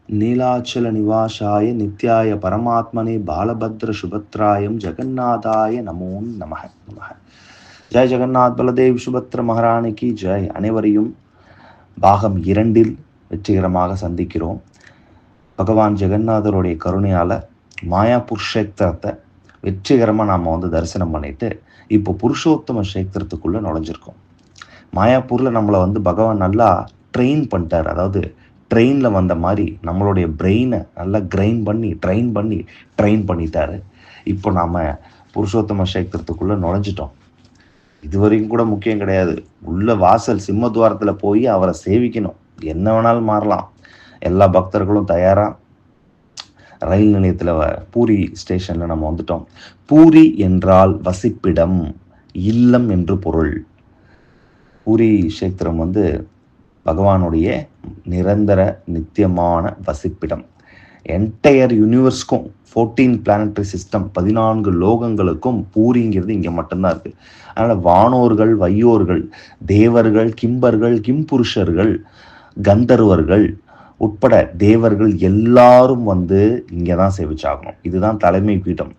நீலாச்சல நிவாசாய நித்யாய பரமாத்மனே பாலபத்ர சுபத்ராயம் ஜெகநாதாய நமோ நமக நமக. ஜெய் ஜெகநாத் பலதேவ் சுபத்ர மகாராணிக்கு ஜெய். அனைவரையும் பாகம் 2 வெற்றிகரமாக சந்திக்கிறோம். பகவான் ஜெகநாதருடைய கருணையால் மாயாபூர் க்ஷேத்திரத்தை வெற்றிகரமாக நாம் தரிசனம் பண்ணிட்டு இப்போ புருஷோத்தம க்ஷேத்திரத்துக்குள்ளே நுழைஞ்சிருக்கோம். மாயாப்பூரில் நம்மளை பகவான் நல்லா ட்ரெயின் பண்ணிட்டார். அதாவது ட்ரெயினில் வந்த மாதிரி நம்மளுடைய பிரெயினை நல்லா ட்ரெயின் பண்ணிட்டாரு. இப்போ நாம் புருஷோத்தம க்ஷேத்திரத்துக்குள்ளே நுழைஞ்சிட்டோம். இதுவரைக்கும் கூட முக்கியம் கிடையாது. உள்ள வாசல் சிம்மத்வாரத்தில் போய் அவரை சேவிக்கணும். என்ன வேணாலும் மாறலாம். எல்லா பக்தர்களும் தயாராக ரயில் நிலையத்தில் பூரி ஸ்டேஷனில் நம்ம வந்துட்டோம். பூரி என்றால் வசிப்பிடம், இல்லம் என்று பொருள். பூரி க்ஷேத்திரம் பகவானுடைய நிரந்தர நித்தியமான வசிப்பிடம். என்டையர் யூனிவர்ஸ்க்கும் 14 பிளானட்டரி சிஸ்டம் 14 லோகங்களுக்கும் பூரிங்கிறது இங்கே மட்டும்தான் இருக்குது. அதனால் வானோர்கள், வையோர்கள், தேவர்கள், கிம்பர்கள், கிம்புருஷர்கள், கந்தர்வர்கள் உட்பட தேவர்கள் எல்லாரும் இங்கே தான் சேவிச்சாகணும். இதுதான் தலைமை பீடம்.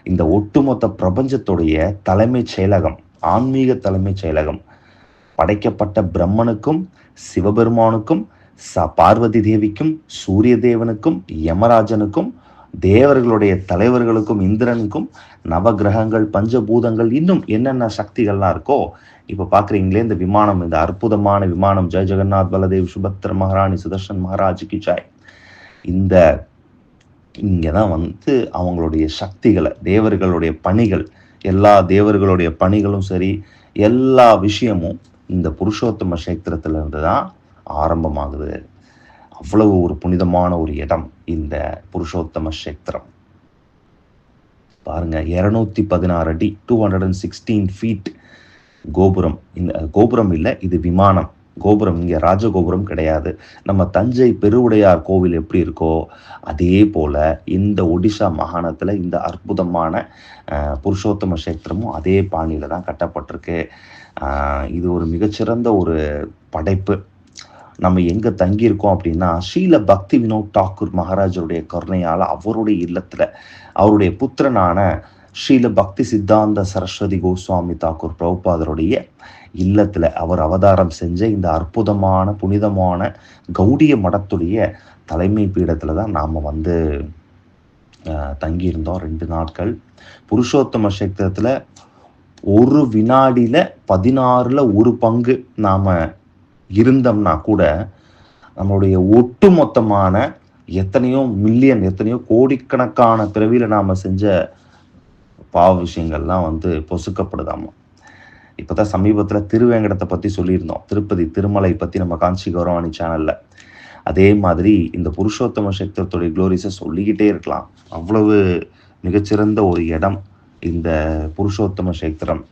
இந்த ஒட்டுமொத்த பிரபஞ்சத்துடைய தலைமைச் செயலகம், ஆன்மீக தலைமைச் செயலகம். படைக்கப்பட்ட பிரம்மனுக்கும் சிவபெருமானுக்கும் பார்வதி தேவிக்கும் சூரிய தேவனுக்கும் யமராஜனுக்கும் தேவர்களுடைய தலைவர்களுக்கும் இந்திரனுக்கும் நவகிரகங்கள், பஞ்சபூதங்கள், இன்னும் என்னென்ன சக்திகள்லாம் இருக்கோ இப்போ பார்க்குறீங்களே இந்த விமானம், இந்த அற்புதமான விமானம். ஜெய் ஜெகநாத் பலதேவ் சுபத்ர மகாராணி சுதர்ஷன் மகாராஜுக்கு ஜெய். இந்த இங்கே தான் அவங்களுடைய சக்திகளை, தேவர்களுடைய பணிகள், எல்லா தேவர்களுடைய பணிகளும் சரி, எல்லா விஷயமும் இந்த புருஷோத்தம க்ஷேத்திரத்திலிருந்து தான் ஆரம்பமாகுது. அவ்வளவு ஒரு புனிதமான ஒரு இடம் இந்த புருஷோத்தம க்ஷேத்திரம். பாருங்க, 216 அடி 216 ஃபீட் கோபுரம். இந்த கோபுரம் இல்லை, இது விமானம். கோபுரம் இங்கே ராஜகோபுரம் கிடையாது. நம்ம தஞ்சை பெருவுடையார் கோவில் எப்படி இருக்கோ அதே போல இந்த ஒடிஷா மாகாணத்தில் இந்த அற்புதமான புருஷோத்தம க்ஷேத்திரமும் அதே பாணியில் தான் கட்டப்பட்டிருக்கு. இது ஒரு மிகச்சிறந்த ஒரு படைப்பு. நம்ம எங்கே தங்கியிருக்கோம் அப்படின்னா, ஸ்ரீல பக்தி வினோத் தாக்கூர் மகாராஜருடைய கருணையால் அவருடைய இல்லத்தில் அவருடைய புத்திரனான ஸ்ரீல பக்தி சித்தாந்த சரஸ்வதி கோஸ்வாமி தாக்கூர் பிரபுபாதருடைய இல்லத்தில் அவர் அவதாரம் செஞ்ச இந்த அற்புதமான புனிதமான கௌடிய மடத்துடைய தலைமை பீடத்தில் தான் நாம் தங்கியிருந்தோம் 2 நாட்கள். புருஷோத்தம க்ஷேத்திரத்தில் ஒரு வினாடியில் 16ல் 1 பங்கு நாம் இருந்தோம்னா கூட நம்மளுடைய ஒட்டுமொத்தமான எத்தனையோ மில்லியன், எத்தனையோ கோடிக்கணக்கான பிறவியில் நாம் செஞ்ச பாவ விஷயங்கள்லாம் பொசுக்கப்படுதாமா. இப்போ தான் சமீபத்தில் திருவேங்கடத்தை பற்றி சொல்லியிருந்தோம். திருப்பதி திருமலை பற்றி நம்ம காஞ்சி கௌரவாணி சேனலில். அதே மாதிரி இந்த புருஷோத்தம க்ஷேத்திரத்துடைய க்ளோரிஸை சொல்லிக்கிட்டே இருக்கலாம். அவ்வளவு மிகச்சிறந்த ஒரு இடம் இந்த புருஷோத்தம க்ஷேத்திரம்.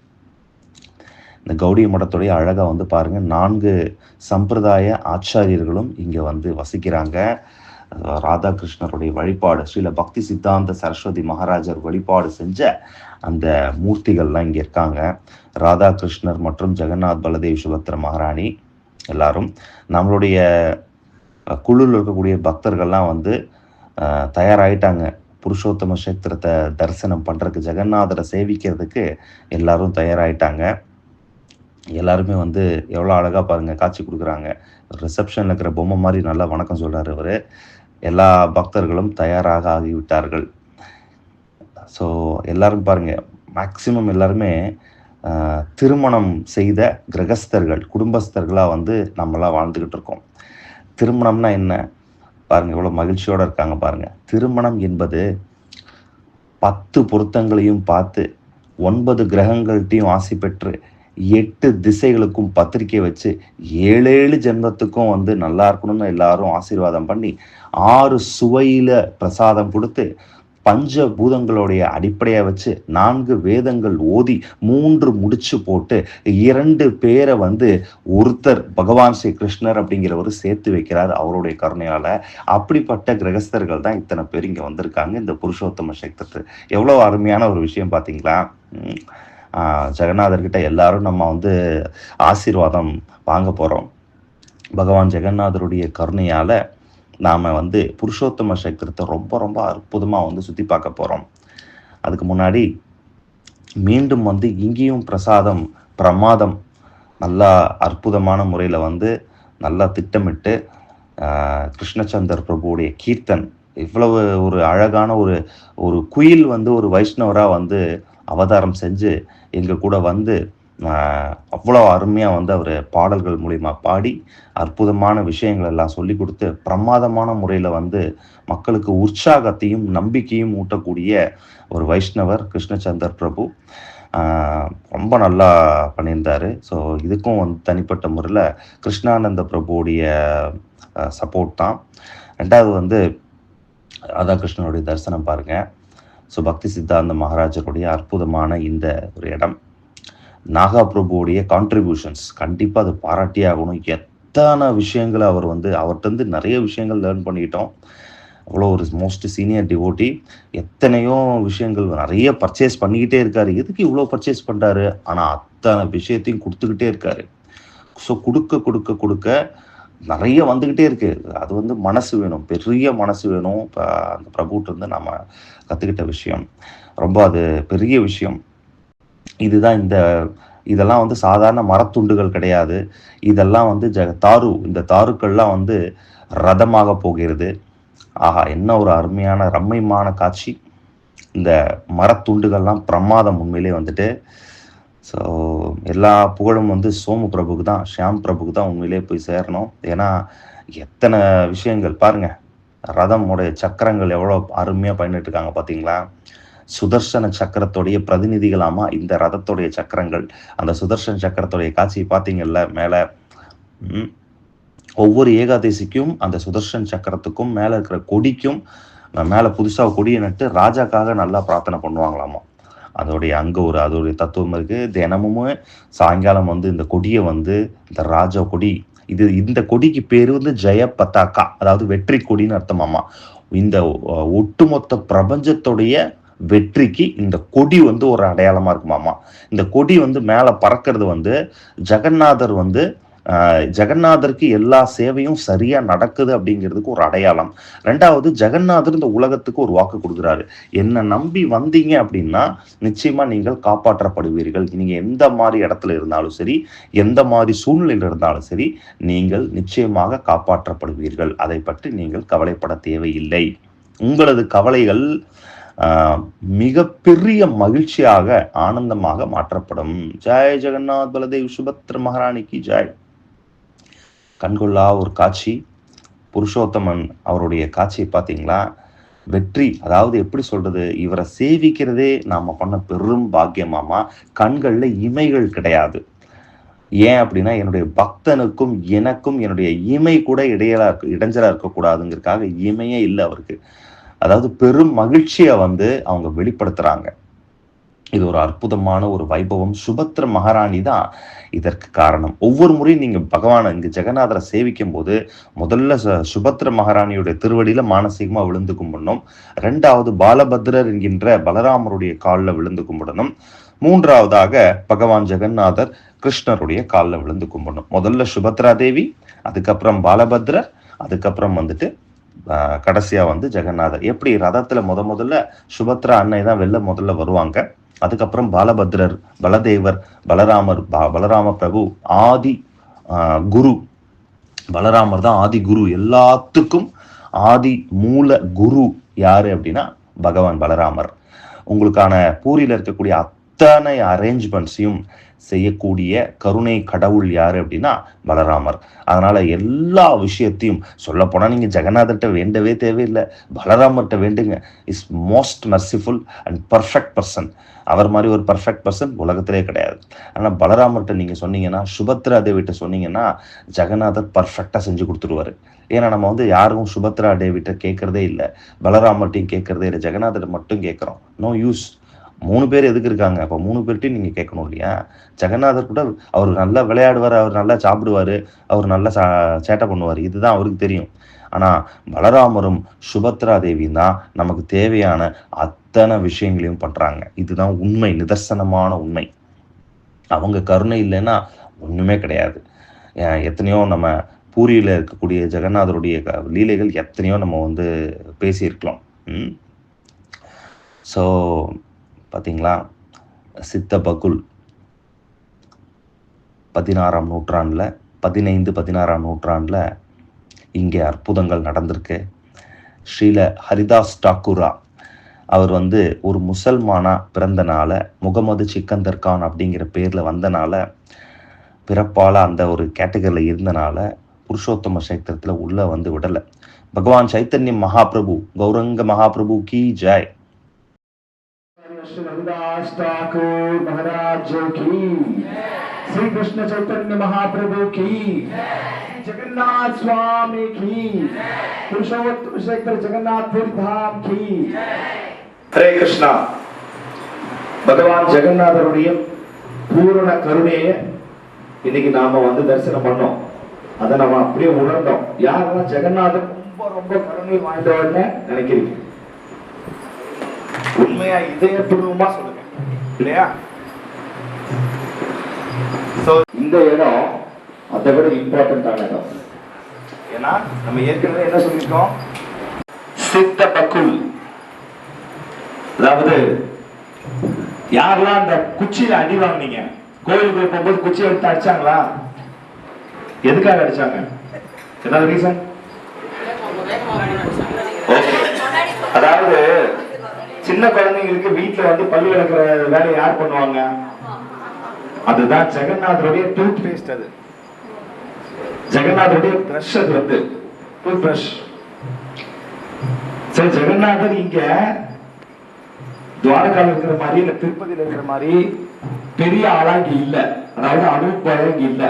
இந்த கௌடிய மடத்துடைய அழகாக பாருங்கள். 4 சம்பிரதாய ஆச்சாரியர்களும் இங்கே வசிக்கிறாங்க. ராதாகிருஷ்ணருடைய வழிபாடு, ஸ்ரீல பக்தி சித்தாந்த சரஸ்வதி மகாராஜர் வழிபாடு செஞ்ச அந்த மூர்த்திகள்லாம் இங்கே இருக்காங்க. ராதாகிருஷ்ணர் மற்றும் ஜெகநாத் பலதேவ் சுபத்ர மகாராணி எல்லாரும். நம்மளுடைய குழுவில் இருக்கக்கூடிய பக்தர்கள்லாம் தயாராகிட்டாங்க. புருஷோத்தம க்ஷேத்திரத்தை தரிசனம் பண்ணுறதுக்கு, ஜெகநாதரை சேவிக்கிறதுக்கு எல்லாரும் தயாராகிட்டாங்க. எல்லாருமே எவ்வளோ அழகாக பாருங்கள் காட்சி கொடுக்குறாங்க. ரிசப்ஷனில் இருக்கிற பொம்மை மாதிரி நல்லா வணக்கம் சொல்கிறார் இவர். எல்லா பக்தர்களும் தயாராக ஆகிவிட்டார்கள். ஸோ எல்லாரும் பாருங்கள், மேக்சிமம் எல்லாருமே திருமணம் செய்த கிரகஸ்தர்கள், குடும்பஸ்தர்களாக நம்மளாம் வாழ்ந்துக்கிட்டு இருக்கோம். திருமணம்னா என்ன பாருங்கள், எவ்வளோ மகிழ்ச்சியோடு இருக்காங்க பாருங்கள். திருமணம் என்பது 10 பொருத்தங்களையும் பார்த்து 9 கிரகங்கள்கிட்டையும் ஆசை பெற்று 8 திசைகளுக்கும் பத்திரிக்கை வச்சு 7 ஜென்மத்துக்கும் நல்லா இருக்கணும்னு எல்லாரும் ஆசீர்வாதம் பண்ணி 6 சுவையில் பிரசாதம் கொடுத்து பஞ்சபூதங்களுடைய அடிப்படையை வச்சு 4 வேதங்கள் ஓதி 3 முடிச்சு போட்டு 2 பேரை ஒருத்தர் பகவான் ஸ்ரீ கிருஷ்ணர் அப்படிங்கிறவர் சேர்த்து வைக்கிறார் அவருடைய கருணையால். அப்படிப்பட்ட கிரகஸ்தர்கள் தான் இத்தனை பேர் இங்கே வந்திருக்காங்க இந்த புருஷோத்தம க்ஷேத்திரத்து. எவ்வளோ அருமையான ஒரு விஷயம் பார்த்தீங்களா. ஜெகநாதர்கிட்ட எல்லாரும் நம்ம ஆசீர்வாதம் வாங்க போகிறோம். பகவான் ஜெகநாதருடைய கருணையால் நாம் வந்து புருஷோத்தம கஷேத்திரத்தை ரொம்ப ரொம்ப அற்புதமாக வந்து சுற்றி பார்க்க போகிறோம். அதுக்கு முன்னாடி மீண்டும் வந்து இங்கேயும் பிரசாதம் பிரமாதம் நல்லா அற்புதமான முறையில் வந்து நல்லா திட்டமிட்டு கிருஷ்ணச்சந்தர் பிரபுவுடைய கீர்த்தன் இவ்வளவு ஒரு அழகான ஒரு ஒரு குயில் வந்து ஒரு வைஷ்ணவராக வந்து அவதாரம் செஞ்சு எங்கள் கூட வந்து அவ்வளோ அருமையாக வந்து அவர் பாடல்கள் மூலிமா பாடி அற்புதமான விஷயங்கள் எல்லாம் சொல்லி கொடுத்து பிரமாதமான முறையில் வந்து மக்களுக்கு உற்சாகத்தையும் நம்பிக்கையும் ஊட்டக்கூடிய ஒரு வைஷ்ணவர் கிருஷ்ணச்சந்தர் பிரபு. ரொம்ப நல்லா பண்ணியிருந்தாரு. ஸோ இதுக்கும் வந்து தனிப்பட்ட முறையில் கிருஷ்ணானந்த பிரபுவுடைய சப்போர்ட் தான். ரெண்டாவது வந்து ராதாகிருஷ்ணனுடைய தரிசனம் பாருங்க. ஸோ பக்தி சித்தாந்த மகாராஜருடைய அற்புதமான இந்த ஒரு இடம். நாகா பிரபுவுடைய கான்ட்ரிபியூஷன்ஸ் கண்டிப்பாக அது பாராட்டியே ஆகணும். எத்தனை விஷயங்களை அவர் வந்து அவர்கிட்ட நிறைய விஷயங்கள் லேர்ன் பண்ணிக்கிட்டோம். அவ்வளோ ஒரு மோஸ்ட் சீனியர் டிவோட்டி. எத்தனையோ விஷயங்கள் நிறைய பர்ச்சேஸ் பண்ணிக்கிட்டே இருக்காரு. எதுக்கு இவ்வளோ பர்ச்சேஸ் பண்ணுறாரு? ஆனால் அத்தனை விஷயத்தையும் கொடுத்துக்கிட்டே இருக்காரு. ஸோ கொடுக்க கொடுக்க கொடுக்க நிறைய வந்துக்கிட்டே இருக்கு. அது வந்து மனசு வேணும், பெரிய மனசு வேணும். இப்போ அந்த பிரபுகிட்ட இருந்து நம்ம கற்றுக்கிட்ட விஷயம் ரொம்ப அது பெரிய விஷயம். இதுதான் இதெல்லாம் வந்து சாதாரண மரத்துண்டுகள் கிடையாது. இதெல்லாம் வந்து இந்த தாருக்கள்லாம் வந்து ரதமாக போகிறது. ஆஹா, என்ன ஒரு அருமையான ரம்மியமான காட்சி. இந்த மரத்துண்டுகள்லாம் பிரமாதம் உண்மையிலே வந்துட்டு. ஸோ எல்லா புகழும் வந்து சோமு பிரபுக்கு தான், ஷியாம் பிரபுக்கு தான் உண்மையிலே போய் சேரணும். ஏன்னா எத்தனை விஷயங்கள் பாருங்கள். ரதமுடைய சக்கரங்கள் எவ்வளோ அருமையாக பயணிட்டு இருக்காங்க பார்த்தீங்களா? சுதர்சன சக்கரத்துடைய பிரதிநிதிகளாமா இந்த ரதத்துடைய சக்கரங்கள். அந்த சுதர்சன சக்கரத்துடைய காட்சியை பார்த்தீங்கல்ல மேலே. ஒவ்வொரு ஏகாதசிக்கும் அந்த சுதர்சன் சக்கரத்துக்கும் மேலே இருக்கிற கொடிக்கும் மேலே புதுசாக கொடியை நட்டு ராஜாக்காக நல்லா பிரார்த்தனை பண்ணுவாங்களாமா. அதோடைய தத்துவம் இருக்குது. தினமும் சாயங்காலம் வந்து இந்த கொடியை வந்து இந்த ராஜா கொடி, இந்த கொடிக்கு பேர் வந்து ஜெய பதாகா, அதாவது வெற்றி கொடின்னு அர்த்தமாமா. இந்த ஒட்டுமொத்த பிரபஞ்சத்துடைய வெற்றிக்கு இந்த கொடி வந்து ஒரு அடையாளமா இருக்குமாமா. இந்த கொடி வந்து மேலே பறக்கிறது வந்து ஜெகநாதருக்கு எல்லா சேவையும் சரியா நடக்குது அப்படிங்கிறதுக்கு ஒரு அடையாளம். ரெண்டாவது, ஜெகநாதர் இந்த உலகத்துக்கு ஒரு வாக்கு கொடுக்குறாரு. என்ன நம்பி வந்தீங்க அப்படின்னா நிச்சயமா நீங்கள் காப்பாற்றப்படுவீர்கள். நீங்க எந்த மாதிரி இடத்துல இருந்தாலும் சரி, எந்த மாதிரி சூழ்நிலையில் இருந்தாலும் சரி, நீங்கள் நிச்சயமாக காப்பாற்றப்படுவீர்கள். அதை பற்றி நீங்கள் கவலைப்பட தேவையில்லை. உங்களது கவலைகள் மிகப்பெரிய மகிழ்ச்சியாக ஆனந்தமாக மாற்றப்படும். ஜெய் ஜெகநாத் பலதேவ் சுபத்ர மகாராணிக்கு ஜெய். கண்கொள்ளா ஒரு காட்சி. புருஷோத்தமன் அவருடைய காட்சியை பார்த்தீங்களா? வெற்றி, அதாவது எப்படி சொல்றது, இவரை சேவிக்கிறதே நாம பண்ண பெரும் பாக்கியமாமா. கண்கள்ல இமைகள் கிடையாது. ஏன் அப்படின்னா என்னுடைய பக்தனுக்கும் எனக்கும் என்னுடைய இமை கூட இடைஞ்சலா இருக்கக்கூடாதுங்கிறதுக்காக இமையே இல்லை அவருக்கு. அதாவது பெரும் மகிழ்ச்சியை வந்து அவங்க வெளிப்படுத்துறாங்க. இது ஒரு அற்புதமான ஒரு வைபவம். சுபத்ர மகாராணி தான் இதற்கு காரணம். ஒவ்வொரு முறையும் நீங்க பகவானை இங்க ஜெகநாதரை சேவிக்கும் போது முதல்ல சுபத்ர மகாராணியுடைய திருவடியில மானசீகமா விழுந்து கும்பிடணும். ரெண்டாவது பாலபத்ரர் என்கின்ற பலராமருடைய காலில் விழுந்து கும்பிடணும். மூன்றாவதாக பகவான் ஜெகநாதர் கிருஷ்ணருடைய காலில் விழுந்து கும்பிடணும். முதல்ல சுபத்ரா தேவி, அதுக்கப்புறம் பாலபத்ரர், அதுக்கப்புறம் வந்துட்டு கடைசியா வந்து ஜெகநாதர். எப்படி ரதத்துல முதல்ல சுபத்ரா அன்னை தான் முதல்ல வருவாங்க. அதுக்கப்புறம் பாலபத்ரர், பலதேவர், பலராம பிரபு ஆதி குரு. பலராமர் தான் ஆதி குரு. எல்லாத்துக்கும் ஆதி மூல குரு யாரு அப்படின்னா பகவான் பலராமர். உங்களுக்கான பூரியில இருக்கக்கூடிய அத்தனை அரேஞ்ச்மெண்ட்ஸையும் செய்யக்கூடிய கருணை கடவுள் யாரு அப்படின்னா பலராமர். அதனால எல்லா விஷயத்தையும் சொல்ல போனா நீங்க ஜெகநாதர்கிட்ட வேண்டவே தேவையில்லை, பலராமர்கிட்ட வேண்டுங்க. Is most merciful and perfect person. அவர் மாதிரி ஒரு பர்ஃபெக்ட் பர்சன் உலகத்திலே கிடையாது. ஆனால் பலராமர்கிட்ட நீங்க சொன்னீங்கன்னா, சுபத்ரா தேவிட்ட சொன்னீங்கன்னா ஜெகநாதர் பர்ஃபெக்டா செஞ்சு கொடுத்துருவாரு. ஏன்னா நம்ம வந்து யாரும் சுபத்ரா தேவிட்ட கேட்கறதே இல்லை, பலராமர்ட்டையும் கேட்கறதே இல்லை, ஜெகநாதர் மட்டும் கேட்கிறோம். No use. 3 பேர் எதுக்கு இருக்காங்க? அப்போ 3 பேர்ட்டையும் நீங்கள் கேட்கணும் இல்லையா? ஜெகநாதர் கூட அவர் நல்லா விளையாடுவார், அவர் நல்லா சாப்பிடுவார், அவர் நல்லா சேட்டை பண்ணுவார், இதுதான் அவருக்கு தெரியும். ஆனால் பலராமரும் சுபத்ரா தேவியும் தான் நமக்கு தேவையான அத்தனை விஷயங்களையும் பண்ணுறாங்க. இதுதான் உண்மை, நிதர்சனமான உண்மை. அவங்க கருணை இல்லைன்னா ஒன்றுமே கிடையாது. எத்தனையோ நம்ம பூரியில் இருக்கக்கூடிய ஜெகநாதருடைய லீலைகள் எத்தனையோ நம்ம வந்து பேசியிருக்கலாம். ஸோ பார்த்தீங்களா, சித்த பகுல் 16ஆம் நூற்றாண்டில் 16ஆம் நூற்றாண்டில் இங்கே அற்புதங்கள் நடந்திருக்கு. ஸ்ரீல ஹரிதாஸ் டாக்கூரா அவர் வந்து ஒரு முசல்மானாக பிறந்தனால, முகமது சிக்கந்தர் கான் அப்படிங்கிற பேரில் வந்தனால, பிறப்பால் அந்த ஒரு கேட்டகரியில் இருந்தனால புருஷோத்தம கஷேத்திரத்தில் உள்ளே வந்து விடலை. பகவான் சைத்தன்ய மகாபிரபு, கௌரங்க மகாபிரபு கி ஜெய். हरिदास ठाकुर महाराज की, श्री कृष्ण चैतन्य महाप्रभु की, जगन्नाथ स्वामी की, पुरुषोत्तम शेखर जगन्नाथपुरी धाम की. हरे कृष्णा. भगवान ஜெகநாதருடைய பூரண கருணையை இன்னைக்கு நாம வந்து தரிசனம் பண்ணோம். அதை நம்ம அப்படியே உணர்ந்தோம். யாரெல்லாம் ஜெகநாதர் ரொம்ப ரொம்ப கருணை வாய்ந்தவர்னு நினைக்கிறீங்க? உண்மையா இதயபூர்வமா சொல்லுங்க, இல்லையா? இந்த இடம் அதை விட இம்பார்ட்டன்டான இடம். ஏன்னா நம்ம ஏற்கனவே என்ன சொல்லிருக்கோம்? சித்த பக்குல். அதாவது யாரெல்லாம் அந்த குச்சியில அடி வாங்கினீங்க, கோயிலுக்கு போகும்போது குச்சி எடுத்து அடிச்சாங்களா? எதுக்காக அடிச்சாங்க? ஏதாவது ரீசன்? அதாவது சின்ன குழந்தைங்களுக்கு வீட்டுல வந்து பல்லு விளக்குற வேலையை யார் பண்ணுவாங்க? அதுதான் ஜெகநாதருடைய டூத் பேஸ்ட். அது ஜெகநாதருடைய பிரஷ். அது வந்து டூத் பிரஷ். சரி, ஜெகநாதர் இங்க துவாரகால இருக்கிற மாதிரி இல்ல திருப்பதியில இருக்கிற மாதிரி பெரிய ஆளாங்கி இல்ல. அதாவது அனுபவம் இல்ல.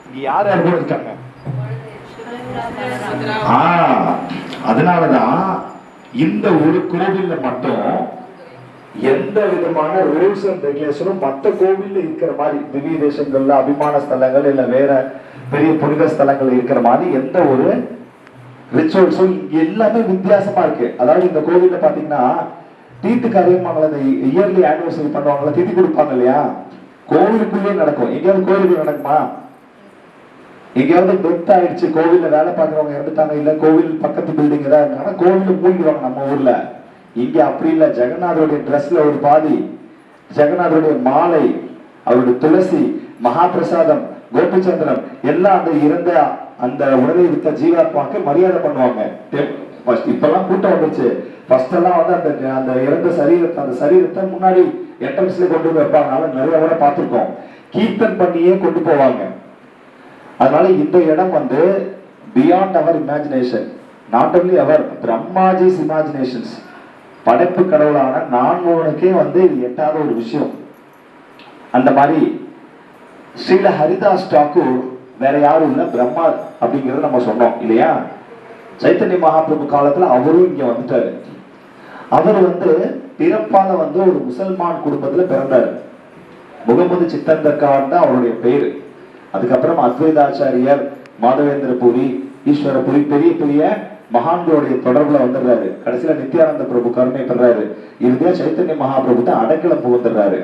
இங்க யார் யார் கூட இருக்காங்க? அதனாலதான் இந்த ஒரு கோவில்ல மட்டும் எந்த விதமான ரூல்ஸ் அண்ட் ரெகுலேஷனும் மற்ற கோவில்ல இருக்கிற மாதிரி, திவ்ய தேசங்கள்ல அபிமான ஸ்தலங்கள் இல்ல வேற பெரிய புனித ஸ்தலங்கள் இருக்கிற மாதிரி எந்த ஒரு ரிச்சுவல்ஸும் இங்க எல்லாமே வித்தியாசமா இருக்கு. அதாவது இந்த கோவில்ல பாத்தீங்கன்னா தீட்டுக்கு அறியமாங்கள, இந்த இயர்லி ஆனிவர்சரி பண்ணுவாங்களா, தீட்டு கொடுப்பாங்க இல்லையா, கோவிலுக்குள்ளே நடக்கும். எங்கேயாவது கோவிலுக்கு நடக்குமா? எங்கேயாவது டெத் ஆயிடுச்சு, கோவில்ல வேலை பார்க்கறவங்க இறந்துட்டாங்க, இல்ல கோவில் பக்கத்து பில்டிங் ஏதாவது இருந்தாங்கன்னா கோவில மூடிடுவாங்க நம்ம ஊர்ல. இங்க அப்படி இல்ல. ஜெகநாதருடைய ட்ரெஸ்ல ஒரு பாதி, ஜெகநாதருடைய மாலை, அவருடைய துளசி, மகாபிரசாதம், கோபிச்சந்திரம் எல்லாம் அந்த இறந்த அந்த உடலை வித்த ஜீவாத்மாக்கு மரியாதை பண்ணுவாங்க. இப்பெல்லாம் கூட்டம் வந்துச்சு. ஃபர்ஸ்ட் எல்லாம் வந்து அந்த அந்த இறந்த சரீரத்தை, அந்த சரீரத்தை முன்னாடி என்ட்ரன்ஸ்ல கொண்டு போய் வைப்பாங்க. நிறைய கூட பார்த்திருக்கோம். கீர்த்தன் பண்ணியே கொண்டு போவாங்க. அதனால இந்த இடம் வந்து beyond our imagination. Not only our Brahmaji's imaginations. படைப்பு கடவுளான நான்முகனுக்கே வந்து இது எட்டாத ஒரு விஷயம். அந்த மாதிரி ஸ்ரீல ஹரிதாஸ் டாக்கூர் வேற யாரும் இல்ல, பிரம்மா அப்படிங்கறத நம்ம சொன்னோம் இல்லையா? சைத்தன்ய மகாபிரபு காலத்துல அவரும் இங்க வந்துட்டாரு. அவர் வந்து பிறப்பால வந்து ஒரு முசல்மான் குடும்பத்துல பிறந்தாரு. முகமது சிக்கந்தர் கான் தான் அவருடைய பேரு. அதுக்கப்புறம் அத்வைதாச்சாரியர், மாதவேந்திர பூரி, ஈஸ்வரபுரி, பெரிய பெரிய மகான்களுடைய தொடர்புல வந்துடுறாரு. கடைசியில நித்யானந்த பிரபு கருணை பெறாரு. இறுதியா சைத்தன்ய மகாபிரபு தான் அடைக்கலம் புகுந்துடுறாரு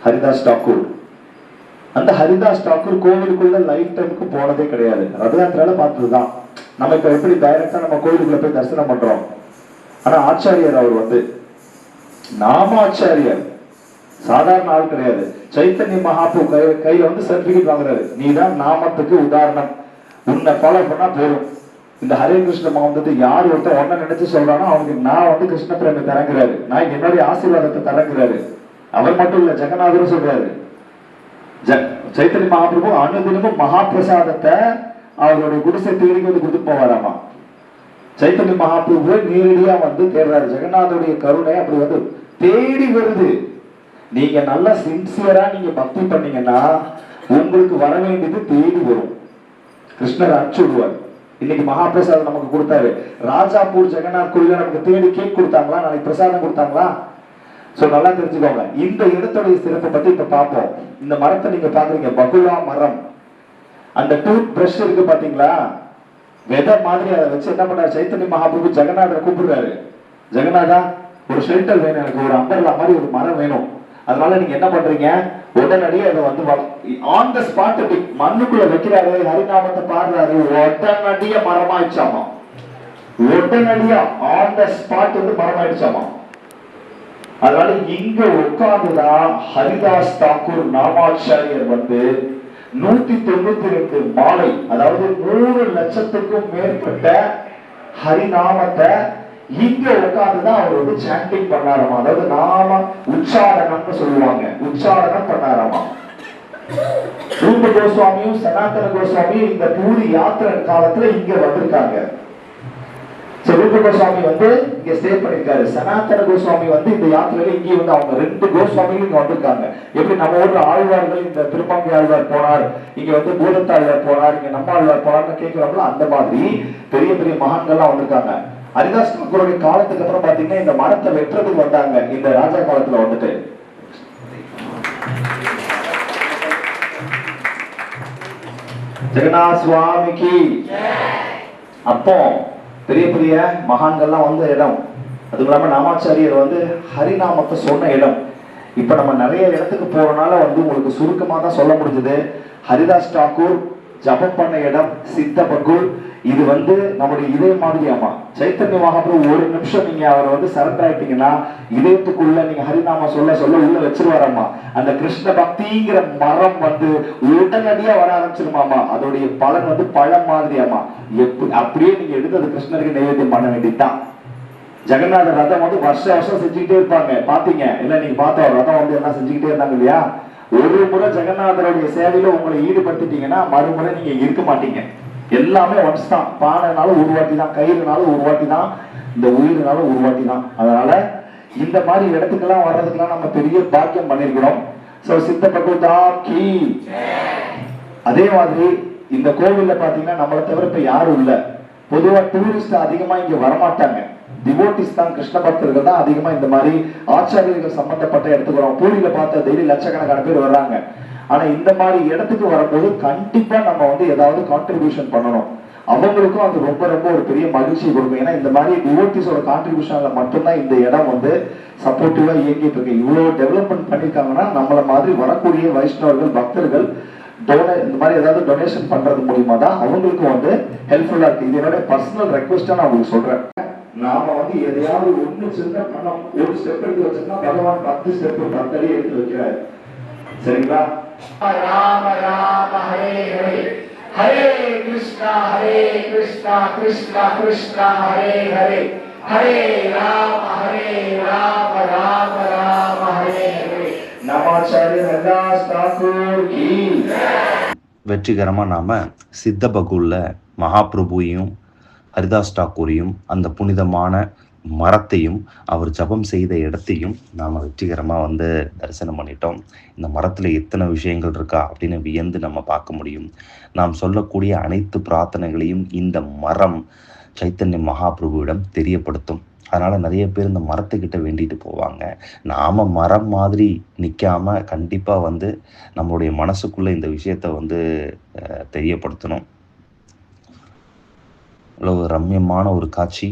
ஹரிதாஸ் டாக்கூர். அந்த ஹரிதாஸ் டாக்கூர் கோவிலுக்குள்ள லைஃப் டைமுக்கு போனதே கிடையாது. ரதயாத்திரால பார்த்ததுதான். நம்ம இப்ப எப்படி டைரக்டா நம்ம கோவிலுக்குள்ள போய் தரிசனம் பண்றோம். ஆனா ஆச்சாரியர் அவர் வந்து நாமாச்சாரியர், சாதாரண ஆள் கிடையாது. சைத்தன்ய மகாபிரபு கையில வந்து சர்டிபிகேட் வாங்குறாரு. நீதான் நாமத்துக்கு உதாரணம், உன்னை ஃபாலோ பண்ணா போதும். இந்த ஹரே கிருஷ்ண மகந்தத்தை யார் ஒருத்தர் ஒன்ன நினைச்சு சொல்றானோ அவனுக்கு நான் வந்து கிருஷ்ண பிரேமி தரங்கிறாரு, நான் என்னுடைய ஆசீர்வாதத்தை தரங்கிறாரு. அவர் மட்டும் இல்ல, ஜெகநாதரும் சொல்றாரு. சைத்தன்ய மகாபிரபு அனுதினமும் மகாபிரசாதத்தை அவருடைய குடிசை தேடி வந்து கொடுத்து போவாராமா. சைத்தன்ய மகாபிரபு நேரடியா வந்து தேடுறாரு. ஜெகநாதருடைய கருணை அப்படி வந்து தேடி வருது. நீங்க நல்லா சின்சியரா நீங்க பக்தி பண்ணீங்கன்னா உங்களுக்கு வர வேண்டியது தேடி வரும். கிருஷ்ணர் அனுப்பிச்சு விடுவார். இன்னைக்கு மகாபிரசாதம் நமக்கு கொடுத்தாரு. ராஜாப்பூர் ஜெகநாத் கோயில நமக்கு தேடி கேக் கொடுத்தாங்களா, நாளைக்கு பிரசாதம் கொடுத்தாங்களா? சோ நல்லா தெரிஞ்சுக்கோங்க. இந்த இடத்துடைய சிறப்பை பத்தி இப்ப பார்ப்போம். இந்த மரத்தை நீங்க பாக்குறீங்க, பகுலா மரம். அந்த டூத் பிரஷ் இருக்கு பாத்தீங்களா, வெதை மாதிரி. அதை வச்சு என்ன பண்ணாரு சைத்தன்ய மகாபிரபு, ஜெகநாதரை கூப்பிடுறாரு. ஜெகநாதா, ஒரு ஷெல்டர் வேணும் எனக்கு, ஒரு அம்பர்லா மாதிரி ஒரு மரம் வேணும். அதனால நீங்க என்ன பண்றீங்க, உடனடியே அதை வந்து ஆன் த ஸ்பாட் மண்ணுக்குள்ள வைக்கிறாரு, ஹரிநாமத்தை பாடுறாரு, உடனடியா மரமாயிடுச்சாமா. உடனடியா ஆன் த ஸ்பாட் வந்து மரமாயிடுச்சாமா. அதனால இங்க உட்கார்ந்துதான் ஹரிதாஸ் தாக்கூர் நாமாச்சாரியர் வந்து 192 மாலை, அதாவது 100 லட்சத்துக்கும் மேற்பட்ட ஹரிநாமத்தை இங்க உட்கார்ந்துதான் அவர் வந்து சாண்டிங் பண்ணாராமா. அதாவது நாம உச்சாரணம்னு சொல்லுவாங்க, உச்சாரணம் பண்ணாராமா. ரூப கோஸ்வாமியும் சனாதன கோஸ்வாமியும் இந்த பூரி யாத்திரை காலத்துல இங்க வந்திருக்காங்க. ரூப கோஸ்வாமி வந்து இங்க ஸ்டே பண்ணிருக்காரு, சனாதன கோஸ்வாமி வந்து இந்த யாத்திரையில இங்கே வந்து அவங்க 2 கோஸ்வாமிகளும் இங்க வந்திருக்காங்க. எப்படி நம்ம ஊர்ல ஆழ்வார்கள் இந்த திருப்பாங்கி ஆழ்வார் போனார், இங்க வந்து பூதத்தாழ்வார் போனார், இங்க நம்ம ஆழ்வார் போனார்னு கேட்கிறோம்ல, அந்த மாதிரி பெரிய பெரிய மகான்கள்லாம் வந்திருக்காங்க. ஹரிதாஸ் தாக்கூருடைய காலத்துக்கு அப்புறம் பாத்தீங்கன்னா இந்த மரத்தை வெட்டுறதுக்கு வந்தாங்க இந்த ராஜா காலத்துல வந்துட்டு. ஜெகநாத் சுவாமிக்கு அப்போ பெரிய பெரிய மகான்கள்லாம் வந்த இடம், அதுவும் இல்லாம நாமாச்சாரியர் வந்து ஹரிநாமத்தை சொன்ன இடம். இப்ப நம்ம நிறைய இடத்துக்கு போறனால வந்து உங்களுக்கு சுருக்கமா தான் சொல்ல முடிஞ்சது. ஹரிதாஸ் தாக்கூர் ஜபம் பண்ண இடம் சித்தபகுல். இது வந்து நம்முடைய இதய மாதிரியாமா. சைத்தன்ய மகாபிரபு ஒரு நிமிஷம் நீங்க அவரை வந்து சரண்டர் ஆயிட்டீங்கன்னா இதயத்துக்குள்ள நீங்க ஹரிநாம சொல்ல சொல்ல உள்ள வச்சிருவாராமா. அந்த கிருஷ்ண பக்திங்கிற மரம் வந்து உடனடியா வர ஆரம்பிச்சிருமாமா. அதோடைய பலன் வந்து பழம் மாதிரியாமா. அப்படியே நீங்க எடுத்து அது கிருஷ்ணருக்கு நைவேத்தியம் பண்ண வேண்டியதுதான். ஜெகநாத ரதம் வந்து வருஷம் செஞ்சுக்கிட்டே இருப்பாங்க, பாத்தீங்க இல்ல? நீங்க பார்த்த ரதம் வந்து என்ன செஞ்சுக்கிட்டே இருந்தாங்க இல்லையா? ஒரு முறை ஜெகநாதருடைய சேவையில உங்களை ஈடுபடுத்திட்டீங்கன்னா மறுமுறை நீங்க இருக்க மாட்டீங்க. எல்லாமே ஒன்ஸ் தான். பானைனாலும் ஒரு வாட்டி தான், கயிறுனாலும் ஒரு வாட்டி தான், இந்த உயிரினாலும் ஒரு வாட்டி தான். அதனால இந்த மாதிரி இடத்துக்கெல்லாம் வர்றதுக்கெல்லாம் நம்ம பெரிய பாக்கியம் பண்ணிருக்கிறோம். சித்த பகவதாக்கி. அதே மாதிரி இந்த கோவில்ல பாத்தீங்கன்னா நம்மளை தவிர இப்ப யாரும் இல்ல. பொதுவா டூரிஸ்ட் அதிகமா இங்க வரமாட்டாங்க. டிவோட்டிஸ் தான், கிருஷ்ண பக்தர்கள் தான் அதிகமா இந்த மாதிரி ஆச்சாரியர்கள் சம்பந்தப்பட்ட இடத்துக்கு வரோம். பூரியில பார்த்த டெய்லி லட்சக்கணக்கான பேர் வர்றாங்க. ஆனா இந்த மாதிரி இடத்துக்கு வரும்போது கண்டிப்பா நம்ம வந்து ஏதாவது கான்ட்ரிபியூஷன் பண்ணணும். அவங்களுக்கும் அது ரொம்ப ரொம்ப ஒரு பெரிய மகிழ்ச்சி கொடுக்கும். ஏன்னா இந்த மாதிரி டிவோட்டிஸோட கான்ட்ரிபியூஷன்ல மட்டும்தான் இந்த இடம் வந்து சப்போர்ட்டிவா இயங்கிட்டு இருக்கு. இவ்வளவு டெவலப்மெண்ட் பண்ணிருக்காங்கன்னா நம்மள மாதிரி வரக்கூடிய வைஷ்ணவர்கள் பக்தர்கள் இந்த மாதிரி ஏதாவது டொனேஷன் பண்றது மூலியமா தான் அவங்களுக்கு வந்து ஹெல்ப்ஃபுல்லா இருக்கு. இது என்னோட பர்சனல் ரெக்வெஸ்டா நான் உங்களுக்கு சொல்றேன். நாம வந்து எதையாவது ஒண்ணு சின்ன பண்ணோம், ஒரு ஸ்டெப் எடுத்து வச்சோம்னா பகவான் 10 ஸ்டெப் 10 அடி எடுத்து வைக்கிறார். சரிங்களா? ராம ராம ஹரே ஹரே, ஹரே கிருஷ்ணா கிருஷ்ணா கிருஷ்ணா ஹரே ஹரே, ஹரே ராம ராம ராம ஹரே ஹரே. நாமாச்சாரிய ஹரிதாஸ் தாக்கூர் கி. வெற்றிகரமா நாம சித்தபகுல்ல மகாபிரபுவையும் ஹரிதாஸ் தாக்கூரையும் அந்த புனிதமான மரத்தையும் அவர் ஜபம் செய்த இடத்தையும் நாம் வெற்றிகரமாக வந்து தரிசனம் பண்ணிட்டோம். இந்த மரத்தில் எத்தனை விஷயங்கள் இருக்கா அப்படின்னு வியந்து நம்ம பார்க்க முடியும். நாம் சொல்லக்கூடிய அனைத்து பிரார்த்தனைகளையும் இந்த மரம் சைத்தன்ய மகாபிரபுவிடம் தெரியப்படுத்தும். அதனால் நிறைய பேர் இந்த மரத்துக்கிட்ட வேண்டிட்டு போவாங்க. நாம் மரம் மாதிரி நிற்காம கண்டிப்பாக வந்து நம்மளுடைய மனசுக்குள்ளே இந்த விஷயத்தை வந்து தெரியப்படுத்தணும். அவ்வளோ ரம்யமான ஒரு காட்சி.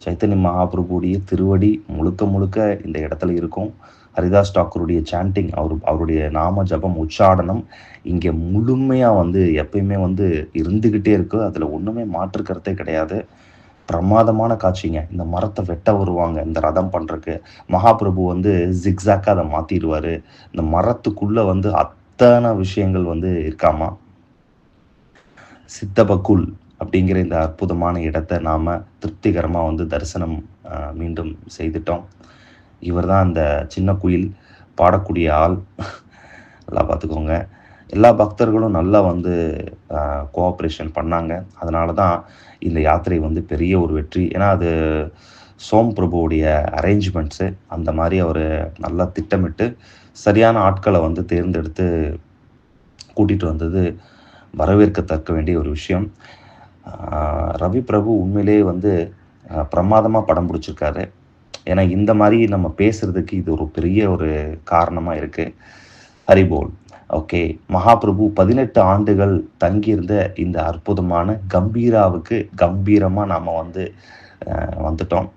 சைத்தன்ய மகாபிரபுடைய திருவடி முழுக்க முழுக்க இந்த இடத்துல இருக்கும். ஹரிதாஸ் தாக்கூருடைய சாண்டிங், அவருடைய நாம ஜபம் உச்சாடனம் இங்கே முழுமையாக வந்து எப்பயுமே வந்து இருந்துக்கிட்டே இருக்கு. அதில் ஒன்றுமே மாற்று கருத்தே கிடையாது. பிரமாதமான காட்சிங்க. இந்த மரத்தை வெட்ட வருவாங்க இந்த ரதம் பண்ணுறதுக்கு. மகாபிரபு வந்து ஜிக்ஸாக்காக அதை மாற்றிடுவார். இந்த மரத்துக்குள்ளே வந்து அத்தனை விஷயங்கள் வந்து இருக்காமா. சித்தபகுல் அப்படிங்கிற இந்த அற்புதமான இடத்தை நாம் திருப்திகரமாக வந்து தரிசனம் மீண்டும் செய்துட்டோம். இவர் தான் அந்த சின்ன குயில் பாடக்கூடிய ஆள். நல்லா பார்த்துக்கோங்க. எல்லா பக்தர்களும் நல்லா வந்து கோஆப்ரேஷன் பண்ணாங்க. அதனால தான் இந்த யாத்திரை வந்து பெரிய ஒரு வெற்றி. ஏன்னா அது சோம் பிரபுவுடைய அரேஞ்ச்மெண்ட்ஸு. அந்த மாதிரி அவர் நல்லா திட்டமிட்டு சரியான ஆட்களை வந்து தேர்ந்தெடுத்து கூட்டிகிட்டு வந்தது வரவேற்கத்தக்க வேண்டிய ஒரு விஷயம். ரவி பிரபு உண்மையிலே வந்து பிரமாதமாக படம் பிடிச்சிருக்காரு. ஏன்னா இந்த மாதிரி நம்ம பேசுறதுக்கு இது ஒரு பெரிய ஒரு காரணமாக இருக்குது. ஹரிபோல். ஓகே, மகாபிரபு 18 ஆண்டுகள் தங்கியிருந்த இந்த அற்புதமான கம்பீராவுக்கு கம்பீரமாக நாம் வந்து வந்துட்டோம்.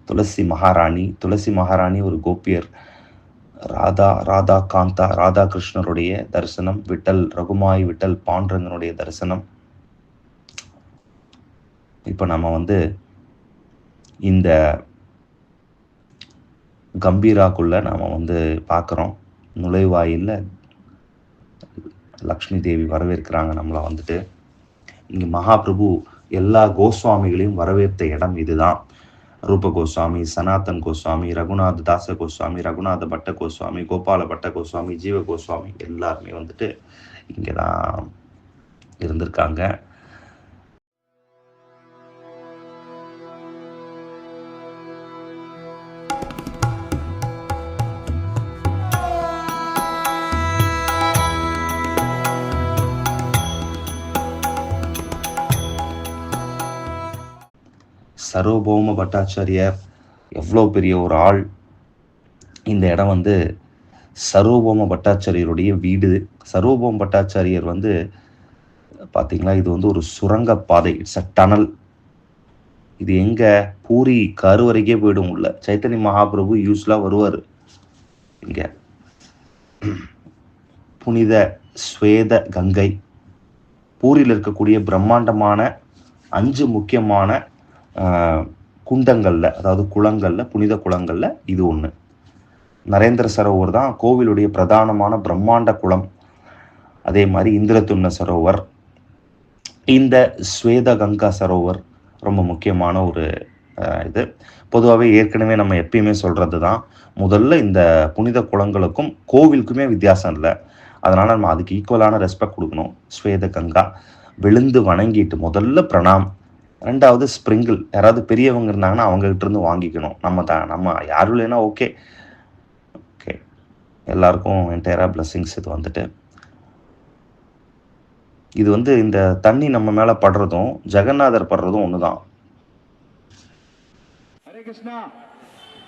துளசி மகாராணி ஒரு கோபியர். ராதா காந்தா ராதா கிருஷ்ணருடைய தரிசனம், விட்டல் ரகுமாய் விட்டல் பாண்டரங்கனுடைய தரிசனம். இப்போ நம்ம இந்த கம்பீராக்குள்ள நாம் பார்க்குறோம். நுழைவாயில்ல லக்ஷ்மி தேவி வரவேற்கிறாங்க நம்மளை. இங்கே மகாபிரபு எல்லா கோஸ்வாமிகளையும் வரவேற்ற இடம் இதுதான். ரூப கோஸ்வாமி, சனாதன் கோஸ்வாமி, ரகுநாத தாச கோஸ்வாமி, ரகுநாத பட்ட கோஸ்வாமி, கோபால பட்ட கோஸ்வாமி, ஜீவ கோஸ்வாமி எல்லாருமே இங்கே தான் இருந்திருக்காங்க. சர்வபௌம பட்டாச்சாரியார் எவ்வளோ பெரிய ஒரு ஆள். இந்த இடம் சர்வபௌம பட்டாச்சாரியருடைய வீடு. சர்வபௌம பட்டாச்சாரியர் பார்த்தீங்களா, இது ஒரு சுரங்க பாதை, இட்ஸ் அ டனல். இது எங்க பூரி கருவறைக்கே போயிடும். உள்ள சைத்தன்ய மகாபிரபு யூஸ்வலாக வருவார். இங்க புனித ஸ்வேத கங்கை, பூரியில் இருக்கக்கூடிய பிரம்மாண்டமான 5 முக்கியமான குண்டங்கள்ல, அதாவது குளங்கள்ல, புனித குளங்கள்ல இது ஒன்று. நரேந்திர சரோவர் தான் கோவிலுடைய பிரதானமான பிரம்மாண்ட குளம். அதே மாதிரி இந்திரதும்ன சரோவர், இந்த ஸ்வேத கங்கா சரோவர் ரொம்ப முக்கியமான ஒரு இது. பொதுவாகவே ஏற்கனவே நம்ம எப்பயுமே சொல்றது தான், முதல்ல இந்த புனித குளங்களுக்கும் கோவிலுக்குமே வித்தியாசம் இல்லை. அதனால நம்ம அதுக்கு ஈக்குவலான ரெஸ்பெக்ட் கொடுக்கணும். ஸ்வேத கங்கா விழுந்து வணங்கிட்டு முதல்ல பிரணாம். 2வது ஸ்ப்ரிங்கிள், யாராவது பெரியவங்க இருந்தாங்கன்னா அவங்ககிட்ட இருந்து வாங்கிக்கணும். நம்ம யாரும் இல்லைன்னா ஓகே எல்லாருக்கும் என்டையரா பிளஸிங்ஸ். இது இந்த தண்ணி நம்ம மேல படுறதும் ஜெகநாதர் படுறதும் ஒண்ணுதான். ஹரே கிருஷ்ணா,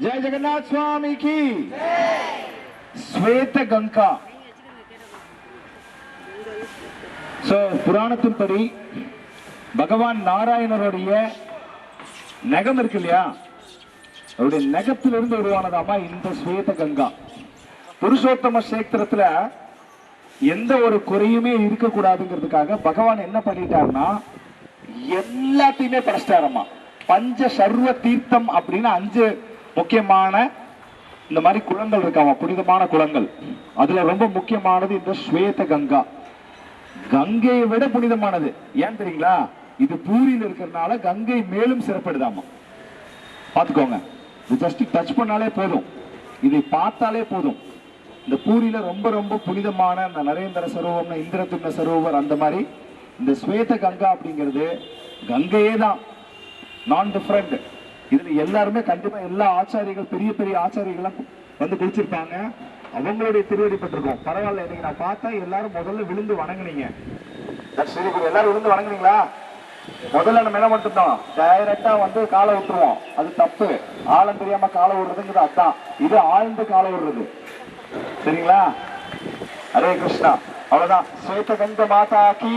ஜெய ஜெகநாத் சுவாமி கி ஸ்வேத கங்கா. புராணத்தின்படி பகவான் நாராயணருடைய நகம் இருக்கு இல்லையா, அவருடைய நகத்திலிருந்து உருவானதாமா இந்த ஸ்வேத கங்கா. புருஷோத்தம கஷேத்திரத்துல எந்த ஒரு குறையுமே இருக்கக்கூடாதுங்கிறதுக்காக பகவான் என்ன பண்ணிட்டாருன்னா எல்லாத்தையுமே படைச்சிட்டாரம்மா. பஞ்ச சர்வ தீர்த்தம் அப்படின்னு 5 முக்கியமான இந்த மாதிரி குளங்கள் இருக்காமா, புனிதமான குளங்கள். அதுல ரொம்ப முக்கியமானது இந்த ஸ்வேத கங்கா. கங்கையை விட புனிதமானது. ஏன் தெரியுங்களா? இது பூரியில் இருக்கிறதுனால கங்கை மேலும் சிறப்படுதாமா. பார்த்துக்கோங்க, இது ஜஸ்ட் டச் பண்ணாலே போதும், இதை பார்த்தாலே போதும். இந்த பூரியில ரொம்ப ரொம்ப புனிதமான இந்த நரேந்திர சரோவர், இந்திரதும்ன சரோவர், அந்த மாதிரி இந்த ஸ்வேத கங்கா அப்படிங்கிறது கங்கையே தான், நான் டிஃபரெண்ட். இதுல எல்லாருமே கண்டிப்பா எல்லா ஆச்சாரிகள், பெரிய பெரிய ஆச்சாரிகள்லாம் குளிச்சிருப்பாங்க. அவங்களுடைய திருவடி பட்டிருக்கோம். பரவாயில்ல, இன்னைக்கு நான் பார்த்தா எல்லாரும் முதல்ல விழுந்து வணங்குனீங்க. எல்லாரும் விழுந்து வணங்குனீங்களா? முதல்ல நம்ம என்ன பண்ணிட்டோம், டைரக்டா காலை விட்டுருவோம். அது தப்பு. ஆழம் தெரியாம காலை விடுறதுங்கிறது அதான். இது ஆழ்ந்து காலை விடுறது. சரிங்களா? ஹரே கிருஷ்ணா. அவ்வளவுதான். ஸ்வேத கங்கை மாதா கி.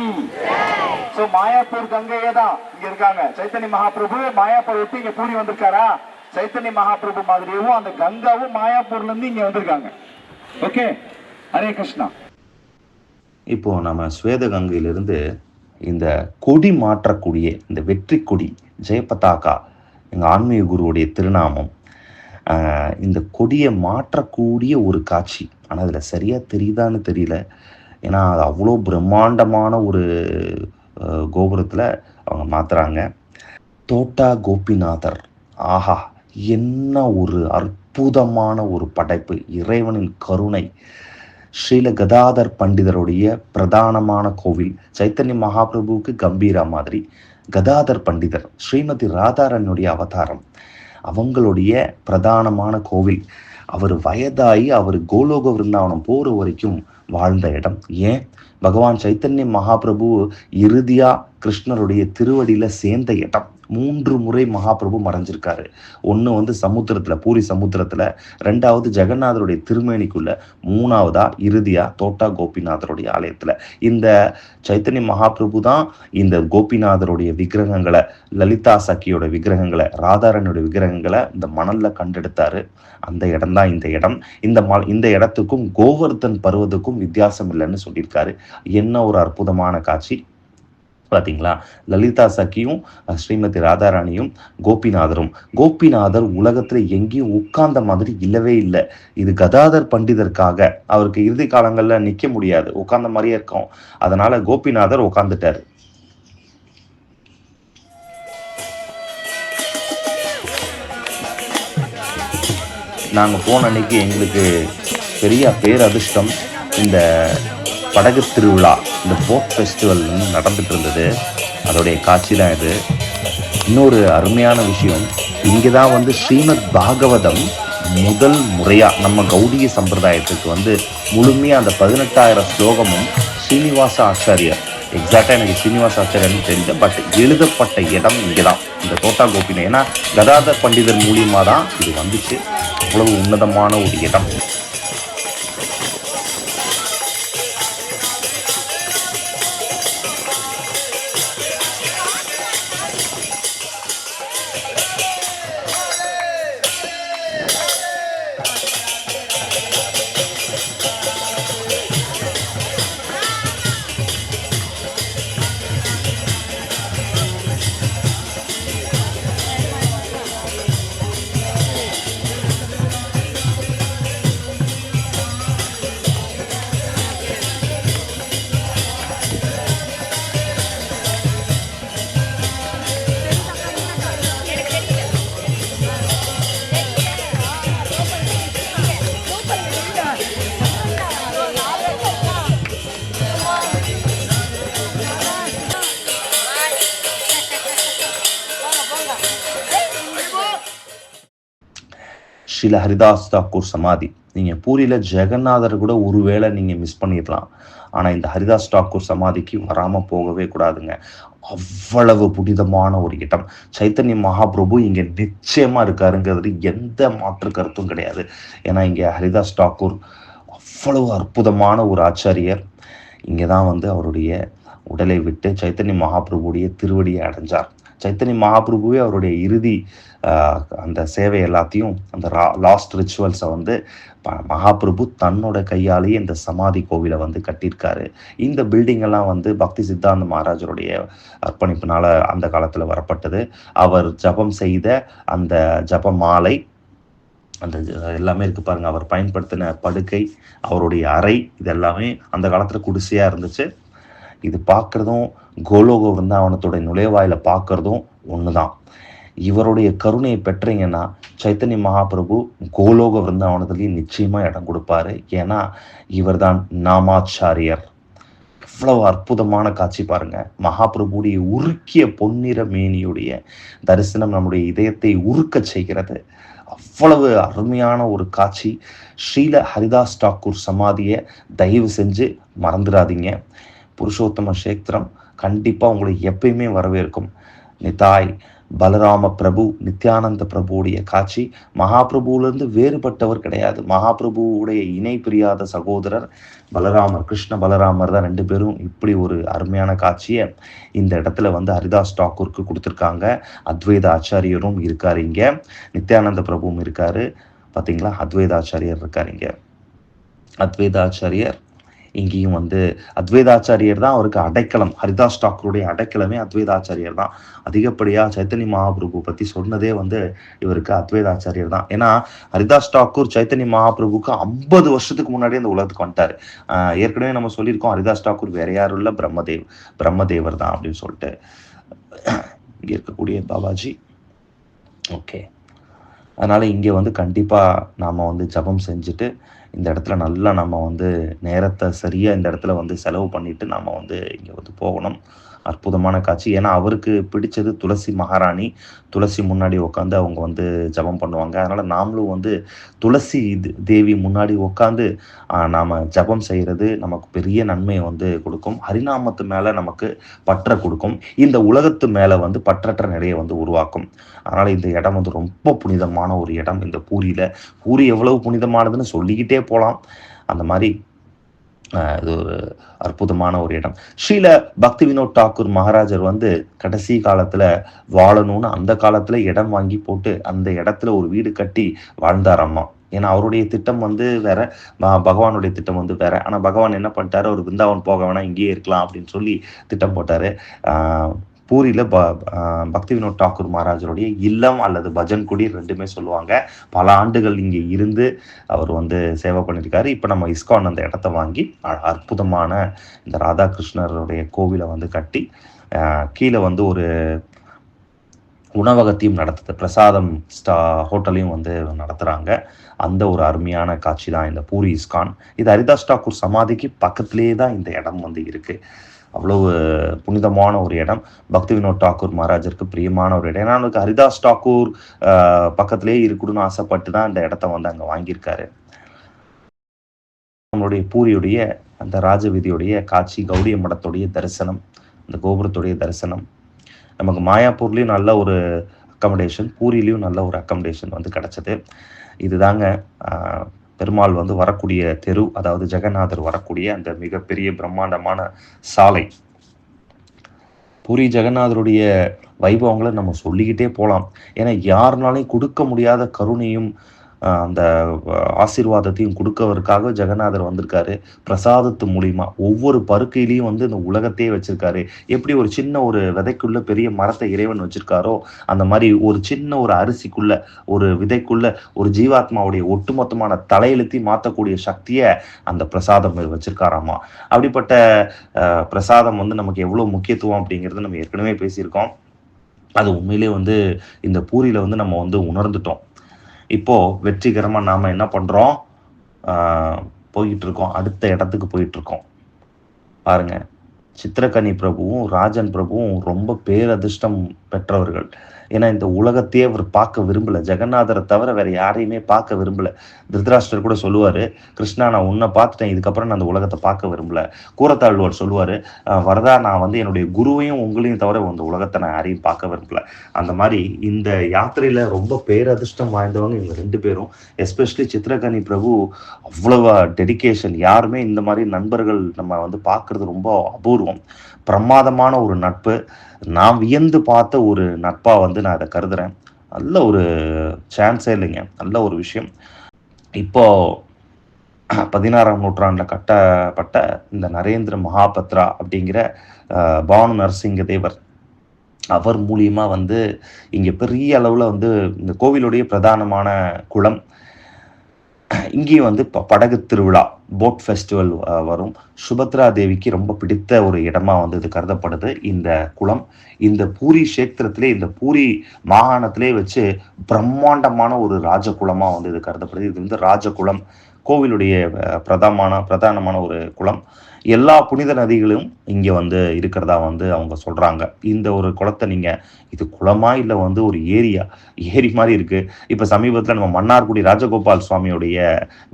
மாயாப்பூர் கங்கையே தான் இங்க இருக்காங்க. சைத்தன்ய மகாபிரபு மாயாப்பூர் விட்டு இங்க பூரி வந்திருக்காரா? சைத்தன்ய மகாபிரபு மாதிரியும் அந்த கங்காவும் மாயாப்பூர்ல இருந்து இங்க வந்திருக்காங்க. ஓகே, ஹரே கிருஷ்ணா. இப்போ நம்ம ஸ்வேத கங்கையிலிருந்து இந்த கொடி மாற்றக்கூடிய இந்த வெற்றி கொடி, ஜெயபதாகா, எங்கள் ஆன்மீக குருவுடைய திருநாமம், இந்த கொடியை மாற்றக்கூடிய ஒரு காட்சி. ஆனால் அதில் சரியாக தெரியுதான்னு தெரியல. ஏன்னா அது அவ்வளோ பிரம்மாண்டமான ஒரு கோபுரத்தில் அவங்க மாற்றுறாங்க. தோட்டா கோபிநாதர், ஆஹா, என்ன ஒரு அற்புதமான ஒரு படைப்பு! இறைவனின் கருணை. ஸ்ரீல கதாதர் பண்டிதருடைய பிரதானமான கோவில். சைத்தன்ய மகாபிரபுவுக்கு கம்பீரா மாதிரி கதாதர் பண்டிதர் ஸ்ரீமதி ராதாரனுடைய அவதாரம், அவங்களுடைய பிரதானமான கோவில். அவர் வயதாகி அவர் கோலோக விருந்தாவனம் போற வரைக்கும் வாழ்ந்த இடம். ஏன்? பகவான் சைத்தன்ய மகாபிரபு இறுதியா கிருஷ்ணருடைய திருவடியில சேர்ந்த இடம். 3 முறை மகாபிரபு மறைஞ்சிருக்காரு. ஒன்று வந்து சமுத்திரத்தில், பூரி சமுத்திரத்தில், 2வது ஜெகநாதருடைய திருமேனிக்குள்ள, 3வதா இறுதியா தோட்டா கோபிநாதருடைய ஆலயத்தில். இந்த சைத்தன்ய மகாபிரபு தான் இந்த கோபிநாதருடைய விக்கிரகங்களை, லலிதா சக்கியோட விக்கிரகங்களை, ராதாரனுடைய விக்கிரகங்களை இந்த மணல்ல கண்டெடுத்தாரு. அந்த இடம் தான் இந்த இடம். இந்த இடத்துக்கும் கோவர்தன் பருவத்துக்கும் வித்தியாசம் இல்லைன்னு சொல்லியிருக்காரு. என்ன ஒரு அற்புதமான காட்சி பார்த்தீங்களா? லலிதா சக்கியும் ஸ்ரீமதி ராதாராணியும் கோபிநாதர் உலகத்துல எங்கேயும் உட்கார்ந்த மாதிரி இல்லவே இல்லை. இது கதாதர் பண்டிதருக்காக, அவருக்கு இறுதி காலங்கள்ல நிக்க முடியாது, உட்கார்ந்த மாதிரியே இருக்கும். அதனால கோபிநாதர் உட்கார்ந்துட்டாரு. நாங்கள் போன அன்னைக்கு எங்களுக்கு பெரிய பேரதிர்ஷ்டம், இந்த படகு திருவிழா, இந்த போட் ஃபெஸ்டிவல் நடந்துட்டு இருந்தது. அதோடைய காட்சி தான் இது. இன்னொரு அருமையான விஷயம், இங்கே தான் வந்து ஸ்ரீமத் பாகவதம் முதல் முறையாக நம்ம கௌடிய சம்பிரதாயத்துக்கு வந்து முழுமையாக அந்த 18,000 ஸ்லோகமும் ஸ்ரீனிவாச ஆச்சாரியர், எக்ஸாக்டாக எனக்கு ஸ்ரீனிவாச ஆச்சாரியர்னு தெரியல, பட் எழுதப்பட்ட இடம் இங்கே தான், இந்த தோட்டா கோபினை. ஏன்னா கதாதர் பண்டிதர் மூலியமாக தான் இது வந்துச்சு. அவ்வளவு உன்னதமான ஒரு இடம். ஸ்ரீல ஹரிதாஸ் தாக்கூர் சமாதி. நீங்கள் பூரியில் ஜெகநாதர் கூட ஒருவேளை நீங்கள் மிஸ் பண்ணிடலாம், ஆனால் இந்த ஹரிதாஸ் தாக்கூர் சமாதிக்கு வராமல் போகவே கூடாதுங்க. அவ்வளவு புனிதமான ஒரு இடம். சைத்தன்ய மகாபிரபு இங்கே நிச்சயமாக இருக்காருங்கிறது எந்த மாற்று கருத்தும் கிடையாது. ஏன்னா இங்கே ஹரிதாஸ் தாக்கூர் அவ்வளவு அற்புதமான ஒரு ஆச்சாரியர். இங்கே தான் வந்து அவருடைய உடலை விட்டு சைத்தன்ய மகாபிரபுடைய திருவடியை அடைஞ்சார். சைத்தன்ய மகாபிரபுவே அவருடைய இறுதி அந்த சேவை எல்லாத்தையும், அந்த லாஸ்ட் ரிச்சுவல்ஸை வந்து மகாபிரபு தன்னோட கையாலேயே இந்த சமாதி கோவிலை வந்து கட்டியிருக்காரு. இந்த பில்டிங் எல்லாம் வந்து பக்தி சித்தாந்த மகாராஜருடைய அர்ப்பணிப்பினால அந்த காலத்தில் வரப்பட்டது. அவர் ஜபம் செய்த அந்த ஜப மாலை, அந்த எல்லாமே இருக்கு பாருங்க, அவர் பயன்படுத்தின படுக்கை, அவருடைய அறை, இது எல்லாமே அந்த காலத்தில் குடிசையாக இருந்துச்சு. இது பார்க்குறதும் கோலோக விருந்தாவனத்தோட நுழைவாயில பார்க்குறதும் ஒன்று தான். இவருடைய கருணையை பெற்றீங்கன்னா சைத்தன்ய மகாபிரபு கோலோக விருந்தாவனத்துலேயும் நிச்சயமாக இடம் கொடுப்பாரு. ஏன்னா இவர் தான் நாமாச்சாரியர். இவ்வளவு அற்புதமான காட்சி பாருங்க. மகாபிரபுடைய உருக்கிய பொன்னிற மேனியுடைய தரிசனம் நம்முடைய இதயத்தை உருக்க செய்கிறது. அவ்வளவு அருமையான ஒரு காட்சி. ஸ்ரீல ஹரிதாஸ் தாக்கூர் சமாதியை தயவு செஞ்சு மறந்துடாதீங்க. புருஷோத்தம கஷேத்திரம் கண்டிப்பாக உங்களை எப்பயுமே வரவேற்கும். நிதாய் பலராம பிரபு, நித்யானந்த பிரபுவுடைய காட்சி. மகாபிரபுவிலிருந்து வேறுபட்டவர் கிடையாது. மகாபிரபுவுடைய இணை பிரியாத சகோதரர் பலராமர், கிருஷ்ண பலராமர் தான் 2 பேரும். இப்படி ஒரு அருமையான காட்சியை இந்த இடத்துல வந்து ஹரிதாஸ் தாக்கூருக்கு கொடுத்துருக்காங்க. அத்வைத ஆச்சாரியரும் இருக்காரு இங்க, நித்யானந்த பிரபுவும் இருக்காரு. பார்த்தீங்களா, அத்வைத ஆச்சாரியர் இருக்காரு இங்க. அத்வைத ஆச்சாரியர் இங்கேயும் வந்து அத்வைதாச்சாரியர் தான் அவருக்கு அடைக்கலம். ஹரிதாஸ் தாக்கூருடைய அடைக்கலமே அத்வைதாச்சாரியர் தான். அதிகப்படியாக சைத்தன்ய மகாபிரபு பற்றி சொன்னதே வந்து இவருக்கு அத்வைதாச்சாரியர் தான். ஏன்னா ஹரிதாஸ் தாக்கூர் சைத்தன்ய மகாபிரபுக்கு 50 வருஷத்துக்கு முன்னாடியே அந்த உலகத்துக்கு வந்துட்டாரு. ஏற்கனவே நம்ம சொல்லியிருக்கோம், ஹரிதாஸ் தாக்கூர் வேற யாரும் இல்லை, பிரம்மதேவர் தான் அப்படின்னு சொல்லிட்டு. இங்கே இருக்கக்கூடிய பாபாஜி. ஓகே, அதனால இங்கே வந்து கண்டிப்பாக நாம் வந்து ஜபம் செஞ்சுட்டு இந்த இடத்துல நல்லா நம்ம வந்து நேரத்தை சரியாக இந்த இடத்துல வந்து செலவு பண்ணிட்டு நம்ம வந்து இங்கே வந்து போகணும். அற்புதமான காட்சி. ஏன்னா அவருக்கு பிடிச்சது துளசி மகாராணி. துளசி முன்னாடி உட்காந்து அவங்க வந்து ஜெபம் பண்ணுவாங்க. அதனால நாமளும் வந்து துளசி தேவி முன்னாடி உட்காந்து நாம ஜெபம் செய்யறது நமக்கு பெரிய நன்மையை வந்து கொடுக்கும். ஹரிநாமத்து மேல நமக்கு பற்ற கொடுக்கும். இந்த உலகத்து மேல வந்து பற்றற்ற நிலையை வந்து உருவாக்கும். அதனால இந்த இடம் வந்து ரொம்ப புனிதமான ஒரு இடம். இந்த பூரியில பூரி எவ்வளவு புனிதமானதுன்னு சொல்லிக்கிட்டே போலாம். அந்த மாதிரி இது ஒரு அற்புதமான ஒரு இடம். ஸ்ரீல பக்தி வினோத் தாக்கூர் மகாராஜர் வந்து கடைசி காலத்துல வாழணும்னு அந்த காலத்துல இடம் வாங்கி போட்டு அந்த இடத்துல ஒரு வீடு கட்டி வாழ்ந்தாராமா. ஏன்னா அவருடைய திட்டம் வந்து வேற, பகவானுடைய திட்டம் வந்து வேற. ஆனா பகவான் என்ன பண்ணிட்டாரு, ஒரு பிருந்தாவன் போக வேணாம், இங்கேயே இருக்கலாம் அப்படின்னு சொல்லி திட்டம் போட்டாரு. பூரியில பக்தி வினோத் தாக்கூர் மகாராஜருடைய இல்லம் அல்லது பஜன் குடி ரெண்டுமே சொல்லுவாங்க. பல ஆண்டுகள் இங்கே இருந்து அவர் வந்து சேவை பண்ணியிருக்காரு. இப்போ நம்ம இஸ்கான் அந்த இடத்த வாங்கி அற்புதமான இந்த ராதாகிருஷ்ணருடைய கோவிலை வந்து கட்டி கீழே வந்து ஒரு உணவகத்தையும் நடத்துது, பிரசாதம் ஹோட்டலையும் வந்து நடத்துகிறாங்க. அந்த ஒரு அருமையான காட்சி தான் இந்த பூரி இஸ்கான். இது ஹரிதாஸ் தாக்கூர் சமாதிக்கு பக்கத்திலே தான் இந்த இடம் வந்து இருக்குது. அவ்வளவு புனிதமான ஒரு இடம். பக்தி வினோத் தாக்கூர் மகாராஜருக்கு பிரியமான ஒரு இடம். ஏன்னா அவனுக்கு ஹரிதாஸ் தாக்கூர் பக்கத்திலே இருக்கணும்னு ஆசைப்பட்டு தான் இந்த இடத்த வந்து அங்கே வாங்கியிருக்காரு. நம்மளுடைய பூரியுடைய அந்த ராஜவீதியுடைய காட்சி, கௌடிய மடத்துடைய தரிசனம், இந்த கோபுரத்துடைய தரிசனம், நமக்கு மாயாப்பூர்லேயும் நல்ல ஒரு அக்கமடேஷன், பூரியிலையும் நல்ல ஒரு அக்கமடேஷன் வந்து கிடச்சிது. இதுதாங்க பெருமாள் வந்து வரக்கூடிய தெரு, அதாவது ஜெகநாதர் வரக்கூடிய அந்த மிகப்பெரிய பிரம்மாண்டமான சாலை. பூரி ஜெகநாதருடைய வைபவங்களை நம்ம சொல்லிக்கிட்டே போகலாம். ஏன்னா யாருனாலையும் கொடுக்க முடியாத கருணையும் அந்த ஆசீர்வாதத்தையும் கொடுக்கறதுக்காக ஜெகநாதர் வந்திருக்காரு. பிரசாதத்து மூலியமா ஒவ்வொரு பருக்கையிலையும் வந்து இந்த உலகத்தையே வச்சிருக்காரு. எப்படி ஒரு சின்ன ஒரு விதைக்குள்ள பெரிய மரத்தை இறைவன் வச்சிருக்காரோ, அந்த மாதிரி ஒரு சின்ன ஒரு அரிசிக்குள்ள, ஒரு விதைக்குள்ள ஒரு ஜீவாத்மாவுடைய ஒட்டுமொத்தமான தலையெழுத்தையும் மாற்றக்கூடிய சக்தியை அந்த பிரசாதம் வச்சிருக்காராமா. அப்படிப்பட்ட பிரசாதம் வந்து நமக்கு எவ்வளவு முக்கியத்துவம் அப்படிங்கிறது நம்ம ஏற்கனவே பேசியிருக்கோம். அது உண்மையிலே வந்து இந்த பூரியில வந்து நம்ம வந்து உணர்ந்துட்டோம். இப்போ வெற்றிகரமா நாம என்ன பண்றோம், போயிட்டு இருக்கோம், அடுத்த இடத்துக்கு போயிட்டு இருக்கோம். பாருங்க, சித்திரக்கனி பிரபுவும் ராஜன் பிரபுவும் ரொம்ப பேரதிர்ஷ்டம் பெற்றவர்கள். ஏன்னா இந்த உலகத்தையே அவர் பார்க்க விரும்பல, ஜெகநாதரை தவிர வேற யாரையுமே பார்க்க விரும்பல. திருதராஷ்டிரர் கூட சொல்லுவாரு, கிருஷ்ணா நான் உன்னை பார்த்துட்டேன், இதுக்கப்புறம் நான் அந்த உலகத்தை பார்க்க விரும்பல. கூரத்தாழ்வார் சொல்லுவாரு, வரதா நான் வந்து என்னுடைய குருவையும் உங்களையும் தவிர இந்த உலகத்தை நான் யாரையும் பார்க்க விரும்பல. அந்த மாதிரி இந்த யாத்திரையில ரொம்ப பேரதிர்ஷ்டம் வாய்ந்தவங்க இவங்க ரெண்டு பேரும். எஸ்பெஷலி சித்திரக்கனி பிரபு அவ்வளவு டெடிகேஷன். யாருமே இந்த மாதிரி நண்பர்கள் நம்ம வந்து பார்க்கறது ரொம்ப அபூர்வம். பிரமாதமான ஒரு நட்பு. நான் வியந்து பார்த்த ஒரு நட்பா வந்து நான் அதை கருதுறேன். நல்ல ஒரு சான்ஸே இல்லைங்க, நல்ல ஒரு விஷயம். இப்போ 16ஆம் நூற்றாண்டுல கட்டப்பட்ட இந்த நரேந்திர மகாபத்ரா அப்படிங்கிற பானு நரசிங்க தேவர், அவர் மூலியமா வந்து இங்க பெரிய அளவுல வந்து இந்த கோவிலுடைய பிரதானமான குளம், இங்கேயும் வந்து படகு திருவிழா, போட் ஃபெஸ்டிவல் வரும். சுபத்ரா தேவிக்கு ரொம்ப பிடித்த ஒரு இடமா வந்து இது கருதப்படுது இந்த குளம். இந்த பூரி கஷேத்திரத்திலே, இந்த பூரி மாகாணத்திலே வச்சு பிரம்மாண்டமான ஒரு ராஜகுலமா வந்து இது கருதப்படுது. இது வந்து ராஜகுலம், கோவிலுடைய பிரதானமான ஒரு குளம். எல்லா புனித நதிகளும் இங்க வந்து இருக்கிறதா வந்து அவங்க சொல்றாங்க. இந்த ஒரு குளத்தை நீங்க, இது குளமா இல்ல வந்து ஒரு ஏரி மாதிரி இருக்கு. இப்ப சமீபத்துல நம்ம மன்னார்குடி ராஜகோபால் சுவாமியுடைய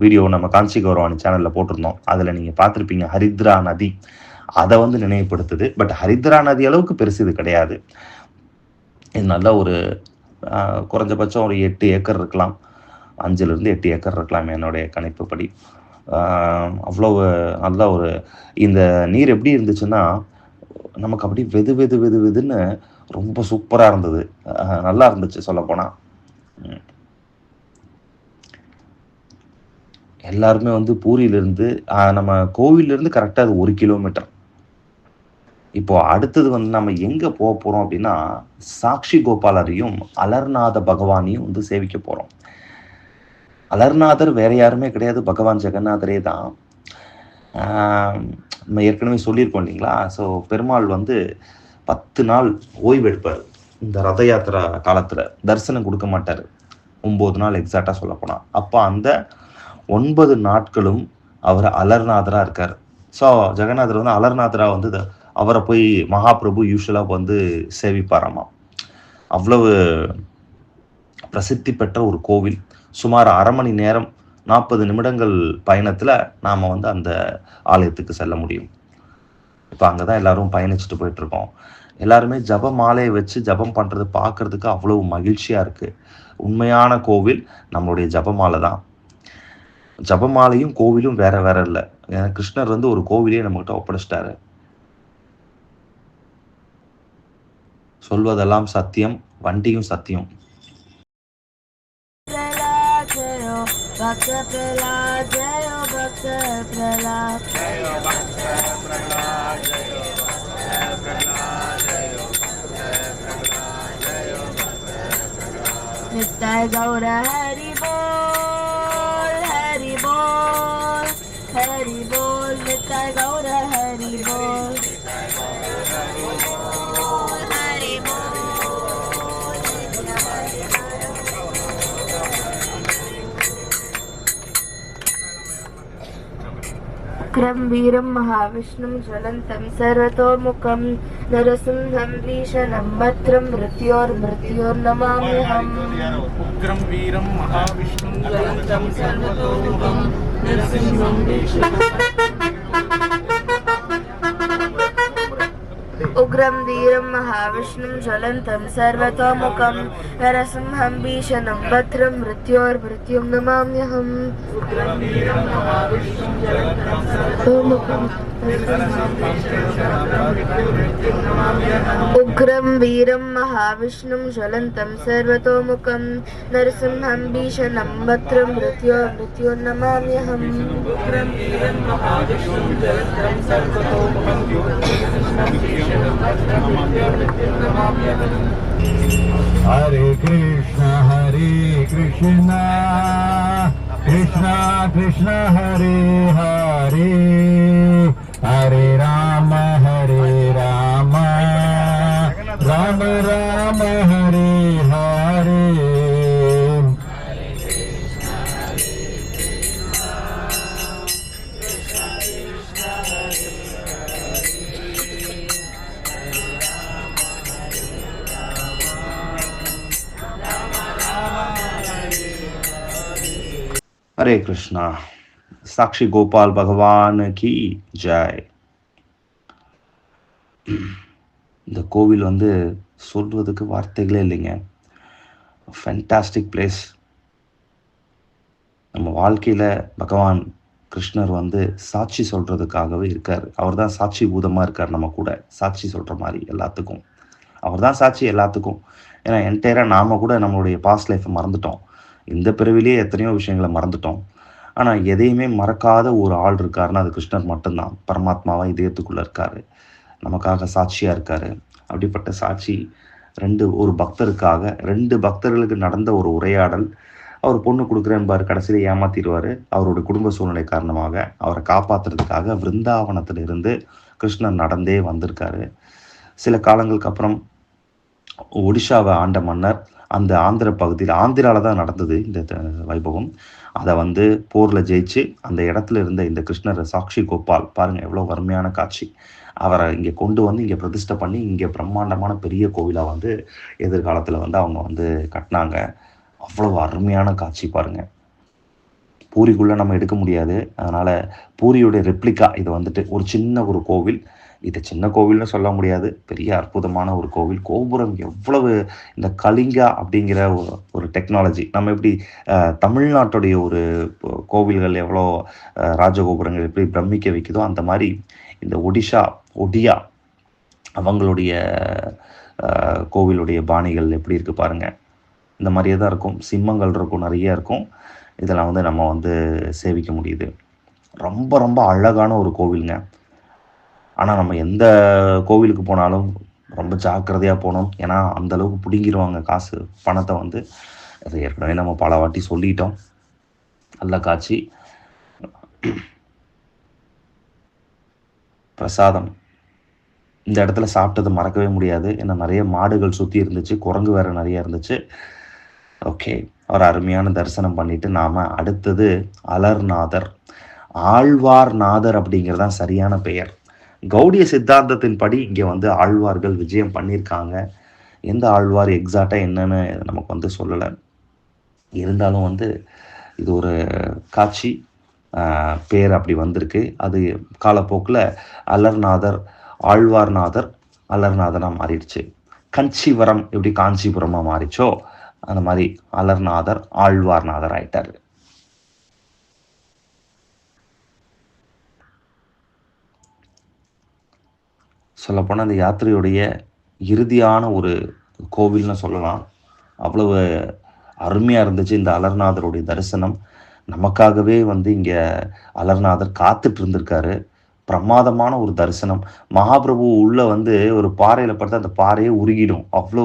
வீடியோ நம்ம காஞ்சி கௌரவாணி சேனல்ல போட்டிருந்தோம். அதுல நீங்க பார்த்திருப்பீங்க, ஹரித்ரா நதி அதை வந்து நினைவுபடுத்துது. பட் ஹரித்ரா நதி அளவுக்கு பெருசு இது கிடையாது. இது நல்ல ஒரு குறைஞ்சபட்சம் ஒரு 8 ஏக்கர் இருக்கலாம், 5லிருந்து 8 ஏக்கர் இருக்கலாம் என்னுடைய கணிப்புப்படி. அவ்வளவு நல்ல ஒரு, இந்த நீர் எப்படி இருந்துச்சுன்னா நமக்கு அப்படி வெதுன்னு ரொம்ப சூப்பரா இருந்தது. நல்லா இருந்துச்சு சொல்ல போனா. எல்லாருமே வந்து பூரியிலிருந்து நம்ம கோவிலிருந்து கரெக்டா அது 1 கிலோமீட்டர். இப்போ அடுத்தது வந்து நம்ம எங்க போக போறோம் அப்படின்னா, சாக்ஷி கோபாலரையும் அலர்நாத பகவானையும் வந்து சேவிக்க போறோம். அலர்நாதர் வேற யாருமே கிடையாது, பகவான் ஜெகநாதரே தான். நம்ம ஏற்கனவே சொல்லியிருக்கோம் இல்லைங்களா. ஸோ பெருமாள் வந்து 10 நாள் ஓய்வு எடுப்பார் இந்த ரத யாத்திரா காலத்துல. தரிசனம் கொடுக்க மாட்டார் 9 நாள் எக்ஸாக்டா சொல்ல போனா. அப்போ அந்த 9 நாட்களும் அவர் அலர்நாதரா இருக்கார். ஸோ ஜெகநாதர் வந்து அலர்நாதரா வந்து அவரை போய் மகாபிரபு யூஸ்வலாக வந்து சேவிப்பாராமா. அவ்வளவு பிரசித்தி பெற்ற ஒரு கோவில். சுமார் 1/2 மணி நேரம் 40 நிமிடங்கள் பயணத்தில் நாம் வந்து அந்த ஆலயத்துக்கு செல்ல முடியும். இப்போ அங்கே தான் எல்லாரும் பயணிச்சுட்டு போயிட்டுருக்கோம். எல்லாருமே ஜப மாலையை வச்சு ஜபம் பண்ணுறது பார்க்குறதுக்கு அவ்வளவு மகிழ்ச்சியாக இருக்குது. உண்மையான கோவில் நம்மளுடைய ஜபமாலை தான். ஜபமாலையும் கோவிலும் வேற வேற இல்லை. ஏன்னா கிருஷ்ணர் வந்து ஒரு கோவிலையே நம்மகிட்ட ஒப்படைச்சிட்டாரு. சொல்வதெல்லாம் சத்தியம், வண்டியும் சத்தியம். नित्य गौर हरि बोल हरि बोल हरि बोल नित्य गौर हरि बोल हरि उग्रं वीरं महाविष्णुं ज्वलन्तं सर्वतोमुखं नरसिंहं भीषणं भद्रं मृत्योर्नमाम्यहम् उग्रं वीरं महाविष्णुं ज्वलन्तं सर्वतोमुखं नरसिंहं भीषणं उग्रं वीरं महाविष्णुं ज्वलन्तं सर्वतोमुखं नरसिंहं भीषणं भद्रं मृत्योर्मृत्युं नमाम्यहम् उग्रं वीरं महाविष्णुं ज्वलन्तं सर्वतोमुखं नरसिंहं भीषणं भद्रं मृत्योर्नमाम्यहम् उग्रं वीरं महाविष्णुं ज्वलन्तं सर्वतोमुखं हरे कृष्ण कृष्ण कृष्ण हरे हरे हरे राम राम राम हरे हरे हरे कृष्णा. साक्षी गोपाल भगवान की जय. இந்த கோவில் வந்து சொல்றதுக்கு வார்த்தைகளே இல்லைங்க. Fantastic place. நம்ம வாழ்க்கையில் பகவான் கிருஷ்ணர் வந்து சாட்சி சொல்கிறதுக்காகவே இருக்கார். அவர் தான் சாட்சி பூதமாக இருக்கார். நம்ம கூட சாட்சி சொல்கிற மாதிரி எல்லாத்துக்கும் அவர் தான் சாட்சி எல்லாத்துக்கும். ஏன்னா என்டையராக நாம் கூட நம்மளுடைய பாஸ்ட் லைஃப்பை மறந்துட்டோம். இந்த பிறவிலேயே எத்தனையோ விஷயங்களை மறந்துட்டோம். ஆனால் எதையுமே மறக்காத ஒரு ஆள் இருக்காருன்னா அது கிருஷ்ணர் மட்டும்தான். பரமாத்மாவா இதயத்துக்குள்ளே இருக்கார். நமக்காக சாட்சியாக இருக்கார். அப்படிப்பட்ட சாட்சி ஒரு பக்தருக்காக 2 பக்தர்களுக்கு நடந்த ஒரு உரையாடல். அவர் பொண்ணு கொடுக்குறேன்பார், கடைசியில் ஏமாத்திடுவார். அவருடைய குடும்ப சூழ்நிலை காரணமாக அவரை காப்பாற்றுறதுக்காக விருந்தாவனத்திலிருந்து கிருஷ்ணர் நடந்தே வந்திருக்காரு. சில காலங்களுக்கு அப்புறம் ஒடிஷாவை ஆண்ட மன்னர் அந்த ஆந்திர பகுதியில், ஆந்திராவில் தான் நடந்தது இந்த வைபவம், அதை வந்து போரில் ஜெயிச்சு அந்த இடத்துல இருந்த இந்த கிருஷ்ணர் சாக்ஷி கோபால் பாருங்கள் எவ்வளோ வறுமையான காட்சி. அவரை இங்கே கொண்டு வந்து இங்கே பிரதிஷ்டை பண்ணி இங்கே பிரம்மாண்டமான பெரிய கோவிலாக வந்து எதிர்காலத்தில் வந்து அவங்க வந்து கட்டினாங்க. அவ்வளோ அருமையான காட்சி பாருங்கள். பூரிக்குள்ளே நம்ம எடுக்க முடியாது. அதனால் பூரியுடைய ரெப்ளிகா இது வந்துட்டு ஒரு சின்ன ஒரு கோவில். இது சின்ன கோவில்னு சொல்ல முடியாது, பெரிய அற்புதமான ஒரு கோவில். கோபுரம் எவ்வளவு, இந்த கலிங்கா அப்படிங்கிற ஒரு டெக்னாலஜி, நம்ம எப்படி தமிழ்நாட்டுடைய ஒரு கோவில்கள் எவ்வளோ ராஜகோபுரங்கள் எப்படி பிரமிக்க வைக்குதோ அந்த மாதிரி இந்த ஒடியா அவங்களுடைய கோவிலுடைய பாணிகள் எப்படி இருக்குது பாருங்கள். இந்த மாதிரியே தான் இருக்கும். சிம்மங்கள் இருக்கும், நிறைய இருக்கும். இதெல்லாம் வந்து நம்ம வந்து சேவிக்க முடியுது. ரொம்ப ரொம்ப அழகான ஒரு கோவிலுங்க. ஆனால் நம்ம எந்த கோவிலுக்கு போனாலும் ரொம்ப ஜாக்கிரதையாக போகணும். ஏன்னா அந்தளவுக்கு பிடுங்கிடுவாங்க காசு, பணத்தை வந்து. அதை ஏற்கனவே நம்ம பல வாட்டி சொல்லிட்டோம். நல்ல காட்சி. பிரசாதம் இந்த இடத்துல சாப்பிட்டது மறக்கவே முடியாது. ஏன்னா நிறைய மாடுகள் சுற்றி இருந்துச்சு, குரங்கு வேறு நிறைய இருந்துச்சு. ஓகே, ஒரு அருமையான தரிசனம் பண்ணிவிட்டு நாம் அடுத்தது அலர்நாதர், ஆழ்வார்நாதர் அப்படிங்கிறது தான் சரியான பெயர். கௌடிய சித்தாந்தத்தின்படி இங்கே வந்து ஆழ்வார்கள் விஜயம் பண்ணியிருக்காங்க. எந்த ஆழ்வார் எக்ஸாக்டாக என்னன்னு நமக்கு வந்து சொல்லலை. இருந்தாலும் வந்து இது ஒரு காட்சி பேர் அப்படி வந்திருக்கு. அது காலப்போக்கில் அலர்நாதர், ஆழ்வார்நாதர், அலர்நாதனாக மாறிடுச்சு. கஞ்சிவரம் எப்படி காஞ்சிபுரமாக மாறிச்சோ அந்த மாதிரி அலர்நாதர் ஆழ்வார்நாதர் ஆயிட்டார். சொல்லப்போனால் இந்த யாத்திரையுடைய இறுதியான ஒரு கோவில்னு சொல்லலாம். அவ்வளவு அருமையாக இருந்துச்சு இந்த அலர்நாதருடைய தரிசனம். நமக்காகவே வந்து இங்கே அலர்நாதர் காத்துட்டு இருந்திருக்காரு. பிரமாதமான ஒரு தரிசனம். மகாபிரபு உள்ளே வந்து ஒரு பாறையில் படுத்து அந்த பாறையே உருகிடும். அவ்வளோ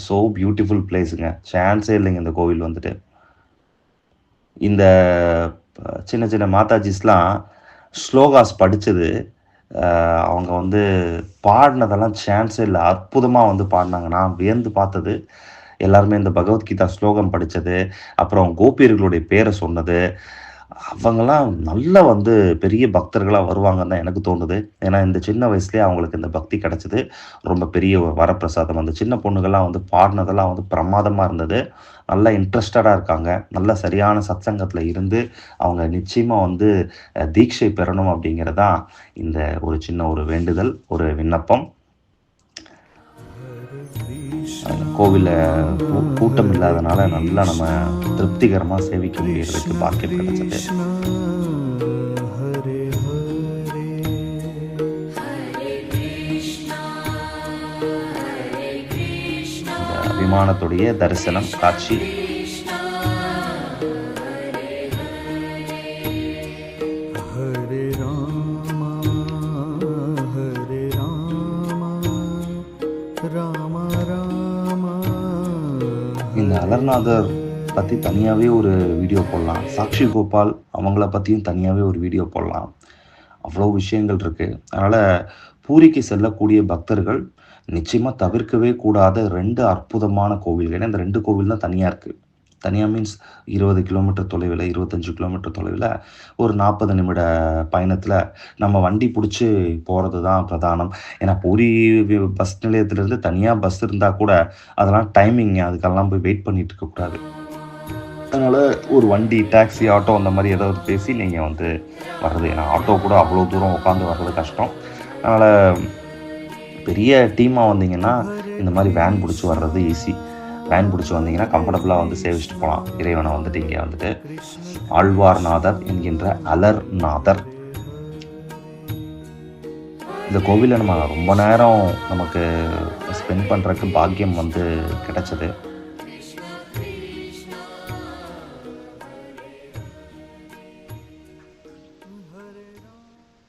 ஸோ பியூட்டிஃபுல் பிளேஸுங்க. சான்ஸே இல்லைங்க இந்த கோவில் வந்துட்டு. இந்த சின்ன சின்ன மாதாஜிஸ்லாம் ஸ்லோகாஸ் படித்தது, அவங்க வந்து பாடினதெல்லாம் சான்ஸே இல்லை. அற்புதமாக வந்து பாடினாங்க. நான் வியந்து பார்த்தது எல்லாருமே இந்த பகவத்கீதா ஸ்லோகம் படித்தது, அப்புறம் கோபியர்களுடைய பேரை சொன்னது. அவங்கெல்லாம் நல்லா வந்து பெரிய பக்தர்களாக வருவாங்கன்னு தான் எனக்கு தோணுது. ஏன்னா இந்த சின்ன வயசுலேயே அவங்களுக்கு இந்த பக்தி கிடச்சிது. ரொம்ப பெரிய வரப்பிரசாதம். அந்த சின்ன பொண்ணுகள்லாம் வந்து பாடினதெல்லாம் வந்து பிரமாதமாக இருந்தது. நல்லா இன்ட்ரெஸ்டடாக இருக்காங்க. நல்ல சரியான சத்சங்கத்தில் இருந்து அவங்க நிச்சயமாக வந்து தீட்சை பெறணும் அப்படிங்கிறதான் இந்த ஒரு சின்ன ஒரு வேண்டுதல், ஒரு விண்ணப்பம். கோவிலில் கூட்டம் இல்லாதனால நல்லா நம்ம திருப்திகரமாக சேவிக்க முடியறதுக்கு பாக்கியம் கிடைச்சது. விமானத்துடைய தரிசனம் காட்சி. இந்த அலர்நாதர் பற்றி தனியாகவே ஒரு வீடியோ போடலாம். சாக்ஷி கோபால் அவங்கள பற்றியும் தனியாகவே ஒரு வீடியோ போடலாம். அவ்வளோ விஷயங்கள் இருக்குது. அதனால் பூரிக்கு செல்லக்கூடிய பக்தர்கள் நிச்சயமாக தவிர்க்கவே கூடாத 2 அற்புதமான கோவில்கள். ஏன்னா இந்த 2 கோவில் தான் தனியாக இருக்குது. தனியாக மீன்ஸ் 20 கிலோமீட்டர் தொலைவில், 25 கிலோமீட்டர் தொலைவில் ஒரு 40 நிமிட பயணத்தில் நம்ம வண்டி பிடிச்சி போகிறது தான் பிரதானம். ஏன்னா பூரி பஸ் நிலையத்திலேருந்து தனியாக பஸ் இருந்தால் கூட அதெல்லாம் டைமிங், அதுக்கெல்லாம் போய் வெயிட் பண்ணிட்டு இருக்கக்கூடாது. அதனால் ஒரு வண்டி, டாக்ஸி, ஆட்டோ அந்த மாதிரி ஏதாவது பேசி நீங்கள் வந்து வர்றது. ஏன்னா ஆட்டோ கூட அவ்வளோ தூரம் உட்காந்து வர்றது கஷ்டம். அதனால் பெரிய டீமாக வந்தீங்கன்னா இந்த மாதிரி வேன் பிடிச்சி வர்றது ஈஸி. வேன் பிடிச்சி வந்தீங்கன்னா கம்ஃபர்டபுளாக வந்து சேவிச்சுட்டு போகலாம் இறைவனை வந்துட்டு. இங்கே வந்துட்டு ஆழ்வார்நாதர் என்கின்ற அலர்நாதர். இந்த கோவிலில் நம்ம ரொம்ப நேரம் நமக்கு ஸ்பெண்ட் பண்ணுறதுக்கு பாக்கியம் வந்து கிடைச்சது.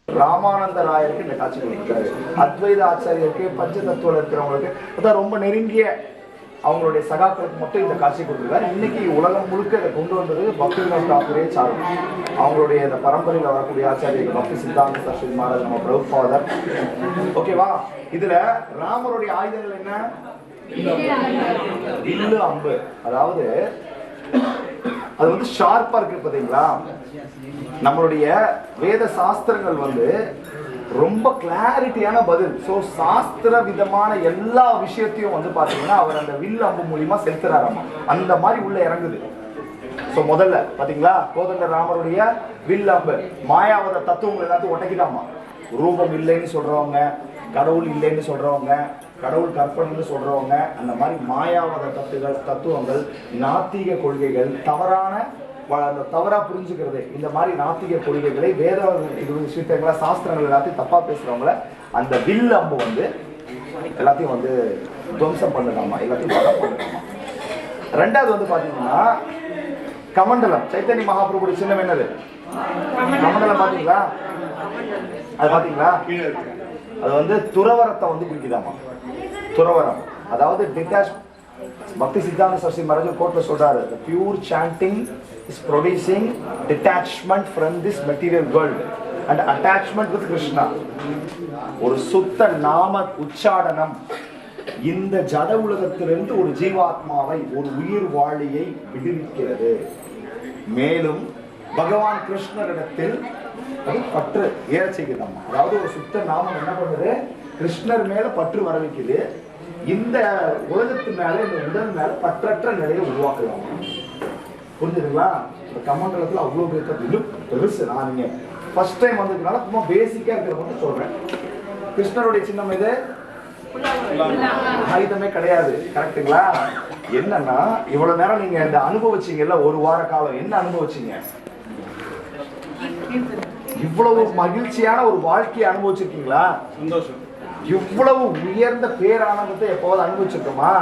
ராமானந்த ராயருக்கு இந்த காட்சி கொடுத்தாரு. அத்வைத ஆச்சாரியருக்கு, பஞ்ச தத்துவம் இருக்கிறவங்களுக்கு, அதான் ரொம்ப நெருங்கிய அவங்களுடைய சகாக்களுக்கு மட்டும் இந்த காட்சி கொடுத்துருக்காரு. இன்னைக்கு உலகம் முழுக்க இதை கொண்டு வந்தது பக்திவினோத் தாக்கூரே சாரு. அவங்களுடைய இந்த பரம்பரையில் வரக்கூடிய ஆச்சாரியர்கள் பக்தி சித்தாந்த சரஸ்வதி மகாராஜ், நம்ம பிரபுபாதர். ஓகேவா? இதுல ராமருடைய ஆயுதங்கள் என்ன? வில்லு, அம்பு. அதாவது அது வந்து ஷார்ப்பா இருக்கு பாத்தீங்களா? நம்மளுடைய வேத சாஸ்திரங்கள் வந்து ரொம்ப கிளாரிட்டியான பதில். ஸோ சாஸ்திர விதமான எல்லா விஷயத்தையும் வந்து பாத்தீங்கன்னா அவர் அந்த வில் அம்பு மூலியமா செலுத்துறாராமா. அந்த மாதிரி உள்ள இறங்குது. ஸோ முதல்ல பாத்தீங்களா, கோதண்ட ராமருடைய வில் அம்பு மாயாவத தத்துவங்கள் எல்லாத்தையும் ஒட்டக்கிட்டாமா. ரூபம் இல்லைன்னு சொல்றவங்க, கடவுள் இல்லைன்னு சொல்றவங்க, கடவுள் கற்பனைன்னு சொல்றவங்க, அந்த மாதிரி மாயாவத தத்துவங்கள், நாத்திக கொள்கைகள், தவறா புரிஞ்சுக்கிறது, இந்த மாதிரி நாத்திக கொள்கைகளை, வேத விஷயங்களை, சாஸ்திரங்கள் எல்லாத்தையும் தப்பா பேசுறவங்கள அந்த வில் அம்பு வந்து எல்லாத்தையும் வந்து துவம்சம் பண்ணலாமா, எல்லாத்தையும் பலம் பண்ணலாமா. ரெண்டாவது வந்து பாத்தீங்கன்னா கமண்டலம். சைத்தன்ய மகாபிரபுடைய சின்னம் என்னது? கமண்டலம். பாத்தீங்களா? அது பாத்தீங்களா? அது வந்து துறவரத்தை வந்து குறிக்குதாமா. துறவரம் அதாவது டிட்டாச். பக்தி சித்தாந்த சரஸ்வதி மகாராஜ் கோட்ல சொல்றாரு, the pure chanting is producing detachment from this material world and attachment with Krishna. ஒரு சுத்த நாம உச்சாடனம் இந்த ஜட உலகத்திலிருந்து ஒரு ஜீவாத்மாவை, ஒரு உயிர் வாழியை விடுவிக்கிறது. மேலும் பகவான் கிருஷ்ணரிடத்தில் அது பற்று ஏற செய்யுதாமா. அதாவது ஒரு சுத்த நாமம் என்ன பண்ணுது, கிருஷ்ணர் மேல பற்று வர வைக்குது, இந்த உலகத்து மேல இந்த உடல் மேல பற்றற்ற நிலையை உருவாக்குறாங்க. புரிஞ்சுதுங்களா? இந்த கமண்டலத்துல அவ்வளவு பேருக்கு பெருசு. நான் நீங்க ஃபர்ஸ்ட் டைம் வந்ததுனால சும்மா பேசிக்கா இருக்கிறத மட்டும் சொல்றேன். கிருஷ்ணருடைய சின்னம் இது ஆயுதமே கிடையாது. கரெக்டுங்களா? என்னன்னா இவ்வளவு நேரம் நீங்க இந்த அனுபவிச்சீங்கல்ல, ஒரு வார காலம் என்ன அனுபவிச்சீங்க? இவ்வளவு மகிழ்ச்சியான ஒரு வாழ்க்கையை அனுபவிச்சிருக்கீங்களா? சந்தோஷம். இவ்வளவு உயர்ந்த பேரானந்தத்தை எப்போது அனுபவிச்சிருக்கோமா?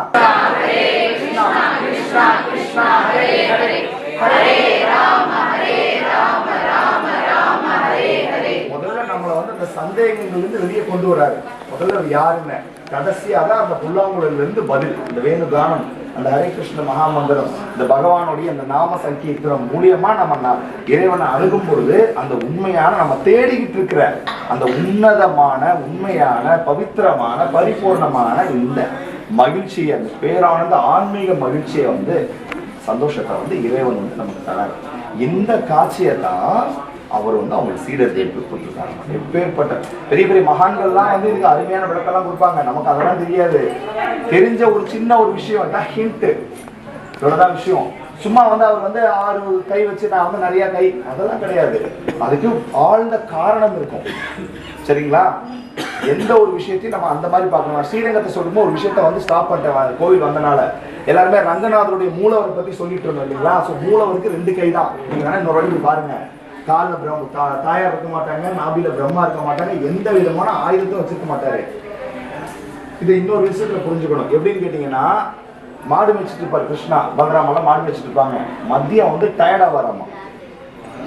முதல்ல நம்மளை வந்து அந்த சந்தேகங்கள்ல இருந்து வெளியே கொண்டு வராரு. முதல்ல யாருன்னு, கடைசியாக தான் அந்த புல்லாங்குழல இருந்து பதில். இந்த வேணு கானம், அந்த ஹரே கிருஷ்ண மகாமந்திரம், இந்த பகவானுடைய அந்த நாம சங்கீர்த்தனம் மூலியமா நம்ம இறைவனை அணுகும் பொழுது அந்த உண்மையான நம்ம தேடிக்கிட்டு இருக்கிற அந்த உன்னதமான உண்மையான பவித்திரமான பரிபூர்ணமான இந்த மகிழ்ச்சியை, அந்த பேரானந்த ஆன்மீக மகிழ்ச்சியை வந்து சந்தோஷத்தை வந்து இறைவன் வந்து நமக்கு தராரு. இந்த காட்சியை தான் அவர் வந்து அவங்களுக்கு சீடர் தேர்வு கொடுத்துருக்காங்க. எப்பேற்பட்ட பெரிய பெரிய மகான்கள்லாம் வந்து இதுக்கு அருமையான விளக்கெல்லாம் கொடுப்பாங்க. நமக்கு அதெல்லாம் தெரியாது. தெரிஞ்ச ஒரு சின்ன ஒரு விஷயம் தான் ஹிண்ட், இவ்வளவுதான் விஷயம். சும்மா வந்து அவர் வந்து 6 கை வச்சு நான் வந்து நிறைய கை, அதெல்லாம் கிடையாது. அதுக்கு ஆழ்ந்த காரணம் இருக்கும். சரிங்களா? எந்த ஒரு விஷயத்தையும் நம்ம அந்த மாதிரி பார்க்கணும். ஸ்ரீரங்கத்தை சொல்லும்போது ஒரு விஷயத்த வந்து ஸ்டாப் பண்ணிட்டேன். கோவில் வந்தனால எல்லாருமே ரங்கநாதருடைய மூலவரை பத்தி சொல்லிட்டு இருந்தோம் இல்லைங்களா? ஸோ மூலவருக்கு 2 கை தான். நீங்க வேணா இன்னொரு வாட்டி பாருங்க. காலில் தாயார் இருக்க மாட்டாங்க, நாபில பிரம்மா இருக்க மாட்டாங்க, எந்த விதமான ஆயுதத்தையும் வச்சிருக்க மாட்டாரு. இதை இன்னொரு விஷயத்துல புரிஞ்சுக்கணும். எப்படின்னு கேட்டீங்கன்னா, மாடு மேய்ச்சிட்டு இருப்பாரு கிருஷ்ணா, பலராமெல்லாம் மாடு மேய்ச்சிட்டு இருப்பாங்க. மதியம் வந்து டயர்டா வராமா,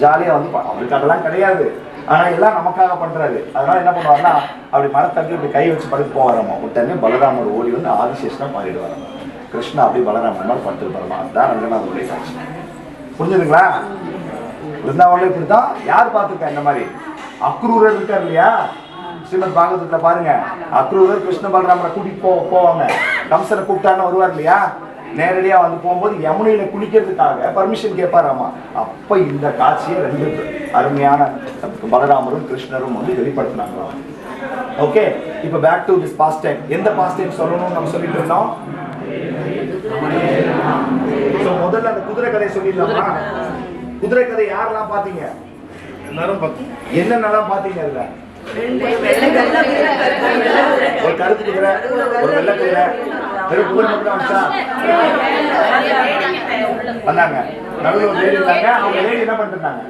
ஜாலியா வந்து அவருக்கு அதெல்லாம் கிடையாது. ஆனா எல்லாம் நமக்காக பண்றாரு. அதனால என்ன பண்ணுவாருன்னா, அப்படி மரத்தட்டி இப்படி கை வச்சு படுத்து போவாராமா. உடனே பலராமர் ஓடி வந்து ஆதிசேஷனா மாறிடு வராமா. கிருஷ்ணா அப்படி பலராமர் மாதிரி படுத்துட்டு வரமா. அதுதான் ரங்கநாதருடைய காட்சி. புரிஞ்சுதுங்களா? பிருந்தாவன்ல இப்படித்தான். யார் பார்த்துருக்கா இந்த மாதிரி? அக்ரூரர் இருக்கார் இல்லையா? ஸ்ரீமத் பாகவதத்துல பாருங்க, அக்ரூரர் கிருஷ்ண பலராமரை கூட்டிட்டு போவாங்க. கம்சனை கூப்பிட்டான்னு வருவார் இல்லையா? நேரடியா வந்து போகும்போது யமுனையில குளிக்கிறதுக்காக பர்மிஷன் கேட்பாராமா. அப்ப இந்த காட்சியை 2 அருமையான பலராமரும் கிருஷ்ணரும் வந்து வெளிப்படுத்தினாங்களாம். ஓகே, இப்ப back to this pastime. எந்த பாஸ்ட் டைம் சொல்லணும்னு நம்ம சொல்லிட்டு இருந்தோம். முதல்ல அந்த குதிரை கதை சொல்லிடலாமா? குதிரை கதை யாரெல்லாம் பாத்தீங்க? எல்லாரும் பார்த்தோம். என்னென்னலாம் பாத்தீங்க? அதுல ஒரு கருத்து குதிரை, ஒரு வெள்ளை குதிரை, வெறும் குதிரை மட்டும் வந்துச்சா? வந்தாங்க. நடுவில் ஒரு லேடி இருந்தாங்க. அவங்க லேடி என்ன பண்ணிட்டு இருந்தாங்க?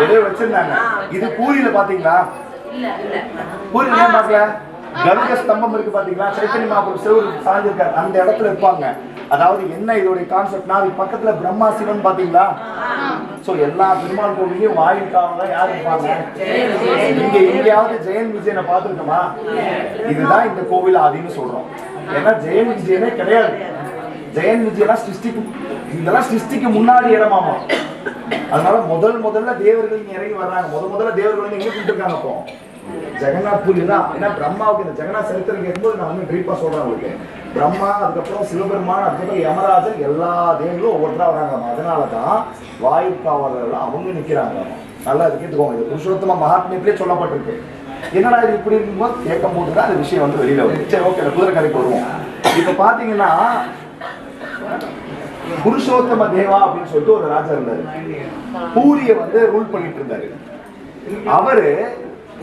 ஏதோ வச்சிருந்தாங்க. இது பூரியில பாத்தீங்களா? பூரியில ஏன் பாக்கல? கருட ஸ்தம்பம் இருக்கு பாத்தீங்களா? சைத்தன்ய மகாபிரபு சிவரு சாஞ்சிருக்காரு, அந்த இடத்துல இருப்பாங்க. அதாவது என்ன இதோடைய கான்செப்ட்னா, அது பக்கத்துல பிரம்மா சிவன் பாத்தீங்களா? சோ எல்லா பெருமாள் கோவிலையும் வாயிற்காவலாம் யாரு இருப்பாங்க? இங்க எங்கேயாவது ஜெயன் விஜயனை பார்த்துருக்கோமா? இதுதான் இந்த கோவில் ஆதின்னு சொல்றோம். ஏன்னா ஜெயன் விஜயனே கிடையாது. ஜெயன் விஜயனா சிருஷ்டிக்கு, இதெல்லாம் சிருஷ்டிக்கு முன்னாடி இடமாமா. அதனால முதல்ல தேவர்கள் இங்க இறங்கி வர்றாங்க. முதல்ல தேவர்கள் வந்து எங்க கூப்பிட்டுருக்காங்க? அப்போ ஜெகநாத் பூரி தான். ஏன்னா பிரம்மாவுக்கு இந்த ஜெகநாத் சரித்திரம் கேட்கும்போது நான் வந்து பிரீஃபா சொல்றேன் உங்களுக்கு. பிரம்மா, அதுக்கப்புறம் சிவபெருமான், அதுக்கப்புறம் யமராஜன், எல்லா தேவர்களும் ஒவ்வொருத்தரா வராங்க. அதனாலதான் வாயுக்காவலர்கள் அவங்க நிக்கிறாங்க. நல்லா இது கேட்டுக்கோங்க. இது புருஷோத்தம மகாத்மியத்திலே சொல்லப்பட்டிருக்கு. என்னடா இது இப்படி இருக்கும்போது கேட்கும் போதுதான் அந்த விஷயம் வந்து வெளியில வருது. சரி, ஓகே, குதிரை கதைக்கு வருவோம். இப்ப பாத்தீங்கன்னா, புருஷோத்தம தேவா அப்படின்னு சொல்லிட்டு ஒரு ராஜா இருந்தாரு. பூரிய வந்து ரூல் பண்ணிட்டு இருந்தாரு. அவரு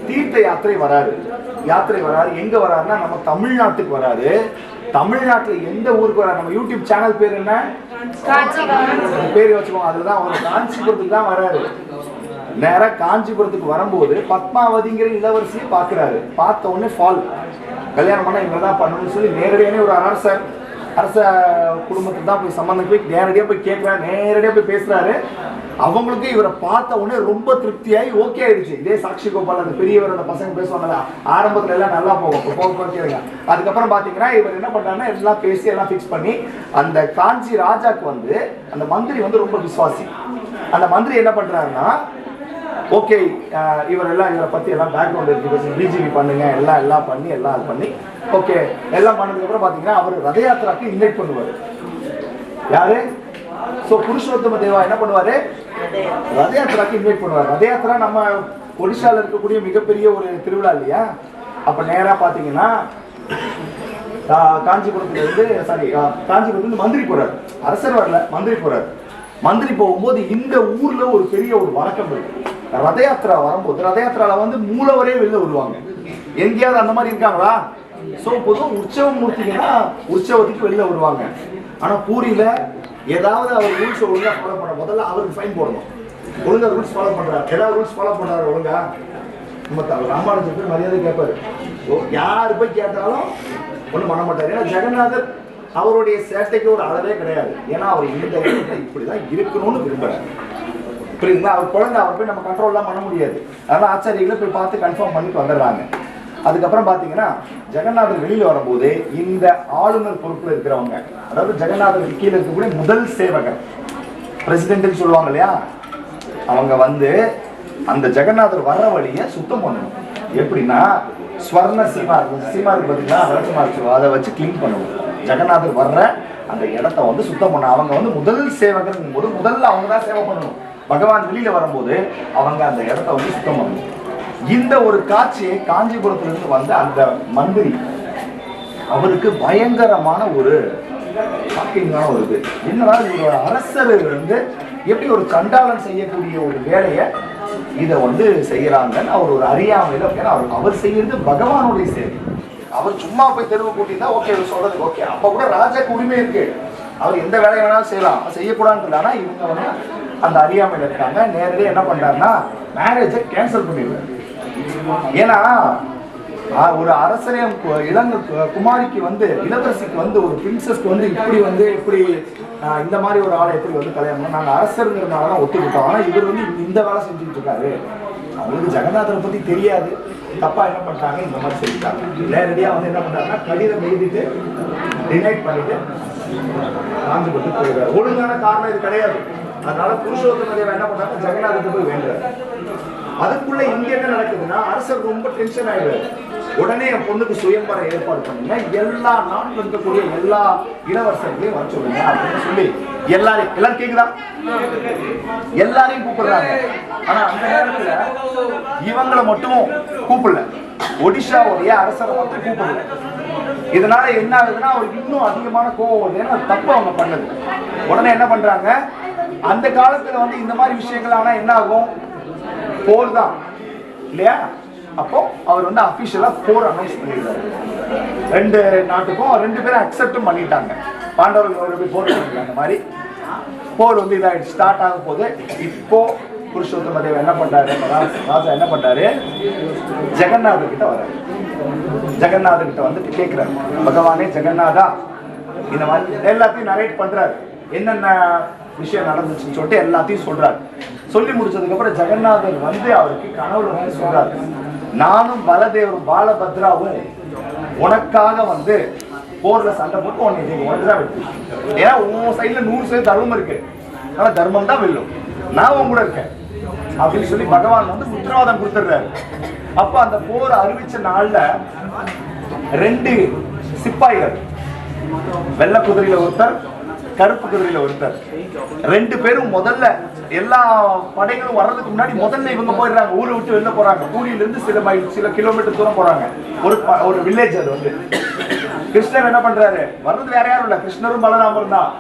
தீர்த்த யாத்திரை வராரு. எங்க வராருன்னா, நம்ம தமிழ்நாட்டுக்கு வராரு. தமிழ்நாட்டுல எந்த ஊருக்கு வராரு? நம்ம யூடியூப் சேனல் பேர் என்ன? பேர் வச்சுக்கோங்க. அதுதான் அவர் காஞ்சிபுரத்துக்கு தான் வராரு. நேரா காஞ்சிபுரத்துக்கு வரும்போது பத்மாவதிங்கிற இளவரசியை பாக்குறாரு. பார்த்த உடனே ஃபால், கல்யாணம் பண்ணா இவங்கதான் பண்ணணும்னு சொல்லி நேரடியான ஒரு அரச குடும்பத்துக்கு தான் போய் சம்பந்தம் போய் நேரடியா போய் கேட்கிறாரு, நேரடியா போய் பேசுறாரு. அவங்களுக்கு இவரை பார்த்த உடனே ரொம்ப திருப்தியாகி ஓகே ஆயிடுச்சு. இதே சாட்சி கோபால் அந்த பெரியவர் அந்த பசங்க பேசுவாங்கல்ல, ஆரம்பத்துல எல்லாம் நல்லா போகும். அதுக்கப்புறம் பாத்தீங்கன்னா இவர் என்ன பண்றாருன்னா, எல்லாம் பேசி எல்லாம் பிக்ஸ் பண்ணி அந்த காஞ்சி ராஜாக்கு வந்து அந்த மந்திரி வந்து ரொம்ப விசுவாசி. அந்த மந்திரி என்ன பண்றாருன்னா, ஓகே இவரை பத்தி எல்லாம் பேக்ரவுண்ட் இருக்கு, பிஜிபி பண்ணுங்க, எல்லாம் பண்ணி ஓகே எல்லாம் பண்ணதுக்கு அப்புறம் பாத்தீங்கன்னா அவர் ரத யாத்திராக்கு இன்வைட் பண்ணுவாரு. யாரு? சோ புருஷோத்தம தேவா என்ன பண்ணுவாரு, ரத யாத்திராக்கு இன்வைட் பண்ணுவார். ரத யாத்திரா நம்ம ஒடிஷால இருக்கக்கூடிய மிகப்பெரிய ஒரு திருவிழா இல்லையா? அப்ப நேரா பாத்தீங்கன்னா காஞ்சிபுரத்துல இருந்து காஞ்சிபுரத்துல இருந்து மந்திரி போறாரு. அரசர் வரல, மந்திரி போறாரு. மந்திரி போகும்போது இந்த ஊர்ல ஒரு பெரிய ஒரு வழக்கம் இருக்கு. ரத யாத்திரா வரும்போது ரத யாத்திரால வந்து மூலவரே வெளில வருவாங்க. எங்கேயாவது அந்த மாதிரி இருக்காங்களா? சோ பொதுவும் உற்சவம் மூர்த்திங்கன்னா உற்சவத்துக்கு வெளில வருவாங்க. ஆனா பூரியில ஏதாவது அவர் ரூல்ஸ் ஒழுங்கா ஃபாலோ பண்ண முதல்ல அவருக்கு ஃபைன் போடணும். ஒழுங்கா ரூல்ஸ் ஃபாலோ பண்றாரு, ஏதாவது ரூல்ஸ் ஃபாலோ பண்றாரு ஒழுங்கா, நம்ம ராமானுஜருக்கு மரியாதை கேட்பாரு. யாரு போய் கேட்டாலும் ஒண்ணும் பண்ண மாட்டாரு. ஏன்னா ஜெகநாதர் அவருடைய சேட்டைக்கு ஒரு அளவே கிடையாது. ஏன்னா அவர் இந்த இடத்துல இப்படிதான் இருக்கணும்னு விரும்புறாரு. புரியுதுங்களா? அவர் குழந்தை, அவர் போய் நம்ம கண்ட்ரோல்லாம் பண்ண முடியாது. அதனால ஆச்சாரிகளை போய் பார்த்து கன்ஃபார்ம் பண்ணிட்டு வந்துடுறாங்க. அதுக்கப்புறம் பாத்தீங்கன்னா ஜெகநாதர் வெளியில வரும்போது இந்த ஆளுநர் பொறுப்புல இருக்கிறவங்க, அதாவது ஜெகநாதருக்கு கீழே இருக்கக்கூடிய முதல் சேவகர், பிரசிடென்ட் சொல்லுவாங்க இல்லையா, அவங்க வந்து அந்த ஜெகநாதர் வர்ற வழியை சுத்தம் பண்ணணும். எப்படின்னா ஸ்வர்ண சீமா இருக்கும், சீமா இருக்கு பார்த்தீங்கன்னா வளர்ச்சி இருக்கும், அதை வச்சு கிளீன் பண்ணுவோம். ஜெகநாதர் வர்ற அந்த இடத்த வந்து சுத்தம் பண்ண அவங்க வந்து முதல் சேவகர் போது முதல்ல அவங்க தான் சேவை பண்ணணும். பகவான் வெளியில வரும்போது அவங்க அந்த இடத்த வந்து சுத்தம் பண்ணணும். இந்த ஒரு காட்சியை காஞ்சிபுரத்திலிருந்து வந்த அந்த மந்திரி அவருக்கு பயங்கரமான ஒரு ஷாக்கிங்கான ஒரு இது. என்னன்னா ஒரு அரசர் வந்து எப்படி ஒரு சண்டாளன் செய்யக்கூடிய ஒரு வேலையை இதை வந்து செய்யறாங்கன்னு அவர் ஒரு அறியாமையில, அவர் செய்யறது பகவானுடைய சேவை. அவர் சும்மா போய் தெருவு கூட்டியிருந்தா ஓகே, சொல்றது ஓகே, அப்ப கூட ராஜாக்கு உரிமை இருக்கு, அவர் எந்த வேலையை வேணாலும் செய்யலாம், செய்யக்கூடாதுன்னு. ஆனா இவங்க வந்து அந்த அறியாமையில இருக்காங்க. நேரடியாக என்ன பண்றாருன்னா மேரேஜை கேன்சல் பண்ணிடுறாரு. ஏன்னா ஒரு அரசரே இளங்க குமாரிக்கு வந்து இளவரசிக்கு வந்து ஒரு பிரின்சஸ்க்கு வந்து இப்படி இந்த மாதிரி ஒரு ஆளை எப்படி வந்து கல்யாணம் நாங்கள் அரசருங்கிறதுனால தான் ஒத்துக்கிட்டோம். ஆனால் இவர் வந்து இந்த வேலை செஞ்சுட்டு இருக்காரு. அவங்களுக்கு ஜெகநாதரை பத்தி தெரியாது. தப்பா என்ன பண்றாங்க, இந்த மாதிரி சொல்லிட்டாங்க. நேரடியா வந்து என்ன பண்றாங்கன்னா கடிதம் எழுதிட்டு டினைட் பண்ணிட்டு காஞ்சிபுரத்துக்கு போயிடுறாரு. ஒழுங்கான காரணம் இது கிடையாது. அதனால புருஷோத்தம தேவா என்ன பண்றாங்க, ஜெகநாதருக்கு போய் வேண்டுறாரு. அதுக்குள்ள இங்க என்ன நடக்குதுன்னா அரசர் ரொம்ப டென்ஷன் ஆயிடுறாரு. உடனே என் பொண்ணுக்கு சுயம்பர ஏற்பாடு பண்ணுங்க, எல்லா நாட்டில் இருக்கக்கூடிய எல்லா இளவரசர்களையும் வர சொல்லுங்க அப்படின்னு சொல்லி எல்லாரும் கேக்குதா, எல்லாரையும் கூப்பிடுறாங்க. ஆனா அந்த நேரத்துல இவங்களை மட்டும் கூப்பிடல, ஒடிஷாவுடைய அரசரை மட்டும் கூப்பிடல. இதனால என்ன ஆகுதுன்னா அவருக்கு இன்னும் அதிகமான கோவம் வருது. ஏன்னா தப்பு அவங்க பண்ணது. உடனே என்ன பண்றாங்க, அந்த காலத்துல வந்து இந்த மாதிரி விஷயங்கள் ஆனா என்ன ஆகும், போர் தான் இல்லையா? அப்போ அவர் வந்து அபிஷியலா போர் அனௌன்ஸ் பண்ணிடுறாரு. ரெண்டு நாட்டுக்கும் ரெண்டு பேரும் அக்செப்டும் பண்ணிட்டாங்க. பாண்டவர்கள் போர் பண்ணிட்டாங்க. அந்த மாதிரி போர் வந்து இதாயிடுச்சு, ஸ்டார்ட் ஆகும் போது இப்போ புருஷோத்தம தேவா என்ன பண்றாரு, ராஜா என்ன பண்றாரு, ஜெகநாதர் கிட்ட வர்றாரு. ஜெகநாதர் கிட்ட வந்துட்டு கேட்கிறாரு, பகவானே ஜெகநாதா, இந்த மாதிரி எல்லாத்தையும் நரேட் பண்றாரு, என்னென்ன விஷயம் நடந்துச்சுன்னு சொல்லிட்டு எல்லாத்தையும் சொல்றாரு. சொல்லி முடிச்சதுக்கு அப்புறம் ஜெகநாதர் வந்து அவருக்கு கனவுல வந்து சொல்றாரு, நானும் பலதேவரும் பாலபத்ராவும் உனக்காக வந்து போர்ல சண்டை போட்டு உனக்கு தான் வெற்றி. ஏன்னா உன் சைட்ல 100% தர்மம் இருக்கு, ஆனா தர்மம் தான் வெல்லும், நான் உன் கூட இருக்கேன் அப்படின்னு சொல்லி பகவான் வந்து உத்தரவாதம் கொடுத்துடுறாரு. அப்ப அந்த போர் அறிவிச்ச நாள்ல 2 சிப்பாய்கள், வெள்ளை குதிரையில ஒருத்தர், கருப்பு குதிரையில ஒருத்தர், 2 பேரும் முதல்ல எல்லா படைகளும் வர்றதுக்கு முன்னாடி முதல்ல இவங்க போயிடுறாங்க. ஊரை விட்டு வெளில போறாங்க. பூரியில இருந்து சில கிலோமீட்டர் தூரம் போறாங்க. ஒரு வில்லேஜ். அது வந்து கிருஷ்ணர் என்ன பண்றாரு, வர்றது வேற யாரும் இல்ல, கிருஷ்ணரும் பலராமரும் தான்.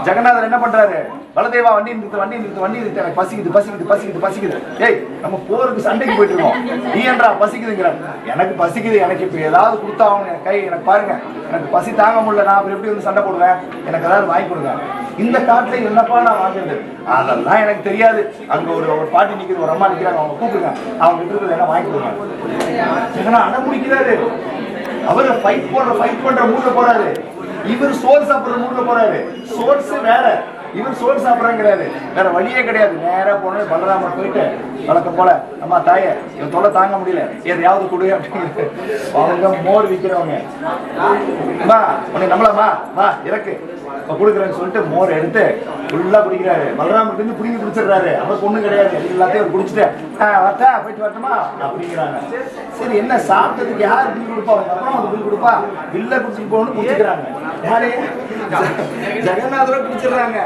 ஜெகநாதர் என்ன பண்றாரு, பலதேவா வண்டி நிறுத்து, எனக்கு பசிக்குது. ஏய், நம்ம போருக்கு சண்டைக்கு போயிட்டு இருக்கோம், நீ என்றா பசிக்குதுங்கிறார். எனக்கு பசிக்குது, எனக்கு இப்ப ஏதாவது கொடுத்தா அவங்க கை, எனக்கு பாருங்க, எனக்கு பசி தாங்க முடியல, நான் அப்புறம் எப்படி வந்து சண்டை போடுவேன், எனக்கு ஏதாவது வாங்கி கொடுங்க. இந்த காட்டுல என்னப்பா நான் வாங்குறது, அதெல்லாம் எனக்கு தெரியாது. அங்க ஒரு பாட்டி நிக்குது, ஒரு அம்மா நிக்கிறாங்க, அவங்க கூப்பிடுங்க, அவங்க இருக்கிறது என்ன வாங்கி கொடுங்க. ஜெகநாதர் அடம் முடிக்கிறாரு. அவரு ஃபைட் பண்ற மூட்ல போறாரு. இவர் சோறு சாப்பிடுற மூட்ல போறாரு. சோர்ஸ் வேற, இவர் சோறு சாப்பிட்றாங்கிறாரு. வேற வழியே கிடையாது. நேரா போன பலராமர் போயிட்டு வழக்கம் போல, அம்மா தாய, இவன் தொலை தாங்க முடியல, எதையாவது கொடு அப்படின்னு அவங்க மோர் விற்கிறவங்க, உன்னை நம்மளமா வா இறக்கு கொடுக்குறேன்னு சொல்லிட்டு மோர் எடுத்து ஃபுல்லா குடிக்கிறாரு. பலராமருக்கு இருந்து புடிங்கி குடிச்சிடுறாரு. அவர் பொண்ணு கிடையாது, எல்லாத்தையும் அவர் குடிச்சிட்டு வரட்டா போயிட்டு வரட்டுமா அப்படிங்கிறாங்க. சரி, என்ன சாப்பிட்டதுக்கு யார் பில் கொடுப்பா, அவங்க அப்புறம் அவங்க பில் கொடுப்பா, பில்ல குடிச்சிட்டு போகணும்னு குடிச்சுக்கிறாங்க. யாரு, ஜெகநாதரை குடிச்சிடுறாங்க.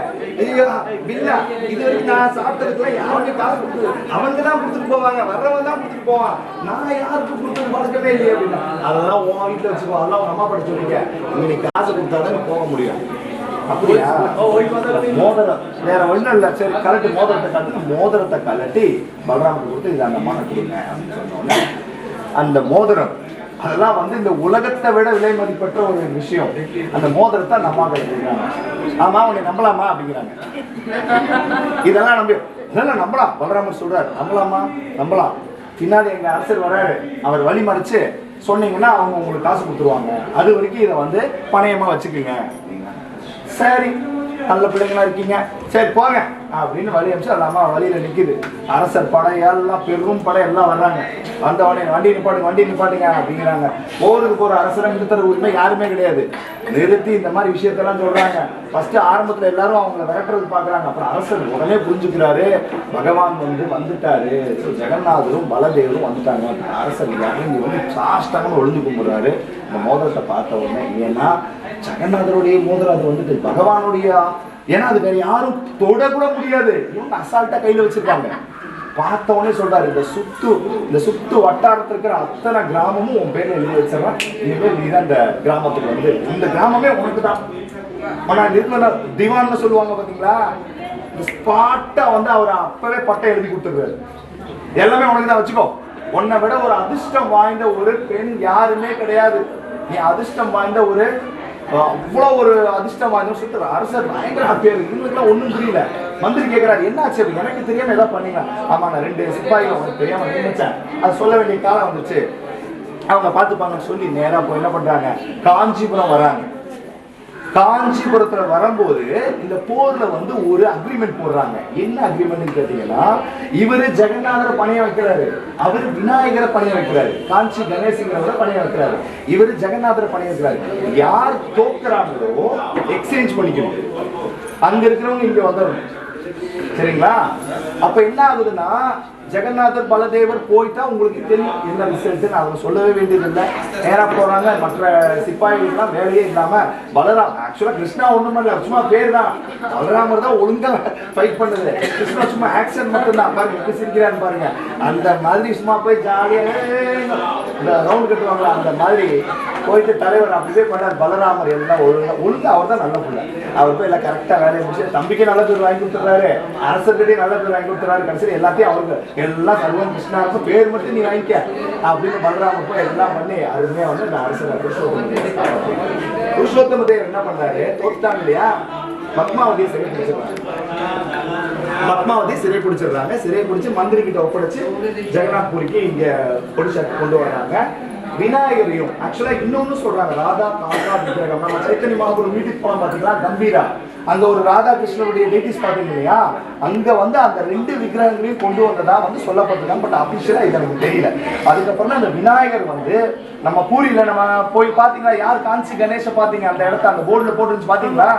ஐயோ பில்லா இது வரைக்கும் நான் சாப்பிட்டதுக்குள்ள யாருமே காசு கொடுத்து அவங்க தான் கொடுத்துட்டு போவாங்க, வர்றவங்க தான் கொடுத்துட்டு போவான், நான் யாருக்கும் கொடுத்து பழக்கமே இல்லையே அப்படின்னா. அதெல்லாம் உன் வீட்டுல வச்சுக்கோ, அதெல்லாம் உங்க அம்மா படிச்சு சொல்லிக்க, நீ காசு கொடுத்தாதான் போக முடியும். அப்படியா? மோதிரம் வேற ஒண்ணும் இல்ல. சரி கலட்டி மோதிரத்தை கலட்டி மோதிரத்தை கலட்டி பலராமனுக்கு கொடுத்து இதை அந்த அம்மா கொடுங்க அப்படின்னு சொன்னோன்னே அந்த மோதிரம் அதெல்லாம் வந்து இந்த உலகத்தை விட விலை மதிப்பற்ற ஒரு விஷயம். அந்த மோதிரத்தை நம்ம கொடுக்குறாங்க. ஆமா உன்னை நம்பலாமா அப்படிங்கிறாங்க. இதெல்லாம் இதெல்லாம் நம்பலாம். பலராமர் சொல்றாரு நம்பலாமா, நம்பலாம். பின்னாடி எங்க அரசர் வராரு, அவர் வழி மறிச்சு சொன்னீங்கன்னா அவங்க உங்களுக்கு காசு கொடுத்துருவாங்க, அது வரைக்கும் இதை வந்து பணயமா வச்சுக்கோங்க. சரி நல்ல பிள்ளைங்களா இருக்கீங்க, சரி போங்க அப்படின்னு வழி அனுப்பிச்சு அந்த அம்மா வழியில நிக்குது. அரசர் படம் எல்லாம் பெரும் படம் எல்லாம் வர்றாங்க. வந்தவனே வண்டி நிப்பாட்டுங்க அப்படிங்கிறாங்க. போருக்கு போற அரசரை நிறுத்துற உரிமை யாருமே கிடையாது. நிறுத்தி இந்த மாதிரி விஷயத்தெல்லாம் சொல்றாங்க. ஃபர்ஸ்ட் ஆரம்பத்துல எல்லாரும் அவங்களை விரட்டுறது பாக்குறாங்க. அப்புறம் அரசர் உடனே புரிஞ்சுக்கிறாரு, பகவான் வந்துட்டாரு, ஜெகநாதரும் பலதேவரும் வந்துட்டாங்க. அரசர் இங்க வந்து சாஷ்டமா ஒளிஞ்சு கும்பிடுறாரு இந்த மோதிரத்தை பார்த்த உடனே. ஏன்னா ஜெகநாதருடைய மோதிரம் அது வந்துட்டு பகவானுடைய, ஏன்னா அது வேற யாரும் தொட கூட முடியாது. இவங்க அசால்ட்டா கையில வச்சிருக்காங்க. பார்த்த உடனே சொல்றாரு, இந்த சுத்து வட்டாரத்துல இருக்கிற அத்தனை கிராமமும் உன் பேர்ல எழுதி வச்சிடறான், இனிமேல் நீதான் இந்த கிராமத்துக்கு வந்து இந்த கிராமமே உனக்கு தான். ஆனா திவான்னு சொல்லுவாங்க பாத்தீங்களா, இந்த ஸ்பாட்டா வந்து அவர் அப்பவே பட்டை எழுதி கொடுத்துருக்காரு, எல்லாமே உனக்கு தான் வச்சுக்கோ. உன்னை விட ஒரு அதிர்ஷ்டம் வாய்ந்த ஒரு பெண் யாருமே கிடையாது, நீ அதிர்ஷ்டம் வாய்ந்த ஒரு அவ்வளவு ஒரு அதிர்ஷ்டம் வாய்ந்த சுத்துற அரசர் பயங்கர ஹாப்பியா இருக்கு. இவங்களுக்குலாம் ஒண்ணும் புரியல. மந்திரி கேட்கிறாரு என்ன ஆச்சு, எனக்கு தெரியாம ஏதாவது பண்ணீங்க. ஆமா நான் 2 சிப்பாய்கள் உங்களுக்கு தெரியாம நினைச்சேன், அது சொல்ல வேண்டிய காலம் வந்துச்சு, அவங்க பார்த்துப்பாங்கன்னு சொல்லி நேரா போய் என்ன பண்றாங்க, காஞ்சிபுரம் வராங்க. காஞ்சிபுரத்துல வரும்போது இந்த போர்ல வந்து ஒரு அக்ரிமெண்ட் போடுறாங்க. என்ன அக்ரிமெண்ட் கேட்டீங்கன்னா, இவரு ஜெகநாதரை பணைய வைக்கிறாரு, அவரு விநாயகரை பணைய வைக்கிறாரு, காஞ்சி கணேசங்கிறவரை பணைய வைக்கிறாரு, இவரு ஜெகநாதரை பணைய வைக்கிறாரு. யார் தோக்குறாங்களோ எக்ஸ்சேஞ்ச் பண்ணிக்கணும், அங்க இருக்கிறவங்க இங்க வந்துடணும். சரிங்களா? அப்ப என்ன ஆகுதுன்னா, ஜெகநாதர் பலதேவர் போயிட்டா உங்களுக்கு தெரியும் என்ன ரிசல்ட். அவங்க சொல்லவே வேண்டியது இல்லை, நேரா போறாங்க. மற்ற சிப்பாய்களுக்குலாம் வேலையே இல்லாம பலராம், ஆக்சுவலா கிருஷ்ணா ஒண்ணும் பண்ணல, சும்மா பேர் தான். பலராமர் தான் ஒழுங்கா ஃபைட் பண்ணுது, கிருஷ்ணா சும்மா ஆக்ஷன் மட்டும் தான். பாருங்க எப்படி சிரிக்கிறான்னு பாருங்க. அந்த மாதிரி சும்மா போய் ஜாலியா இந்த ரவுண்ட் கட்டுவாங்களா, அந்த மாதிரி போயிட்டு தலைவர் அப்படியே பண்ணார். பலராமர் எல்லாம் ஒழுங்கா அவர் தான் நல்ல பிள்ளை, அவர் போய் எல்லாம் கரெக்டா வேலையை முடிச்சு தம்பிக்கே நல்ல பேர் வாங்கி கொடுத்துறாரு, அரசர்கிட்டே நல்ல பேர் வாங்கி கொடுத்துறாரு. கடைசியில் எல்லாத்தையும் அவருக்கு எல்லாம் சர்வம் கிருஷ்ணாவுக்கு பேர் மட்டும் நீ வாங்கிக்க அப்படின்னு பலராமர் போய் எல்லாம் பண்ணி அருமையா வந்து இந்த அரசர் புருஷோத்தம தேவர் என்ன பண்றாரு, தோத்தாங்க இல்லையா, பத்மாவதியை சிறை பிடிச்சிருக்காங்க. பத்மாவதி சிறை பிடிச்சிடுறாங்க. சிறை பிடிச்சி மந்திரி கிட்ட ஒப்படைச்சு ஜெகநாத் புரிக்கு இங்க ஒடிஷாக்கு கொண்டு வர்றாங்க. விநாயகரையும் ஆக்சுவலா இன்னொன்னு சொல்றாங்க, ராதா காக்கா விக்கிரகம். நம்ம சைத்தன்ய மகாபுரம் வீட்டுக்கு போனோம் பாத்தீங்களா, கம்பீரா, அங்க ஒரு ராதா கிருஷ்ணனுடைய டேட்டிஸ் பாத்தீங்க இல்லையா, அங்க வந்து அந்த 2 விக்கிரகங்களையும் கொண்டு வந்ததா வந்து சொல்லப்பட்டிருக்காங்க. பட் அபிஷியலா இது எனக்கு தெரியல. அதுக்கப்புறம் தான் அந்த விநாயகர் வந்து நம்ம பூரியில நம்ம போய் பாத்தீங்களா, யார் காஞ்சி கணேச பாத்தீங்க, அந்த இடத்த அந்த போர்டுல போட்டுருந்துச்சு பாத்தீங்களா.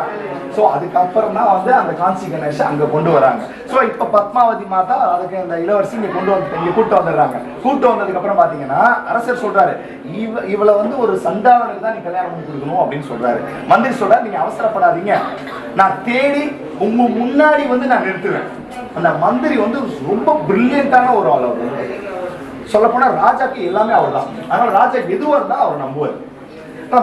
சோ அதுக்கப்புறம் தான் வந்து அந்த காஞ்சி கணேச அங்க கொண்டு வராங்க. சோ இப்ப பத்மாவதி மாதா அதுக்கு அந்த இளவரசி இங்க கொண்டு வந்து இங்க கூட்டு வந்துடுறாங்க. கூட்டு வந்ததுக்கு அப்புறம் பாத்தீங்கன்னா அரசர் சொல்றாரு, இவளை வந்து ஒரு சண்டாளனுக்கு தான் நீ கல்யாணம் பண்ணி கொடுக்கணும் அப்படின்னு சொல்றாரு. மந்திரி சொல்றாரு, நீங்க அவசரப்படாதீங்க, நான் தேடி உங்க முன்னாடி வந்து நான் நிறுத்துவேன். அந்த மந்திரி வந்து ரொம்ப பிரில்லியண்டான ஒரு ஆள். அவர் சொல்ல போனா ராஜாக்கு எல்லாமே அவர் தான். அதனால ராஜா எதுவாக இருந்தா அவர் நம்புவார்.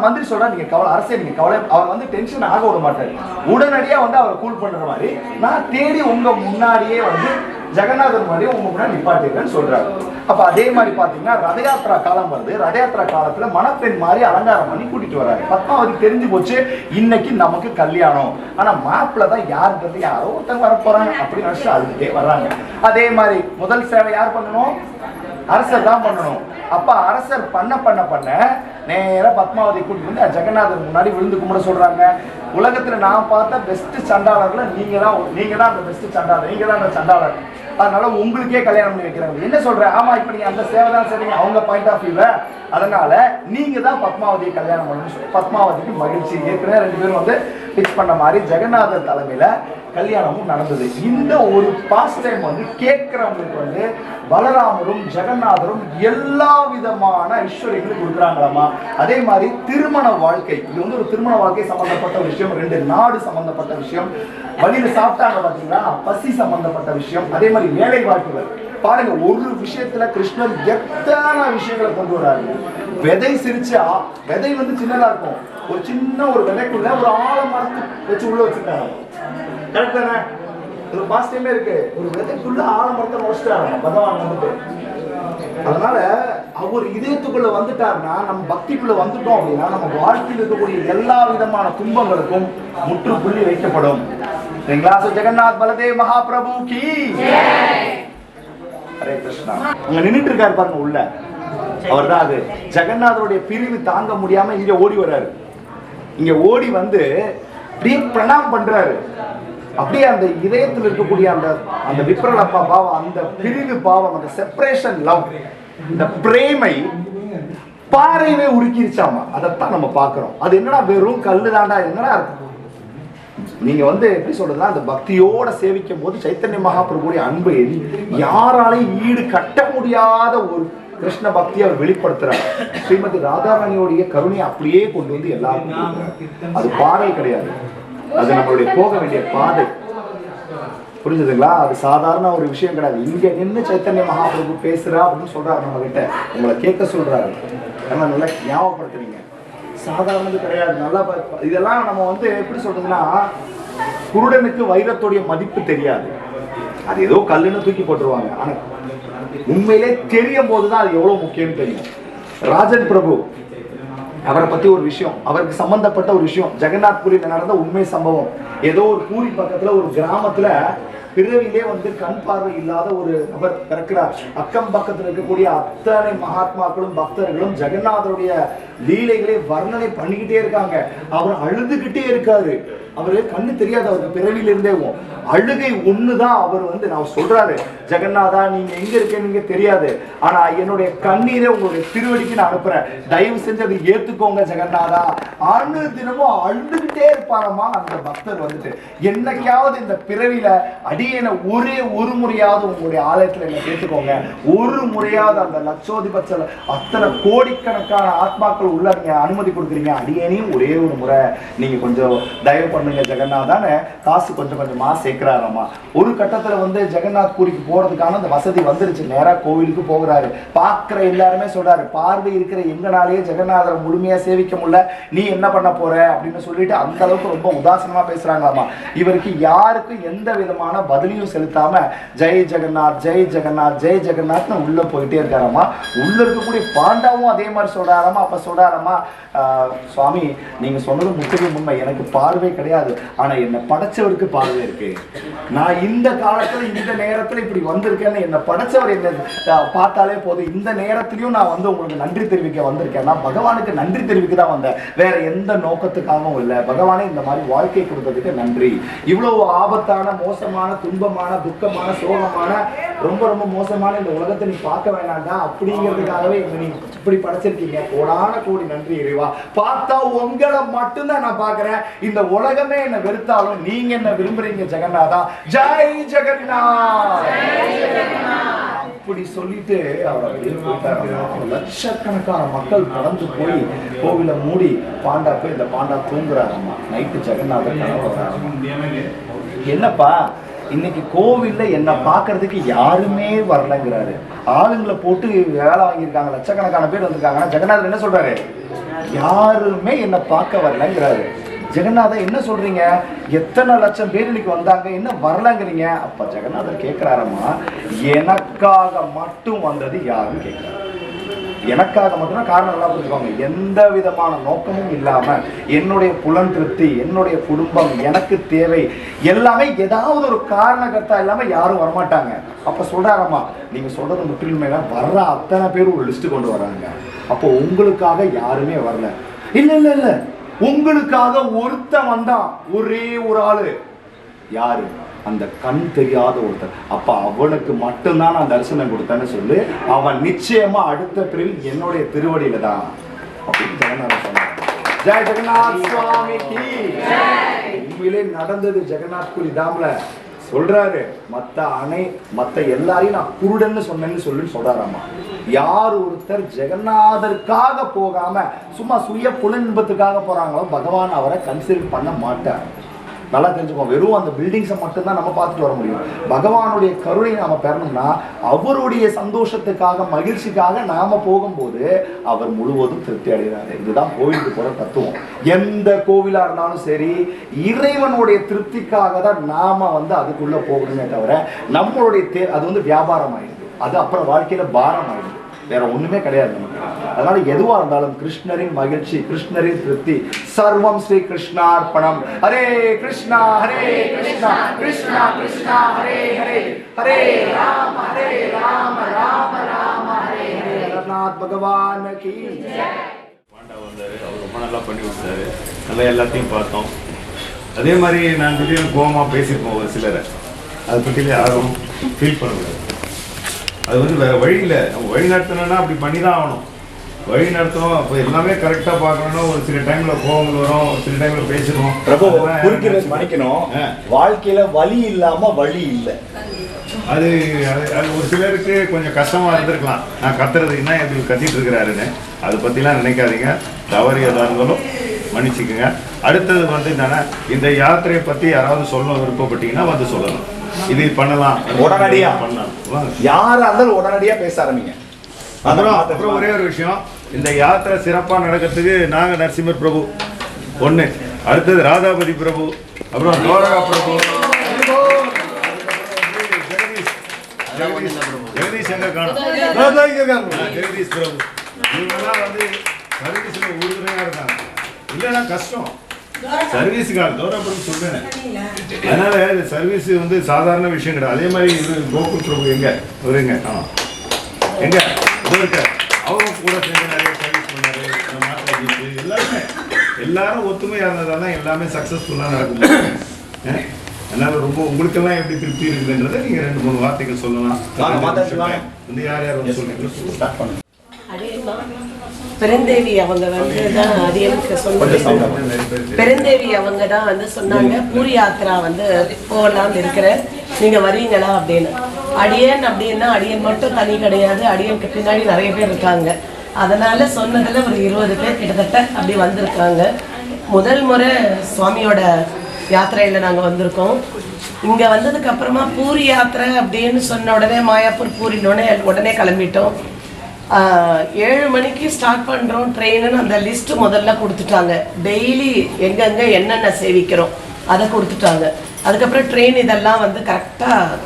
மந்திரி சொல்றா, நீங்க கவலை அரசே, நீங்க கவலை, அவர் வந்து டென்ஷன் ஆக விட மாட்டாரு. உடனடியா வந்து அவரை கூல் பண்ற மாதிரி நான் தேடி உங்க முன்னாடியே வந்து ஜெகநாதர் மாதிரி உங்க முன்னாடி நிப்பாட்டிருக்கேன்னு சொல்றாரு. அப்ப அதே மாதிரி பாத்தீங்கன்னா ரத யாத்திரா காலம் வருது. ரத யாத்திரா காலத்துல மணப்பெண் மாதிரி அலங்காரம் பண்ணி கூட்டிட்டு வர்றாரு. பத்மாவதி தெரிஞ்சு போச்சு இன்னைக்கு நமக்கு கல்யாணம், ஆனா மாப்பிள்ள தான் யாருன்றது யாரோ ஒருத்தங்க வர போறாங்க அப்படின்னு நினைச்சு அதுக்கிட்டே வர்றாங்க. அதே மாதிரி முதல் சேவை யார் பண்ணணும், அரசர் தான் பண்ணணும். அப்ப அரசர் பண்ண நேர பத்மாவதி கூட்டிட்டு வந்து ஜெகநாதர் முன்னாடி விழுந்து கும்பிட சொல்றாங்க. உலகத்துல நான் பார்த்த பெஸ்ட் சண்டாளர்ல நீங்க தான் அந்த பெஸ்ட் சண்டாளர், நீங்க தான் அந்த சண்டாளர், அதனால உங்களுக்கே கல்யாணம் பண்ணி வைக்கிறாங்க. என்ன சொல்ற, ஆமா இப்ப நீங்க அந்த சேவை தான் செய்றீங்க அவங்க பாயிண்ட் ஆஃப் வியூல, அதனால நீங்க தான் பத்மாவதியை கல்யாணம் பண்ணணும்னு சொல்லி பத்மாவதிக்கு மகிழ்ச்சி. ஏற்கனவே 2 பேரும் வந்து பிக்ஸ் பண்ண மாதிரி ஜெகநாதர் தலைமையில கல்யாணமும் நடந்தது. இந்த ஒரு பாஸ்ட் டைம் வந்து கேட்கிறவங்களுக்கு வந்து பலராமரும் ஜெகநாதரும் எல்லா விதமான ஐஸ்வர்யங்களும் கொடுக்குறாங்களாமா. அதே மாதிரி திருமண வாழ்க்கை, இது வந்து ஒரு திருமண வாழ்க்கை சம்பந்தப்பட்ட விஷயம், 2 நாடு சம்பந்தப்பட்ட விஷயம், வழியில சாப்பிட்டாங்க பாத்தீங்களா பசி சம்பந்தப்பட்ட விஷயம், அதே மாதிரி வேலை வாய்ப்புகள். பாருங்க, ஒரு விஷயத்துல கிருஷ்ணர் எத்தனை விஷயங்களை கொண்டு வராரு. விதை சிரிச்சா விதை வந்து சின்னதா இருக்கும், ஒரு சின்ன ஒரு விதைக்குள்ள ஒரு ஆலமரத்தை வச்சு உள்ள வச்சுட்டாங்க. கரெக்ட் தானே? ஒரு பாசிட்டிவ் இருக்கு, ஒரு விதைக்குள்ள ஆலமரத்தை முடிச்சிட்டாங்க பகவான் வந்துட்டு. அதனால அவர் இதயத்துக்குள்ள வந்துட்டாருன்னா, நம்ம பக்திக்குள்ள வந்துட்டோம் அப்படின்னா, நம்ம வாழ்க்கையில் இருக்கக்கூடிய எல்லா விதமான துன்பங்களுக்கும் முற்றுப்புள்ளி வைக்கப்படும். சரிங்களா? ஜெகநாத் பலதேவ் மகாபிரபு கி ஹரே கிருஷ்ணா. அங்க நின்றுட்டு இருக்காரு பாருங்க உள்ள, அவர் தான் அது. ஜெகநாதருடைய பிரிவு தாங்க முடியாம இங்க ஓடி வர்றாரு. இங்க ஓடி வந்து அப்படியே பிரணாம் பண்றாரு. அப்படியே அந்த இதயத்தில் இருக்கக்கூடிய அந்த அந்த விப்ரலப்பா பாவம், அந்த பிரிவு பாவம், அந்த செப்பரேஷன் லவ், இந்த பிரேமை பாறையவே உருக்கிருச்சாமா. அதைத்தான் நம்ம பாக்குறோம். அது என்னடா வெறும் கல்லு தாண்டா, என்னடா இருக்கும். நீங்க வந்து எப்படி சொல்றதுன்னா, அந்த பக்தியோட சேவிக்கும் போது சைத்தன்ய மகாபிரபுடைய அன்பு யாராலையும் ஈடு கட்ட முடியாத ஒரு கிருஷ்ண பக்தி அவர் வெளிப்படுத்துறார். ஸ்ரீமதி ராதாராணியோடைய கருணையை அப்படியே கொண்டு வந்து எல்லாருக்கும். அது பாறை கிடையாது, அது நம்மளுடைய போக வேண்டிய பாதை. புரிஞ்சுதுங்களா? அது சாதாரண ஒரு விஷயம் கிடையாது. இங்க நின்று சைத்தன்ய மகாபிரபு பேசுறா அப்படின்னு சொல்றாரு நம்ம கிட்ட, உங்களை கேட்க சொல்றாரு. ஆனா நல்லா ஞாபகப்படுத்துறீங்க, சாதாரணது கிடையாது. நல்லா இதெல்லாம் நம்ம வந்து எப்படி சொல்றதுன்னா, குருடனுக்கு வைரத்துடைய மதிப்பு தெரியாது, அது ஏதோ கல்லுன்னு தூக்கி போட்டுருவாங்க. ஆனா உண்மையிலே தெரியும் போதுதான் அது எவ்வளவு முக்கியம் தெரியும். ராஜன் பிரபு அவரை பத்தி ஒரு விஷயம், அவருக்கு சம்பந்தப்பட்ட ஒரு விஷயம், ஜெகநாத் பூரியில் நடந்த உண்மை சம்பவம். ஏதோ ஒரு பூரி பக்கத்துல ஒரு கிராமத்துல பிறவிலே வந்து கண் பார்வை இல்லாத ஒரு நபர் பிறக்கிறார். அக்கம் பக்கத்தில் இருக்கக்கூடிய அத்தனை மகாத்மாக்களும் பக்தர்களும் ஜெகநாதருடைய லீலைகளை வர்ணனை பண்ணிக்கிட்டே இருக்காங்க. அவர் அழுதுகிட்டே இருக்காரு. அவரு கண்ணு தெரியாது, அவருக்கு பிறவிலிருந்தே அழுகை ஒண்ணுதான். அவர் வந்து நான் சொல்றாரு, ஜெகநாதா நீங்க எங்க இருக்கேன்னு நீங்க தெரியாது, ஆனா என்னுடைய கண்ணீரை உங்களுடைய திருவடிக்கு நான் அனுப்புறேன், தயவு செஞ்சு அதை ஏத்துக்கோங்க ஜெகநாதா. அணு தினமும் அழுதுகிட்டே இருப்பாரமா அந்த பக்தர் வந்துட்டு. என்னைக்காவது இந்த பிறவில அடியேன ஒரே ஒரு முறையாவது உங்களுடைய ஆலயத்துல என்ன சேர்த்துக்கோங்க, ஒரு முறையாவது அந்த லட்சோதிபட்ச அத்தனை கோடிக்கணக்கான ஆத்மாக்கள் உள்ள நீங்க அனுமதி கொடுக்குறீங்க, அடியேனையும் ஒரே ஒரு முறை நீங்க கொஞ்சம் தயவு பண்ணுங்க ஜெகநாதான காசு கொஞ்சம் கொஞ்சமா சேர்க்கிறாராமா. ஒரு கட்டத்துல வந்து ஜெகநாத் பூரிக்கு போறதுக்கான அந்த வசதி வந்துருச்சு, நேரா கோவிலுக்கு போகிறாரு. பாக்குற எல்லாருமே சொல்றாரு, பார்வை இருக்கிற எங்கனாலேயே ஜெகநாதரை முழுமையா சேவிக்க முடியல, நீ என்ன பண்ண போற அப்படின்னு சொல்லிட்டு அந்த அளவுக்கு ரொம்ப உதாசனமா பேசுறாங்களாமா. இவருக்கு யாருக்கும் எந்த விதமான பதிலையும் செலுத்தாம ஜெய் ஜெகநாத் ஜெய் ஜெகநாத் ஜெய் ஜெகநாத்னு உள்ள போயிட்டே இருக்காராமா. உள்ள இருக்கக்கூடிய பாண்டாவும் அதே மாதிரி சொல்றாராமா. அப்ப சொல்றாராமா, சுவாமி நீங்க சொன்னது முற்றிலும் உண்மை, எனக்கு பார்வை கிடையாது, ஆனா என்ன படைச்சவருக்கு பார்வை இருக்கு. நான் இந்த காலத்துல இந்த நேரத்துல இப்படி வந்திருக்கேன்னு என்ன படைச்சவர் என்ன பார்த்தாலே போதும். இந்த நேரத்திலையும் நான் வந்து உங்களுக்கு நன்றி தெரிவிக்க வந்திருக்கேன். நான் பகவானுக்கு நன்றி தெரிவிக்க தான் வந்தேன், வேற எந்த நோக்கத்துக்காகவும் இல்லை. பகவானே இந்த மாதிரி வாழ்க்கை கொடுத்ததுக்கு நன்றி. இவ்வளவு ஆபத்தான மோசமான துன்பமான துக்கமான சோகமான ரொம்ப ரொம்ப மோசமான இந்த உலகத்தை நீ பார்க்க வேணாண்டா அப்படிங்கிறதுக்காகவே நீ இப்படி படைச்சிருக்கீங்க, கோடான கோடி நன்றி இறைவா. பார்த்தா உங்களை மட்டும்தான் நான் பார்க்கிறேன், இந்த உலகமே என்ன வெறுத்தாலும் நீங்க என்ன விரும்புறீங்க ஜெகநாதா. ஜெய் ஜெகநாத் அப்படி சொல்லிட்டு அவர் அப்படியே போயிட்டாரு. லட்சக்கணக்கான மக்கள் கடந்து போய் கோவில மூடி பாண்டா போய் இந்த பாண்டா தூங்குறாராமா. நைட்டு ஜெகநாதர் கனவு வராராமா. என்னப்பா இன்னைக்கு கோவில்ல என்ன பாக்குறதுக்கு யாருமே வரலங்கிறாரு. ஆளுங்களை போட்டு வேலை வாங்கியிருக்காங்க, லட்சக்கணக்கான பேர் வந்திருக்காங்கன்னா ஜெகநாதர் என்ன சொல்றாரு, யாருமே என்ன பார்க்க வரலங்கிறாரு. ஜெகநாதர் என்ன சொல்றீங்க, எத்தனை லட்சம் பேர் இன்னைக்கு வந்தாங்க, என்ன வரலங்கிறீங்க. அப்ப ஜெகநாதர் கேட்கிறாரம்மா, எனக்காக மட்டும் வந்தது யாருன்னு கேட்கிறாரு. எனக்காக மட்டும்தான் காரணம் எல்லாம் புரிஞ்சுக்கோங்க, எந்த விதமான நோக்கமும் இல்லாம என்னுடைய புலன் திருப்தி, என்னுடைய குடும்பம், எனக்கு தேவை எல்லாமே ஏதாவது ஒரு காரணகர்த்தா இல்லாம யாரும் வரமாட்டாங்க. அப்ப சொல்றாரம்மா, நீங்க சொல்றது முற்றிலுமே வர்ற அத்தனை பேரும் ஒரு லிஸ்ட் கொண்டு வர்றாங்க. அப்போ உங்களுக்காக யாருமே வரல. இல்ல இல்ல இல்ல, உங்களுக்காக ஒருத்தன் வந்தான், ஒரே ஒரு ஆளு. யாரு? அந்த கண் தெரியாத ஒருத்தர். அப்ப அவனுக்கு மட்டும்தான் நான் தரிசனம் கொடுத்தேன்னு சொல்லு, அவன் நிச்சயமா அடுத்த பிரிவில் என்னுடைய திருவடியில தான் அப்படின்னு ஜெகநாதர் சொன்னார். ஜெய் ஜெகநாத் சுவாமி கி ஜெய். கோவிலே நடந்தது ஜெகநாத்புரி தாம்ல சொல்றாரு. மத்த எல்லாரையும் நான் குருடன்னு சொன்னேன்னு சொல்றாராமா. யார் ஒருத்தர் ஜெகநாதருக்காக போகாம சும்மா சுய புலன்பத்துக்காக போறாங்களோ பகவான் அவரை கன்சிடர் பண்ண மாட்டார். நல்லா தெரிஞ்சுக்கோம். வெறும் அந்த பில்டிங்ஸை மட்டும்தான் நம்ம பார்த்துட்டு வர முடியும். பகவானுடைய கருணையை நாம பெறணும்னா அவருடைய சந்தோஷத்துக்காக மகிழ்ச்சிக்காக நாம போகும்போது அவர் முழுவதும் திருப்தி அடைகிறாரு. இதுதான் கோவிலுக்கு போற தத்துவம். எந்த கோவிலா இருந்தாலும் சரி இறைவனுடைய திருப்திக்காக தான் நாம அதுக்குள்ள போகணுமே தவிர நம்மளுடைய அது வியாபாரம் ஆயிடுது. அது அப்புறம் வாழ்க்கையில பாரம் ஆயிடுது. வேற ஒண்ணுமே கிடையாது நமக்கு. அதனால எதுவா இருந்தாலும் கிருஷ்ணரின் மகிழ்ச்சி, கிருஷ்ணரின் திருப்தி. சர்வம் ஸ்ரீ கிருஷ்ணார்ப்பணம். ஹரே கிருஷ்ணா கிருஷ்ணா கிருஷ்ணா ஹரே ஹரே, ஹரே ராம ராம ராம ஹரே ஹரே. ஜெகநாத் பகவான் கி ஜெய். பாண்டா வந்தாரு, அவர் ரொம்ப நல்லா பண்ணி கொடுத்தாரு. நல்லா எல்லாத்தையும் பார்த்தோம். அதே மாதிரி நான் திடீர்னு கோவமாக பேசியிருப்போம் ஒரு சிலரை. அதை பற்றியில யாரும் ஃபீல் பண்ணக்கூடாது. அது வேற வழி இல்லை. நம்ம வழி நடத்தணும்னா அப்படி பண்ணி தான் ஆகணும். வழி நடத்தணும். அப்போ எல்லாமே கரெக்டாக பார்க்கணும்னா ஒரு சில டைமில் கோவங்கள் வரும், ஒரு சில டைமில் பேசணும். பிரபு குறுக்கிறது மன்னிக்கணும். வாழ்க்கையில வலி இல்லாம வழி இல்லை. அது ஒரு சிலருக்கு கொஞ்சம் கஷ்டமாக இருந்திருக்கலாம். நான் கத்துறது என்ன இப்படி கத்திட்டு இருக்கிறாருன்னு அதை பற்றிலாம் நினைக்காதீங்க. தவறு எதாக இருந்தாலும் மன்னிச்சுக்குங்க. அடுத்தது என்னன்னா, இந்த யாத்திரையை பற்றி யாராவது சொல்ல விருப்பப்பட்டீங்கன்னா சொல்லணும். இது பண்ணலாம், உடனடியா பண்ணலாம். யாரா இருந்தாலும் உடனடியா பேச ஆரம்பிங்க. அப்புறம் ஒரே ஒரு விஷயம், இந்த யாத்திரை சிறப்பாக நடக்கிறதுக்கு நாங்கள் நரசிம்மர் பிரபு ஒன்று, அடுத்தது ராதாபதி பிரபு, அப்புறம் தோரகா பிரபு, ஜெகதீஷ் சங்கர் காணும், ஜெகதீஷ் பிரபு, இவங்கெல்லாம் சர்வீஸில் உறுதுணையாக இருக்காங்க. இல்லைன்னா கஷ்டம் சர்வீஸுக்காக கௌரவப்படும் சொல்றேன். அதனால சர்வீஸ் சாதாரண விஷயம் கிடையாது. அதே மாதிரி கோகுல் பிரபு எங்க இருக்க அவரும் கூட சேர்ந்து நிறைய சர்வீஸ் பண்ணாரு. எல்லாரும் ஒத்துமையா இருந்ததால எல்லாமே சக்சஸ்ஃபுல்லா நடக்கும். அதனால ரொம்ப உங்களுக்கெல்லாம் எப்படி திருப்தி இருக்குன்றதை நீங்க 2-3 வார்த்தைகள் சொல்லலாம். யார் யார் சொல்லுங்க. பெருந்தேவி அவங்க தான் அடியனுக்கு சொன்னாங்க. பெருந்தேவி அவங்க தான் சொன்னாங்க பூரி யாத்திரா போகலான்னு இருக்கிற, நீங்க வரீங்களா அப்படின்னு. அடியன் அப்படின்னா அடியன் மட்டும் தனி கிடையாது, அடியனுக்கு பின்னாடி நிறைய பேர் இருக்காங்க. அதனால சொன்னதுல ஒரு 20 பேர் கிட்டத்தட்ட அப்படி வந்திருக்காங்க. முதல் முறை சுவாமியோட யாத்திரையில நாங்க வந்திருக்கோம். இங்க வந்ததுக்கு அப்புறமா பூரி யாத்திரை அப்படின்னு சொன்ன உடனே மாயாப்பூர் பூரினோடனே உடனே கிளம்பிட்டோம். 7 மணிக்கு ஸ்டார்ட் பண்ணுறோம் ட்ரெயினுன்னு அந்த லிஸ்ட்டு முதல்ல கொடுத்துட்டாங்க. டெய்லி எங்கெங்கே என்னென்ன சேவிக்கிறோம் அதை கொடுத்துட்டாங்க. அதுக்கப்புறம் ட்ரெயின் இதெல்லாம் கரெக்டாக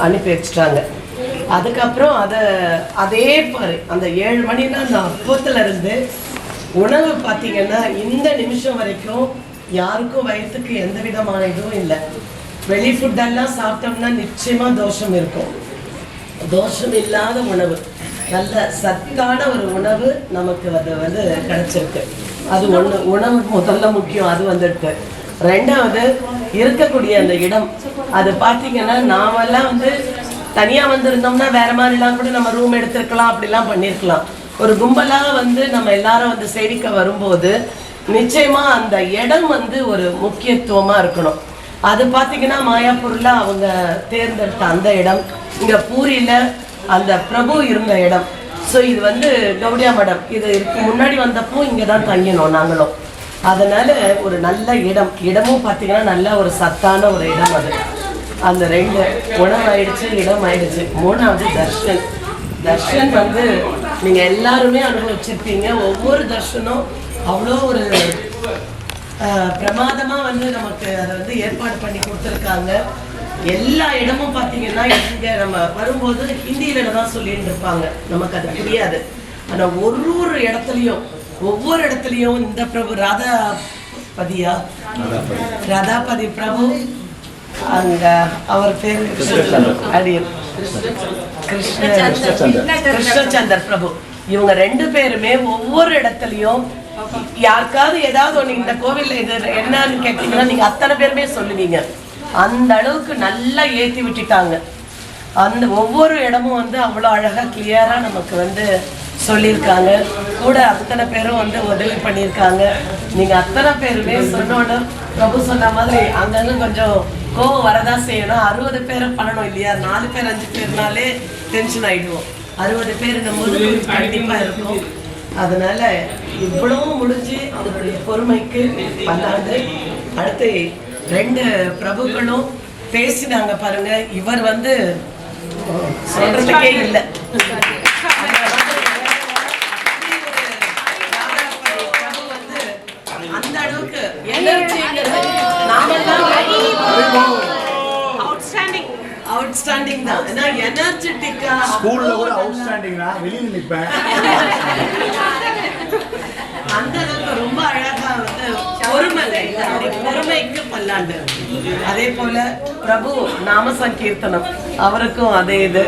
அனுப்பி வச்சுட்டாங்க. அதுக்கப்புறம் அதே பாரு அந்த 7 மணினா அந்த அப்பத்துலேருந்து உணவு பார்த்திங்கன்னா இந்த நிமிஷம் வரைக்கும் யாருக்கும் வயிற்றுக்கு எந்த விதமான இதுவும் இல்லை. வெளி ஃபுட்டெல்லாம் சாப்பிட்டோம்னா நிச்சயமாக தோஷம் இருக்கும். தோஷம் இல்லாத உணவு, நல்ல சத்தான ஒரு உணவு நமக்கு அது கிடைச்சிருக்கு. அது ஒன்று, உணவு முதல்ல முக்கியம். அது வந்துருக்கு. ரெண்டாவது இருக்கக்கூடிய அந்த இடம், அது பார்த்தீங்கன்னா நாமெல்லாம் தனியாக வந்திருந்தோம்னா வேற மாதிரிலாம் கூட நம்ம ரூம் எடுத்துருக்கலாம், அப்படிலாம் பண்ணியிருக்கலாம். ஒரு கும்பலாக நம்ம எல்லாரும் சேவிக்க வரும்போது நிச்சயமா அந்த இடம் ஒரு முக்கியத்துவமாக இருக்கணும். அது பார்த்தீங்கன்னா மாயாப்பூர்ல அவங்க தேர்ந்தெடுத்த அந்த இடம், இங்கே பூரியில் அந்த பிரபு இருந்த இடம். ஸோ இது கௌடியா மடம், இது முன்னாடி வந்தப்போ இங்கே தான் தங்கினோம் நாங்களும். அதனால ஒரு நல்ல இடமும் பார்த்தீங்கன்னா நல்ல ஒரு சத்தான ஒரு இடம். அது அந்த 2 உணவு ஆயிடுச்சு, இடம் ஆயிடுச்சு. 3வது தர்ஷன் நீங்கள் எல்லாருமே அனுபவிச்சிருப்பீங்க. ஒவ்வொரு தர்ஷனும் அவ்வளோ ஒரு பிரமாதமாக நமக்கு அதை ஏற்பாடு பண்ணி கொடுத்துருக்காங்க. எல்லா இடமும் பார்த்தீங்கன்னா இங்கே நம்ம வரும்போது ஹிந்தியில தான் சொல்லிட்டு இருப்பாங்க, நமக்கு அது புரியாது. ஆனால் ஒரு இடத்துலையும் ஒவ்வொரு இடத்துலையும் இந்த பிரபு ராதாபதி பிரபு, அங்க அவர் பேர் அடியன் கிருஷ்ணச்சந்தர் பிரபு, இவங்க 2 பேருமே ஒவ்வொரு இடத்துலையும் யாருக்காவது ஏதாவது ஒன்று இந்த கோவில்ல இது என்னன்னு கேட்டீங்கன்னா நீங்க அத்தனை பேருமே சொல்லுவீங்க. அந்த அளவுக்கு நல்லா ஏற்றி விட்டுட்டாங்க. அந்த ஒவ்வொரு இடமும் அவ்வளோ அழகாக கிளியராக நமக்கு சொல்லியிருக்காங்க. கூட அத்தனை பேரும் வந்து உதவி பண்ணியிருக்காங்க. நீங்கள் அத்தனை பேருமே சொன்னோன்னு பிரபு சொன்ன மாதிரி அங்கங்கே கொஞ்சம் கோவம் வரதான் செய்யணும். 60 பேரை பண்ணணும் இல்லையா? 4 பேர் 5 பேர்னாலே டென்ஷன் ஆகிடுவோம். 60 பேர் போது கண்டிப்பாக இருக்கும். அதனால இவ்வளவும் முடிஞ்சு அதனுடைய பொறுமைக்கு பண்ணாங்க. அடுத்து 2 பிரபுக்களும் பேசினாங்க பாருங்க. இவர் வந்து சொல்றதுக்கே இல்லை. அந்த அளவுக்கு அவுட்ஸ்டாண்டிங் தான். ஏன்னா எனர்ஜெட்டிக்கா ஸ்கூல்ல கூட அவுட்ஸ்டாண்டிங் தான், வெளியில நிப்பேன். அந்த அளவுக்கு ரொம்ப அழகா வந்து பொறுமைக்கு பல்லாண்டு. அதே போல பிரபு நாம சங்கீர்த்தனம் அவருக்கும் அதே இது.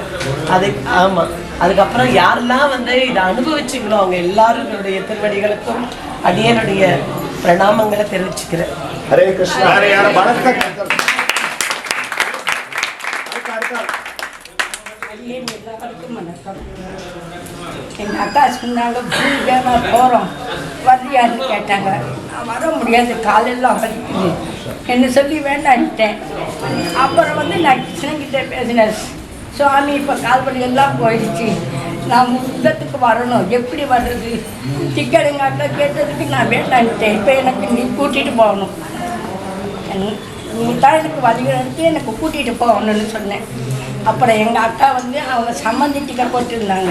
ஆமா, அதுக்கப்புறம் யாரெல்லாம் வந்து இதை அனுபவிச்சுங்களோ அவங்க எல்லாருடைய திருவடிகளுக்கும் அடியனுடைய பிரணாமங்களை தெரிவிச்சுக்கிறேன். ஹரே கிருஷ்ணா. எங்கள் அக்கா சொன்னாங்க பூஜைமா போகிறோம் வரியான்னு கேட்டாங்க. நான் வர முடியாது, காலெல்லாம் வலிக்குது என்ன சொல்லி வேண்டான்ட்டேன். அப்புறம் வந்து நான் கிருஷ்ணங்கிட்ட பேசினேன், சுவாமி இப்போ கால் வலி எல்லாம் போயிடுச்சு, நான் முத்தத்துக்கு வரணும், எப்படி வர்றது? டிக்கெட் எங்கள் அக்கா கேட்டதுக்கு நான் வேண்டான்ட்டேன். இப்போ எனக்கு நீ கூட்டிகிட்டு போகணும், நீ தான் எனக்கு வழிகிறது, எனக்கு கூட்டிகிட்டு போகணும்னு சொன்னேன். அப்புறம் எங்கள் அக்கா வந்து அவங்க சம்மந்தி டிக்கெட் போட்டிருந்தாங்க,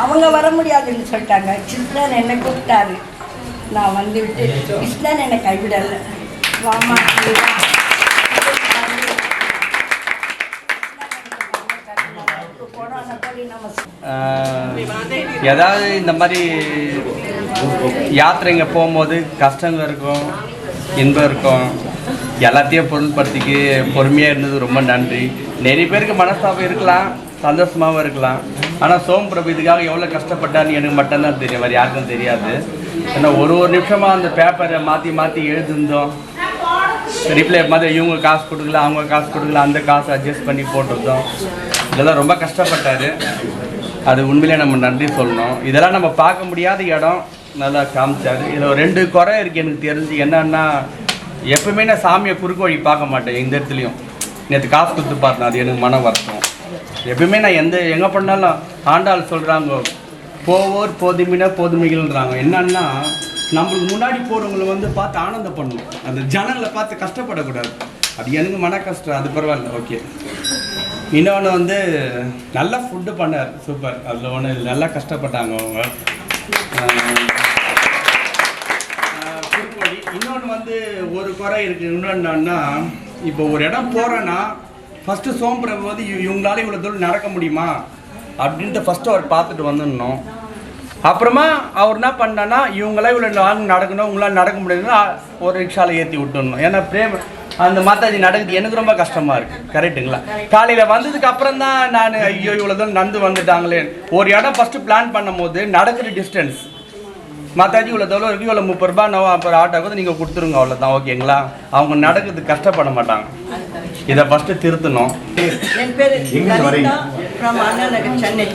அவங்க வர முடியாதுன்னு சொல்லிட்டாங்க. கிருஷ்ணன் என்னை கூப்பிட்டாரு, நான் வந்து விட்டு கிருஷ்ணன் என்னை கைவிடலை. வாமா ஏதாவது இந்த மாதிரி யாத்திரைங்க போகும்போது கஷ்டங்கள் இருக்கும், இன்பம் இருக்கும், எல்லாத்தையும் பொருள்படுத்திக்கு பொறுமையாக இருந்தது ரொம்ப நன்றி. நிறைய பேருக்கு மனஸ்தாபம் இருக்கலாம், சந்தோஷமாகவும் இருக்கலாம். ஆனால் சோம் பிரபு இதுக்காக எவ்வளோ கஷ்டப்பட்டான்னு எனக்கு மட்டும்தான் தெரியும், வேறு யாருக்கும் தெரியாது. ஏன்னா ஒரு நிமிஷமாக அந்த பேப்பரை மாற்றி எழுதிருந்தோம், ரிப்ளை மாதிரி இவங்க காசு கொடுக்கல, அவங்க காசு கொடுக்கல, அந்த காசு அட்ஜஸ்ட் பண்ணி போட்டிருந்தோம். இதெல்லாம் ரொம்ப கஷ்டப்பட்டார். அது உண்மையிலே நம்ம நன்றி சொல்லணும். இதெல்லாம் நம்ம பார்க்க முடியாத இடம் நல்லா காமிச்சார். இதில் 2 குறை இருக்குது எனக்கு தெரிஞ்சு. என்னன்னா, எப்பவுமே நான் சாமியை குறுக்கு வழி பார்க்க மாட்டேன். எந்த இடத்துலையும் நேற்று காசு கொடுத்து பார்த்தேன், அது எனக்கு மன வருத்தம். எப்பவுமே நான் எங்கே பண்ணாலும் ஆண்டாள் சொல்கிறாங்க, போவோர் போதுமினா போதுமைகள்ன்றாங்க. என்னன்னா, நம்மளுக்கு முன்னாடி போகிறவங்களை வந்து பார்த்து ஆனந்தம் பண்ணணும், அந்த ஜனங்களை பார்த்து கஷ்டப்படக்கூடாது. அது எனக்கு மன கஷ்டம், அது பரவாயில்ல, ஓகே. இன்னொன்று வந்து நல்லா ஃபுட்டு பண்ணார், சூப்பர். அதில் ஒன்று நல்லா கஷ்டப்பட்டாங்க அவங்க. குறுக்கோழி. இன்னொன்று வந்து ஒரு குறை இருக்குது. இன்னொன்னா, இப்போ ஒரு இடம் போகிறேன்னா ஃபஸ்ட்டு சோம்பிரபு வந்து இவங்களால இவ்வளோ தூரம் நடக்க முடியுமா அப்படின்ட்டு ஃபஸ்ட்டு அவர் பார்த்துட்டு வந்துடணும். அப்புறமா அவர் என்ன பண்ணான்னா, இவங்களாம் இவ்வளோ நடக்கணும், உங்களால் நடக்க முடியாதுன்னா ஒரு ரிக்ஷாவில் ஏற்றி விட்டுடணும். ஏன்னா பிரேம அந்த மாதாஜி நடக்குது எனக்கு ரொம்ப கஷ்டமாக இருக்குது, கரெக்டுங்களா? காலையில் வந்ததுக்கு அப்புறம் தான் நான் ஐயோ இவ்வளோ தூரம் நடந்து வந்துட்டாங்களே. ஒரு இடம் ஃபஸ்ட்டு பிளான் பண்ணும் போது நடக்கிற டிஸ்டன்ஸ் மாதாஜி இவ்வளோ தூரம் இருக்குது, இவ்வளோ 30 ரூபா நான் அப்புறம் ஆட்டோக்கு நீங்கள் கொடுத்துருங்க, அவ்வளோதான், ஓகேங்களா? அவங்க நடக்கிறதுக்கு கஷ்டப்பட மாட்டாங்க. இதை ஃபஸ்ட்டு திருத்தணும். என் பேர் லலிதா ஃப்ரம் அண்ணா நகர், சென்னை.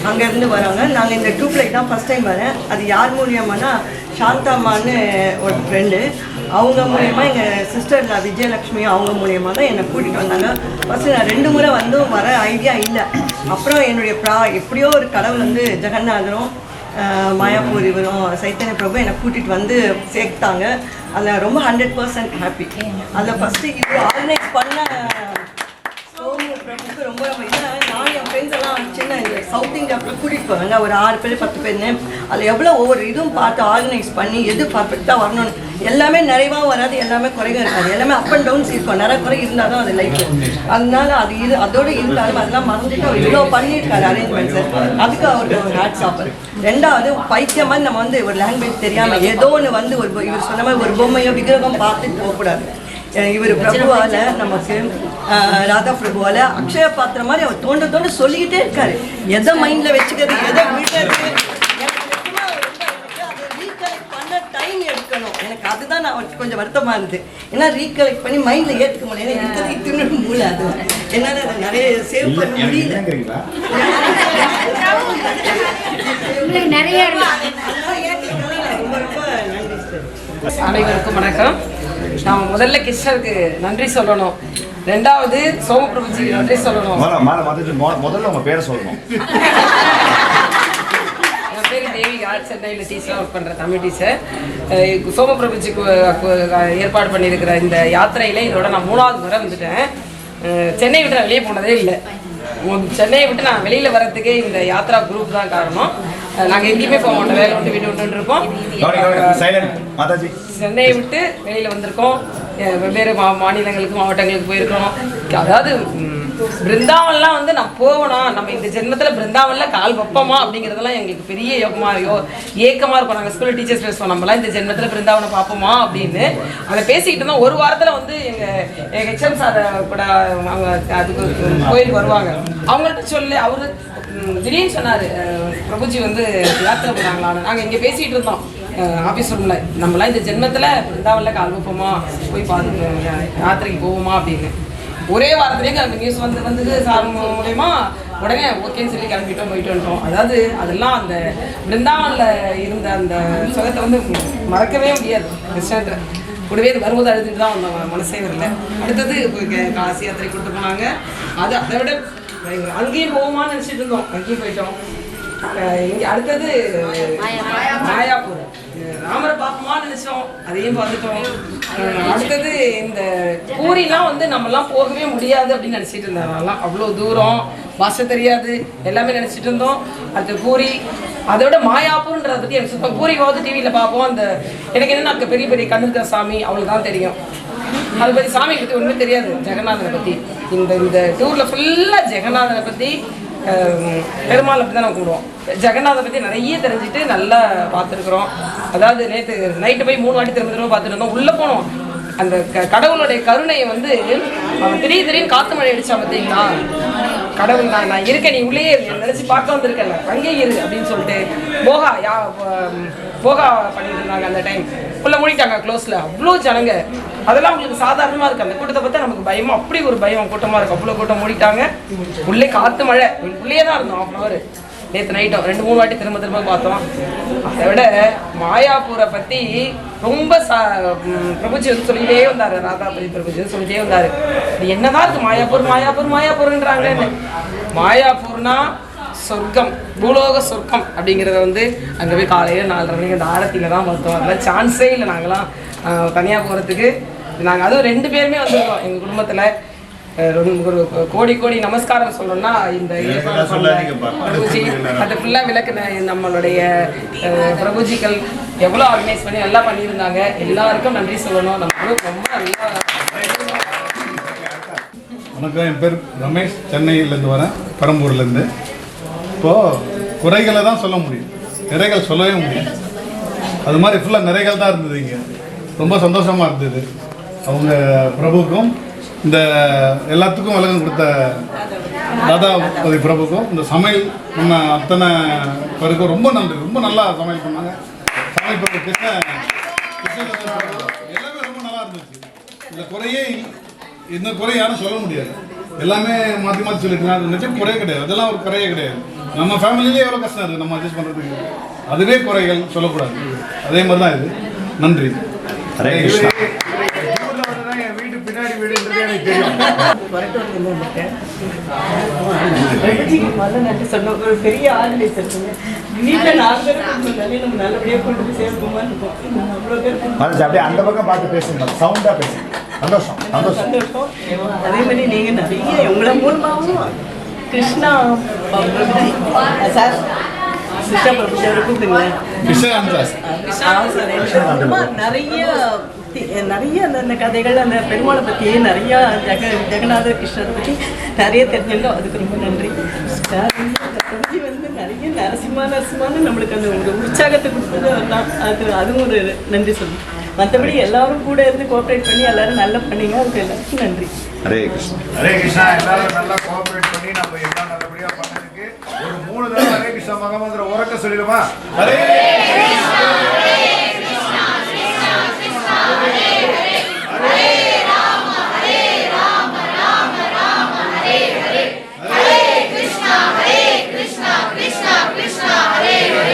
அங்கேருந்து வராங்க. நாங்கள் இந்த ட்ரூப்லைட் தான் ஃபஸ்ட் டைம் வரேன். அது யார் மூலியமானா சாந்தாம்மான்னு ஒரு ஃப்ரெண்டு, அவங்க மூலயமா எங்கள் சிஸ்டர் விஜயலக்ஷ்மி அவங்க மூலயமா தான் என்னை கூட்டிகிட்டு வந்தாங்க. ஃபஸ்ட்டு நான் 2 முறை வந்தும் வர ஐடியா இல்லை. அப்புறம் என்னுடைய எப்படியோ ஒரு கடவுள் வந்து ஜெகநாதரும் மாயாப்பூர் இவரும் சைத்தன்ய பிரபு என்னை கூட்டிகிட்டு வந்து சேர்த்தாங்க. அதில் ரொம்ப 100% ஹாப்பி. அதில் ஃபஸ்ட்டு இது ஆர்கனைஸ் பண்ண சோமு பிரபுக்கு ரொம்ப ஏன்னா நான் என் ஃப்ரெண்ட்ஸ் எல்லாம் சின்ன சவுத் இந்தியாவுக்கு கூட்டிகிட்டு போவாங்க, ஒரு 6 பேர் 10 பேர்னு. அதில் எவ்வளோ ஒவ்வொரு இதுவும் பார்த்து ஆர்கனைஸ் பண்ணி எது பர்ஃபெக்டாக வரணும்னு. எல்லாமே நிறைவாக வராது, எல்லாமே குறைகள் இருக்காது, எல்லாமே அப் அண்ட் டவுன்ஸ் இருக்கும். நிறைய குறை இருந்தால் தான் அது லைஃப். அதனால அது அதோடு இருந்தாலும் அதெல்லாம் மறந்துட்டு அவர் இவ்வளோ பண்ணியிருக்காரு அரேஞ்ச்மெண்ட்ஸு. அதுக்கு அவருக்கு ஒரு ஹேட்ஸ் ஆஃப். 2வது பைத்தியம் மாதிரி நம்ம வந்து ஒரு லாங்குவேஜ் தெரியாமல் ஏதோ ஒன்று வந்து இவர் சொன்ன மாதிரி ஒரு பொம்மையோ விக்கிரகம் பார்த்துட்டு போகக்கூடாது. இவர் பிரபுவால் நமக்கு ராதா பிரபுவால் அக்ஷய பாத்திரம் மாதிரி அவர் தோண்ட சொல்லிக்கிட்டே இருக்காரு. எதை மைண்டில் வச்சுக்கிறது, எதை விடுறது, ரீகலெக்ட் பண்ண டைம் எடுக்கணும். எனக்கு அதுதான் நான் அவருக்கு கொஞ்சம் வருத்தமாக இருந்தது. ஏன்னா ரீகலெக்ட் பண்ணி மைண்டில் ஏற்றுக்க முடியல. இருக்கிறது தின்னு மூளை, அது என்னால் அதை நிறைய சேவ் பண்ண முடியல. நிறைய அனைவருக்கும் வணக்கம். நாம முதல்ல கிருஷ்ணருக்கு நன்றி சொல்லணும், ரெண்டாவது சோமபிரபுஜிக்கு நன்றி சொல்லணும். முதல்ல உங்க பேரை சொல்லணும். என் பேர் தேவிகா, சென்னையில் டீச்சராக ஒர்க் பண்ணுற தமிழ் டீச்சர். சோமபிரபுஜிக்கு ஏற்பாடு பண்ணியிருக்கிற இந்த யாத்திரையில் இதோட நான் 3வது முறை வந்துட்டேன். சென்னை விட்டு நான் வெளியே போனதே இல்லை. சென்னையை விட்டு நான் வெளியில் வர்றதுக்கே இந்த யாத்ரா குரூப் தான் காரணம். நாங்கள் எங்கேயுமே போக மாட்டோம், வேலை விட்டு வீட்டு விட்டு இருப்போம். சென்னையை விட்டு வெளியில் வந்திருக்கோம், வெவ்வேறு மாநிலங்களுக்கு மாவட்டங்களுக்கு போயிருக்கோம். அதாவது பிருந்தாவன்லாம் வந்து நான் போகணும், நம்ம இந்த ஜென்மத்தில் பிருந்தாவனில் கால் வைப்போமா அப்படிங்கிறதெல்லாம் எங்களுக்கு பெரிய ஏக்கமாக இருக்கும். நாங்கள் ஸ்கூலில் டீச்சர்ஸ் பேசுவோம், நம்மளாம் இந்த ஜென்மத்தில் பிருந்தாவனை பார்ப்போமா அப்படின்னு அதை பேசிக்கிட்டு இருந்தோம். ஒரு வாரத்தில் வந்து எங்கள் ஹெச்எம் சார் கூட அவங்க அதுக்கு கோயிலுக்கு வருவாங்க. அவங்கள்ட்ட சொல்லி அவரு திடீர்னு சொன்னார், பிரபுஜி வந்து யாத்திரை போகிறாங்களான்னு. நாங்கள் இங்கே பேசிகிட்டு இருந்தோம் ஆஃபீஸ் ரூமில், நம்மளாம் இந்த ஜென்மத்தில் பிருந்தாவனில் கால் வைப்போமா, போய் பார்த்து யாத்திரைக்கு போவோமா அப்படின்னு. ஒரே வாரத்துலேயே அந்த நியூஸ் வந்தது சார் மூலயமா உடனே ஓகேன்னு சொல்லி கிளம்பிட்டோம், போயிட்டு வந்துட்டோம். அதாவது அதெல்லாம் அந்த பிருந்தாவனில் இருந்த அந்த சுகத்தை வந்து மறக்கவே முடியாது. கிருஷ்ணத்தில் கூடவே இது வரும்போது அழுதுட்டு தான் வந்தோம், மனசே வரல. அடுத்தது காசி யாத்திரை கூப்பிட்டு போனாங்க. அதை விட அங்கேயும் போவோமான்னு நினச்சிட்டு இருந்தோம், அங்கேயும் போயிட்டோம். இங்கே அடுத்தது மாயாப்பூர், ராமரை பார்ப்போமான்னு நினச்சோம், அதையும் பார்த்துட்டோம். அடுத்தது இந்த பூரிலாம் வந்து நம்மலாம் போகவே முடியாது அப்படின்னு நினச்சிட்டு இருந்தோம். அதெல்லாம் அவ்வளோ தூரம், பாஷை தெரியாது, எல்லாமே நினச்சிட்டு இருந்தோம். அடுத்து பூரி, அதை விட மாயாப்பூர்ன்றதை பற்றி எனக்கு சுத்தம். பூரிவாவது டிவியில் பார்ப்போம். அந்த எனக்கு என்னென்ன அங்கே பெரிய பெரிய கண்ணுக்கிற சாமி அவ்வளோ தான் தெரியும். அதை பற்றி சாமியை பற்றி ஒன்றுமே தெரியாது. ஜெகநாதனை பற்றி இந்த டூரில் ஃபுல்லாக ஜெகநாதனை பற்றி, பெருமாள் அப்படி தான் நம்ம கூடுவோம். ஜெகநாதை பற்றி நிறைய தெரிஞ்சுட்டு நல்லா பார்த்துருக்குறோம். அதாவது நேற்று நைட்டு போய் 3 வாட்டி திரும்ப பார்த்துட்டு இருந்தோம். உள்ளே போனோம், அந்த கடவுளுடைய கருணையை வந்து அவன் திடீர்னு காற்று மழை அடித்தான் பார்த்தீங்களா. கடவுள் நான் இருக்கேன், நீ உள்ளே நினச்சி பார்க்க வந்திருக்கல, அங்கே இரு அப்படின்னு சொல்லிட்டு போகா பண்ணிட்டு இருந்தாங்க. அந்த டைம் ஃபுல்லாக மூடிட்டாங்க க்ளோஸில், அவ்வளோ ஜனங்க. அதெல்லாம் உங்களுக்கு சாதாரணமாக இருக்குது. அந்த கூட்டத்தை பார்த்தா நமக்கு பயமா, அப்படி ஒரு பயம், கூட்டமாக இருக்கும். அவ்வளோ கூட்டம் மூடிட்டாங்க. உள்ளே காற்று மழை, உள்ளே தான் இருந்தோம் 1/2 hour. நேற்று நைட்டும் 2-3 வாட்டி திரும்ப பார்த்தோம். அதை விட மாயாப்பூரை பற்றி ரொம்ப பிரபுஜி வந்து சொல்லிகிட்டே வந்தார். ராதாபதி பிரபுஜி வந்து சொல்லிகிட்டே வந்தார், இது என்னதான் இருக்குது மாயாப்பூர்ன்றாங்கன்னு. மாயாப்பூர்னா சொர்க்கம், பூலோக சொர்க்கம் அப்படிங்கிறத வந்து அங்கே போய் காலையில் 4:30 மணிக்கு அந்த ஆரத்தியில் தான் பார்த்தோம். அதெல்லாம் சான்ஸே இல்லை நாங்களாம் தனியாக போகிறதுக்கு. நாங்கள் அதுவும் 2 பேருமே வந்துருக்கோம் எங்கள் குடும்பத்தில். ஒரு கோடி நமஸ்காரம் சொல்லணும்னா இந்த பிரபுஜி அது ஃபுல்லாக விளக்குன நம்மளுடைய பிரபுஜிகள் எவ்வளோ ஆர்கனைஸ் பண்ணி நல்லா பண்ணியிருந்தாங்க. எல்லாருக்கும் நன்றி சொல்லணும். நம்ம குரூப் ரொம்ப நல்லா. வணக்கம், என் பேர் ரமேஷ், சென்னையிலேருந்து வரேன், பெரம்பூர்லேருந்து. இப்போது குறைகளை தான் சொல்ல முடியும், நிறைகள் சொல்லவே முடியும். அது மாதிரி ஃபுல்லாக நிறைகள் தான் இருந்தது. இங்கே ரொம்ப சந்தோஷமாக இருந்தது. அவங்க பிரபுக்கும் இந்த எல்லாத்துக்கும் விலகம் கொடுத்த ராதாபதி பிரபுக்கும் இந்த சமையல் பண்ண அத்தனை பேருக்கும் ரொம்ப நன்றி. ரொம்ப நல்லா சமையல் பண்ணாங்க. சமையல் பண்ண கிருஷ்ணன் எல்லாமே ரொம்ப நல்லா இருந்துச்சு. இந்த குறையே இந்த குறை யாரும் சொல்ல முடியாது. எல்லாமே மாற்றி மாற்றி சொல்லிட்டு நிச்சயம் குறையே கிடையாது. அதெல்லாம் ஒரு குறையே கிடையாது. நம்ம ஃபேமிலியிலே எவ்வளோ கஷ்டம் இருக்குது நம்ம அட்ஜஸ்ட் பண்ணுறதுக்கு. அதுவே குறைகள் சொல்லக்கூடாது. அதே மாதிரி தான் இது. நன்றி. வீட்டு பின்னாடி வீடுன்றது எனக்கு தெரியும். ஒரு பெரிய ஆர்கனைஸ் இருக்குங்க. வீட்டில் 4 பேர் நம்ம நல்லபடியாக கொண்டு போய் சேர்ப்போமா இருக்கும். அவ்வளோ பேர் அப்படியே அந்த பக்கம் பார்த்து பேசுங்க, சவுண்டாக பேசுங்க. சந்தோஷம். அதே மாதிரி நீங்கள் நிறைய உங்களை மூலமாகவும் கிருஷ்ணா சார் கிருஷ்ணா பிரபுஜி அவரை கூப்பிடுங்களேன். நிறைய அந்த கதைகள், அந்த பெருமாளை பற்றி நிறைய ஜெகநாதர் கிருஷ்ணரை பற்றி நிறைய தெரிஞ்சுங்க. அதுக்கு ரொம்ப நன்றி. பிரபுஜி வந்து நிறைய நரசிம்மான்னு நம்மளுக்கு அந்த ஒரு உற்சாகத்தை கொடுத்தது தான். அதுவும் ஒரு நன்றி சொல்லணும். மற்றபடி எல்லாரும் கூட இருந்து கோஆப்ரேட் பண்ணி எல்லாரும் நல்லா பண்ணீங்க. அதுக்கு எல்லாருக்கும் நன்றி. ஹரே கிருஷ்ணா. எல்லாரும் நல்லா கோஆப்ரேட் பண்ணி நம்ம எல்லாம் நல்லபடியாக பண்ணதுக்கு ஒரு 3 தடவை ஹரே கிருஷ்ணா மகாமந்திரம் உறக்க சொல்லிடுமா? Hare Hare Krishna, Hare Krishna, Krishna Krishna, Hare Hare.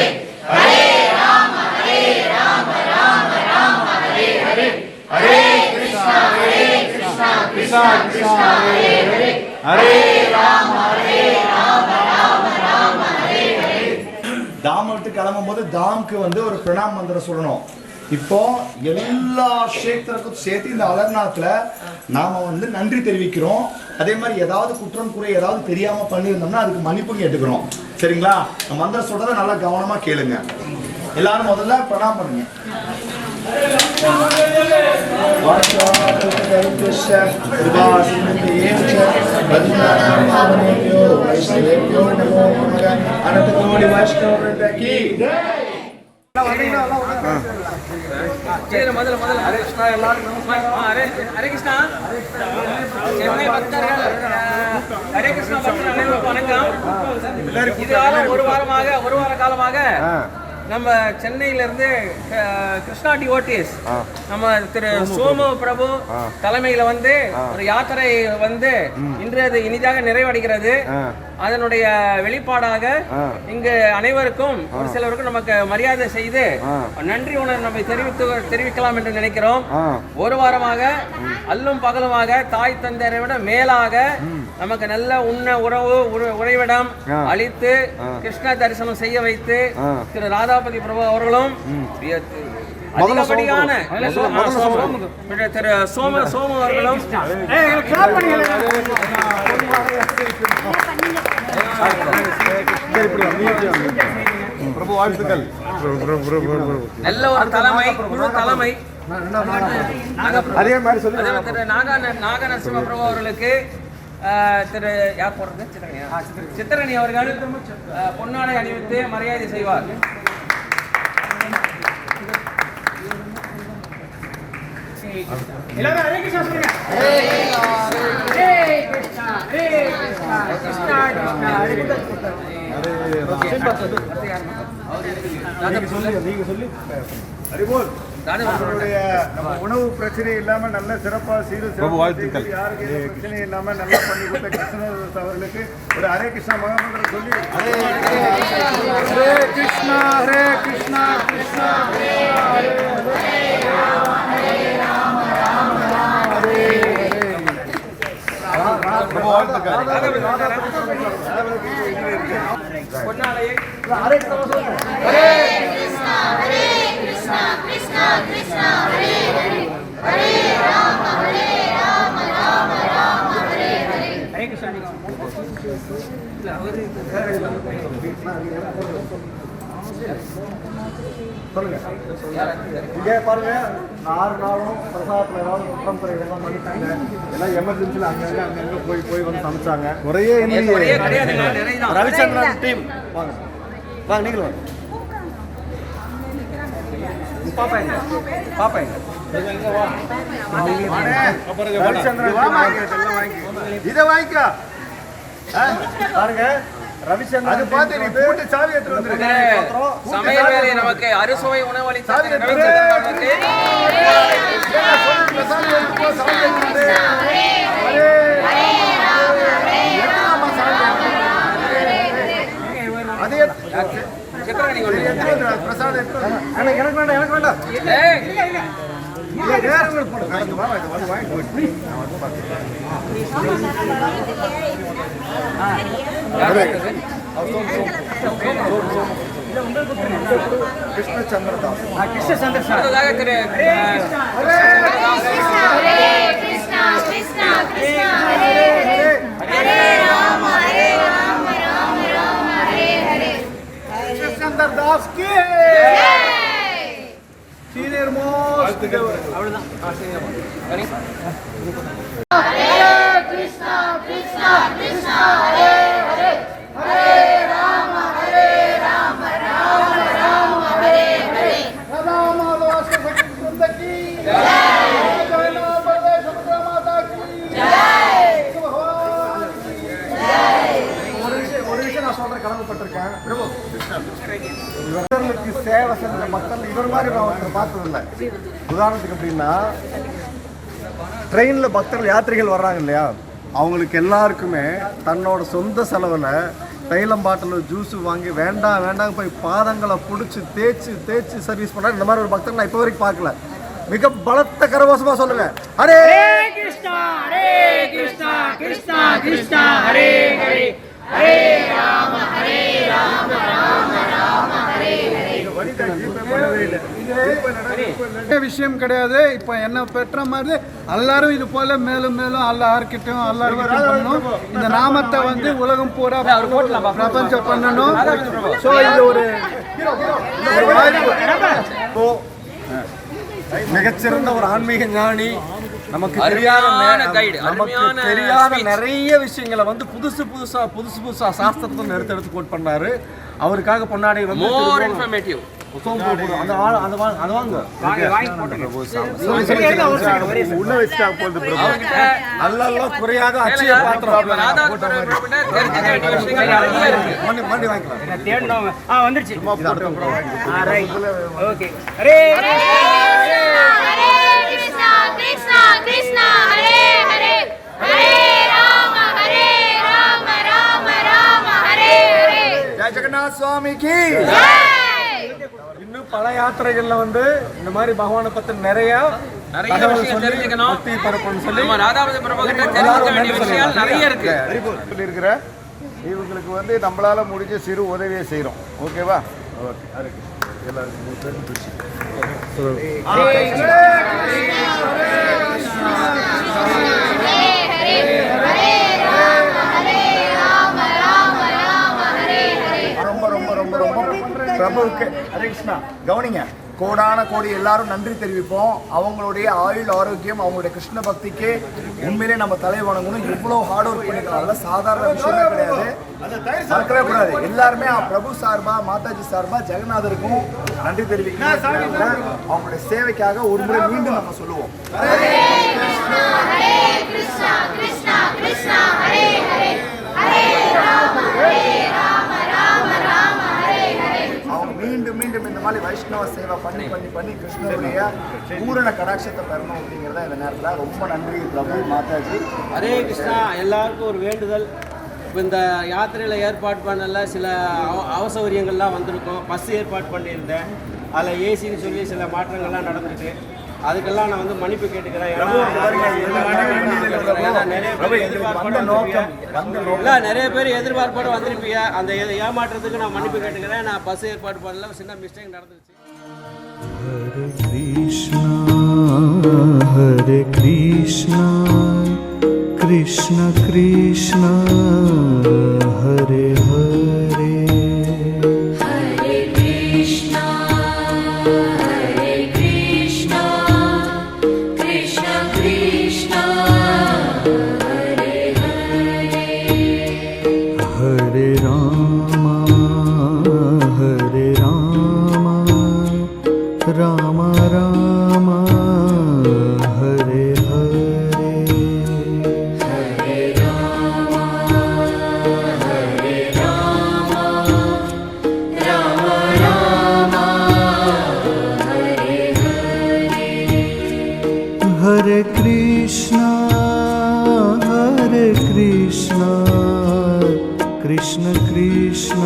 தாம் விட்டு கிளம்பும் போது தாம்க்கு வந்து ஒரு பிரணாம் மந்திரம் சொல்லணும். இப்போ எல்லா கஷேத்திரக்கும் சேர்த்து இந்த அலர்நாத்ல நாம வந்து நன்றி தெரிவிக்கிறோம். அதே மாதிரி ஏதாவது குற்றம் குறை ஏதாவது தெரியாம பண்ணியிருந்தோம்னா அதுக்கு மன்னிப்பு கேட்டுக்கிறோம். சரிங்களா? மந்திரம் சொல்றதை நல்லா கவனமா கேளுங்க. எல்லாரும் முதல்ல பிரணாம் பண்ணுங்க. ஹரே கிருஷ்ணா. சென்னை பக்தர்கள் ஹரே கிருஷ்ணா பக்தர்கள் அனைவருக்கும் வணக்கம். இதுகாலம் ஒரு வார காலமாக நம்ம சென்னையிலிருந்து கிருஷ்ணா டிவோட்டிஸ் நம்ம திரு சோமு பிரபு தலைமையில வந்து ஒரு யாத்திரை வந்து இன்று அது இனிதாக நிறைவடைகிறது. அதனுடைய வெளிப்பாடாக இங்கு அனைவருக்கும் ஒரு சிலருக்கும் நமக்கு மரியாதை செய்து நன்றி உணர்வு நம்ம தெரிவிக்கலாம் என்று நினைக்கிறோம். ஒரு வாரமாக அல்லும் பகலுமாக தாய் தந்தையரை விட மேலாக நமக்கு நல்ல உறைவிடம் அளித்து கிருஷ்ண தரிசனம் செய்ய வைத்து திரு ராதாபதி பிரபு அவர்களும் அதிகப்படியான திரு சோமு அவர்களும் நல்ல ஒரு தலைமை குழு தலைமை அதே மாதிரி சொல்லி திரு நாகநரசிம்ம பிரபு அவர்களுக்கு திரு யார் போடுறது சித்திரணி அவர்கள் பொன்னாடை அணிவித்து மரியாதை செய்வார். எல்லாரும் ஹரே கிருஷ்ணா சொல்லுங்க. ஹரே கிருஷ்ணா ஹரே கிருஷ்ணா கிருஷ்ணா கிருஷ்ணா ஹரே கிருஷ்ணா. நீங்க சொல்லி ஹரிபோல். நம்மளுடைய நம்ம உணவு பிரச்சனை இல்லாம நல்ல சிறப்பா வாழ்த்துக்கள். யாருக்கு பிரச்சனை இல்லாம நல்லா பண்ணி கொடுத்த கிருஷ்ணதாஸ் அவர்களுக்கு ஒரு ஹரே கிருஷ்ணா மகாமந்திரம் சொல்லி ஹரே கிருஷ்ணா ஹரே கிருஷ்ணா கிருஷ்ணா சொல்லுங்க. இங்கே பாருங்க, 6 நாளும் பிரசாதத்தில் ஏதாவது குற்றம் குறை எல்லாம் பண்ணிட்டாங்க. எல்லாம் எமர்ஜென்சியில் அங்கங்கே போய் வந்து சமைச்சாங்க. குறையே ரவிச்சந்திரன் டீம் வாங்க வாங்க, நீங்களும் வாங்க. பாப்பா இதை வாங்கிக்கோ பாருங்க. ரவிச்சந்திரன் அது பார்த்து நீ போட்டு சாவி எடுத்து வந்துருக்க. சமையல் வேலை நமக்கு அறுசுவை உணவு அளித்தார். எனக்கு வேண்டாம். கிருஷ்ணச்சந்திரதாஸ் दास की सीनियर मोस्ट अவ்வளவுதான். हरे कृष्णा कृष्णा कृष्णा हरे हरे हरे राम राम राम हरे हरे. राधा माधव सतगुरु की जय. जगन्नाथ बलदेव सुभद्रा माता की जय. भगवान की जय. ஒரு விஷயம் நான் சொல்ற கடமைப்பட்டிருக்கேன். பிரபு பக்தர்களுக்கு சேவை செஞ்ச மக்கள் இவர் மாதிரி நான் ஒருத்தர் பார்த்ததில்லை. உதாரணத்துக்கு அப்படின்னா, ட்ரெயினில் பக்தர்கள் யாத்திரைகள் வர்றாங்க இல்லையா, அவங்களுக்கு எல்லாருக்குமே தன்னோட சொந்த செலவில் தைலம் பாட்டில் ஜூஸு வாங்கி வேண்டாம் போய் பாதங்களை பிடிச்சி தேய்ச்சி சர்வீஸ் பண்ணுறாங்க. இந்த மாதிரி ஒரு பக்தர் நான் இப்போ வரைக்கும் பார்க்கல. மிக பலத்த கரகோஷமாக சொல்லுங்க, ஹரே கிருஷ்ணா ஹரே கிருஷ்ணா கிருஷ்ணா கிருஷ்ணா ஹரே ஹரே ஹரே ராம ராம ராம ஹரே ஹரே. விஷயம் கிடையாது. இப்போ என்ன பெற்ற மாதிரி எல்லாரும் இது போல மேலும் மேலும் எல்லாருக்கிட்டும் பண்ணணும். இந்த நாமத்தை வந்து உலகம் பூரா பிரபஞ்சம் பண்ணணும். ஸோ இது ஒரு வாய்ப்பு. மிகச்சிறந்த ஒரு ஆன்மீக ஞானி, நமக்கு தெரியாத நிறைய விஷயங்களை வந்து புதுசு புதுசா சாஸ்திரத்தை எடுத்து கோட் பண்ணாரு. அவருக்காக பொன்னாடை வந்து குறையாத அச்சய பாத்திரம் ஜெகநாத் சுவாமிக்கு. இன்னும் பல யாத்திரைகள்ல வந்து இந்த மாதிரி பகவானை பத்தி நிறைய விஷயம் தெரிஞ்சுக்கணும், இருக்கிற இவங்களுக்கு வந்து நம்மளால முடிஞ்ச சிறு உதவியை செய்யறோம். ஓகேவா? ரொம்ப ரொம்ப ரொம்ப ரொம்ப பிரபுவுக்கு ஹரே கிருஷ்ணா. கவனிங்க, கோடான கோடி எல்லாரும் நன்றி தெரிவிப்போம். அவங்களுடைய ஆயுள் ஆரோக்கியம், அவங்களுடைய கிருஷ்ண பக்திக்கு உண்மையிலே நம்ம தலை வணங்கணும். இவ்வளோ ஹார்ட் ஒர்க் பண்ணிக்கலாம், சாதாரண விஷயமே கிடையாது, மறக்கவே கூடாது. எல்லாருமே பிரபு சார்பா, மாதாஜி சார்பா ஜெகநாதருக்கும் நன்றி தெரிவிக்கணும். அவங்களுடைய சேவைக்காக ஒரு முறை மீண்டும் நம்ம சொல்லுவோம். அவங்க மீண்டும் மீண்டும் இந்த மாதிரி வைஷ்ணவ சேவை பண்ணி பண்ணி பண்ணி கிருஷ்ணனுடைய பூரண கடாட்சத்தை பெறணும் அப்படிங்கிறத இந்த நேரத்தில் ரொம்ப நன்றி பிரபு, மாதாஜி. ஹரே கிருஷ்ணா. எல்லாருக்கும் ஒரு வேண்டுதல். இப்போ இந்த யாத்திரையில் ஏற்பாடு பண்ணல சில அவசௌரியங்கள்லாம் வந்திருக்கும். பஸ் ஏற்பாடு பண்ணியிருந்தேன், அதில் ஏசின்னு சொல்லி சில மாற்றங்கள்லாம் நடந்துருக்கு. அதுக்கெல்லாம் நான் வந்து மன்னிப்பு கேட்டுக்கிறேன். நிறைய பேர் எதிர்பார்ப்போட வந்திருப்பீங்க. அந்த ஏமாற்றத்துக்கு நான் மன்னிப்பு கேட்டுக்கிறேன். நான் பஸ் ஏற்பாடு பண்ணல, சின்ன மிஸ்டேக் நடந்துருச்சு. ஹரே கிருஷ்ணா கிருஷ்ண கிருஷ்ண ஹரே ஹரே ஹரே கிருஷ்ணா ஹரே கிருஷ்ணா கிருஷ்ண கிருஷ்ணா ஹரே ஹரே ஹரே ராம ராம ராம ஹரே ஹரே ஹரே ராம ஹரே ராம ராம ராம ஹரே ஹரே ஹரே கிருஷ்ணா கிருஷ்ண கிருஷ்ண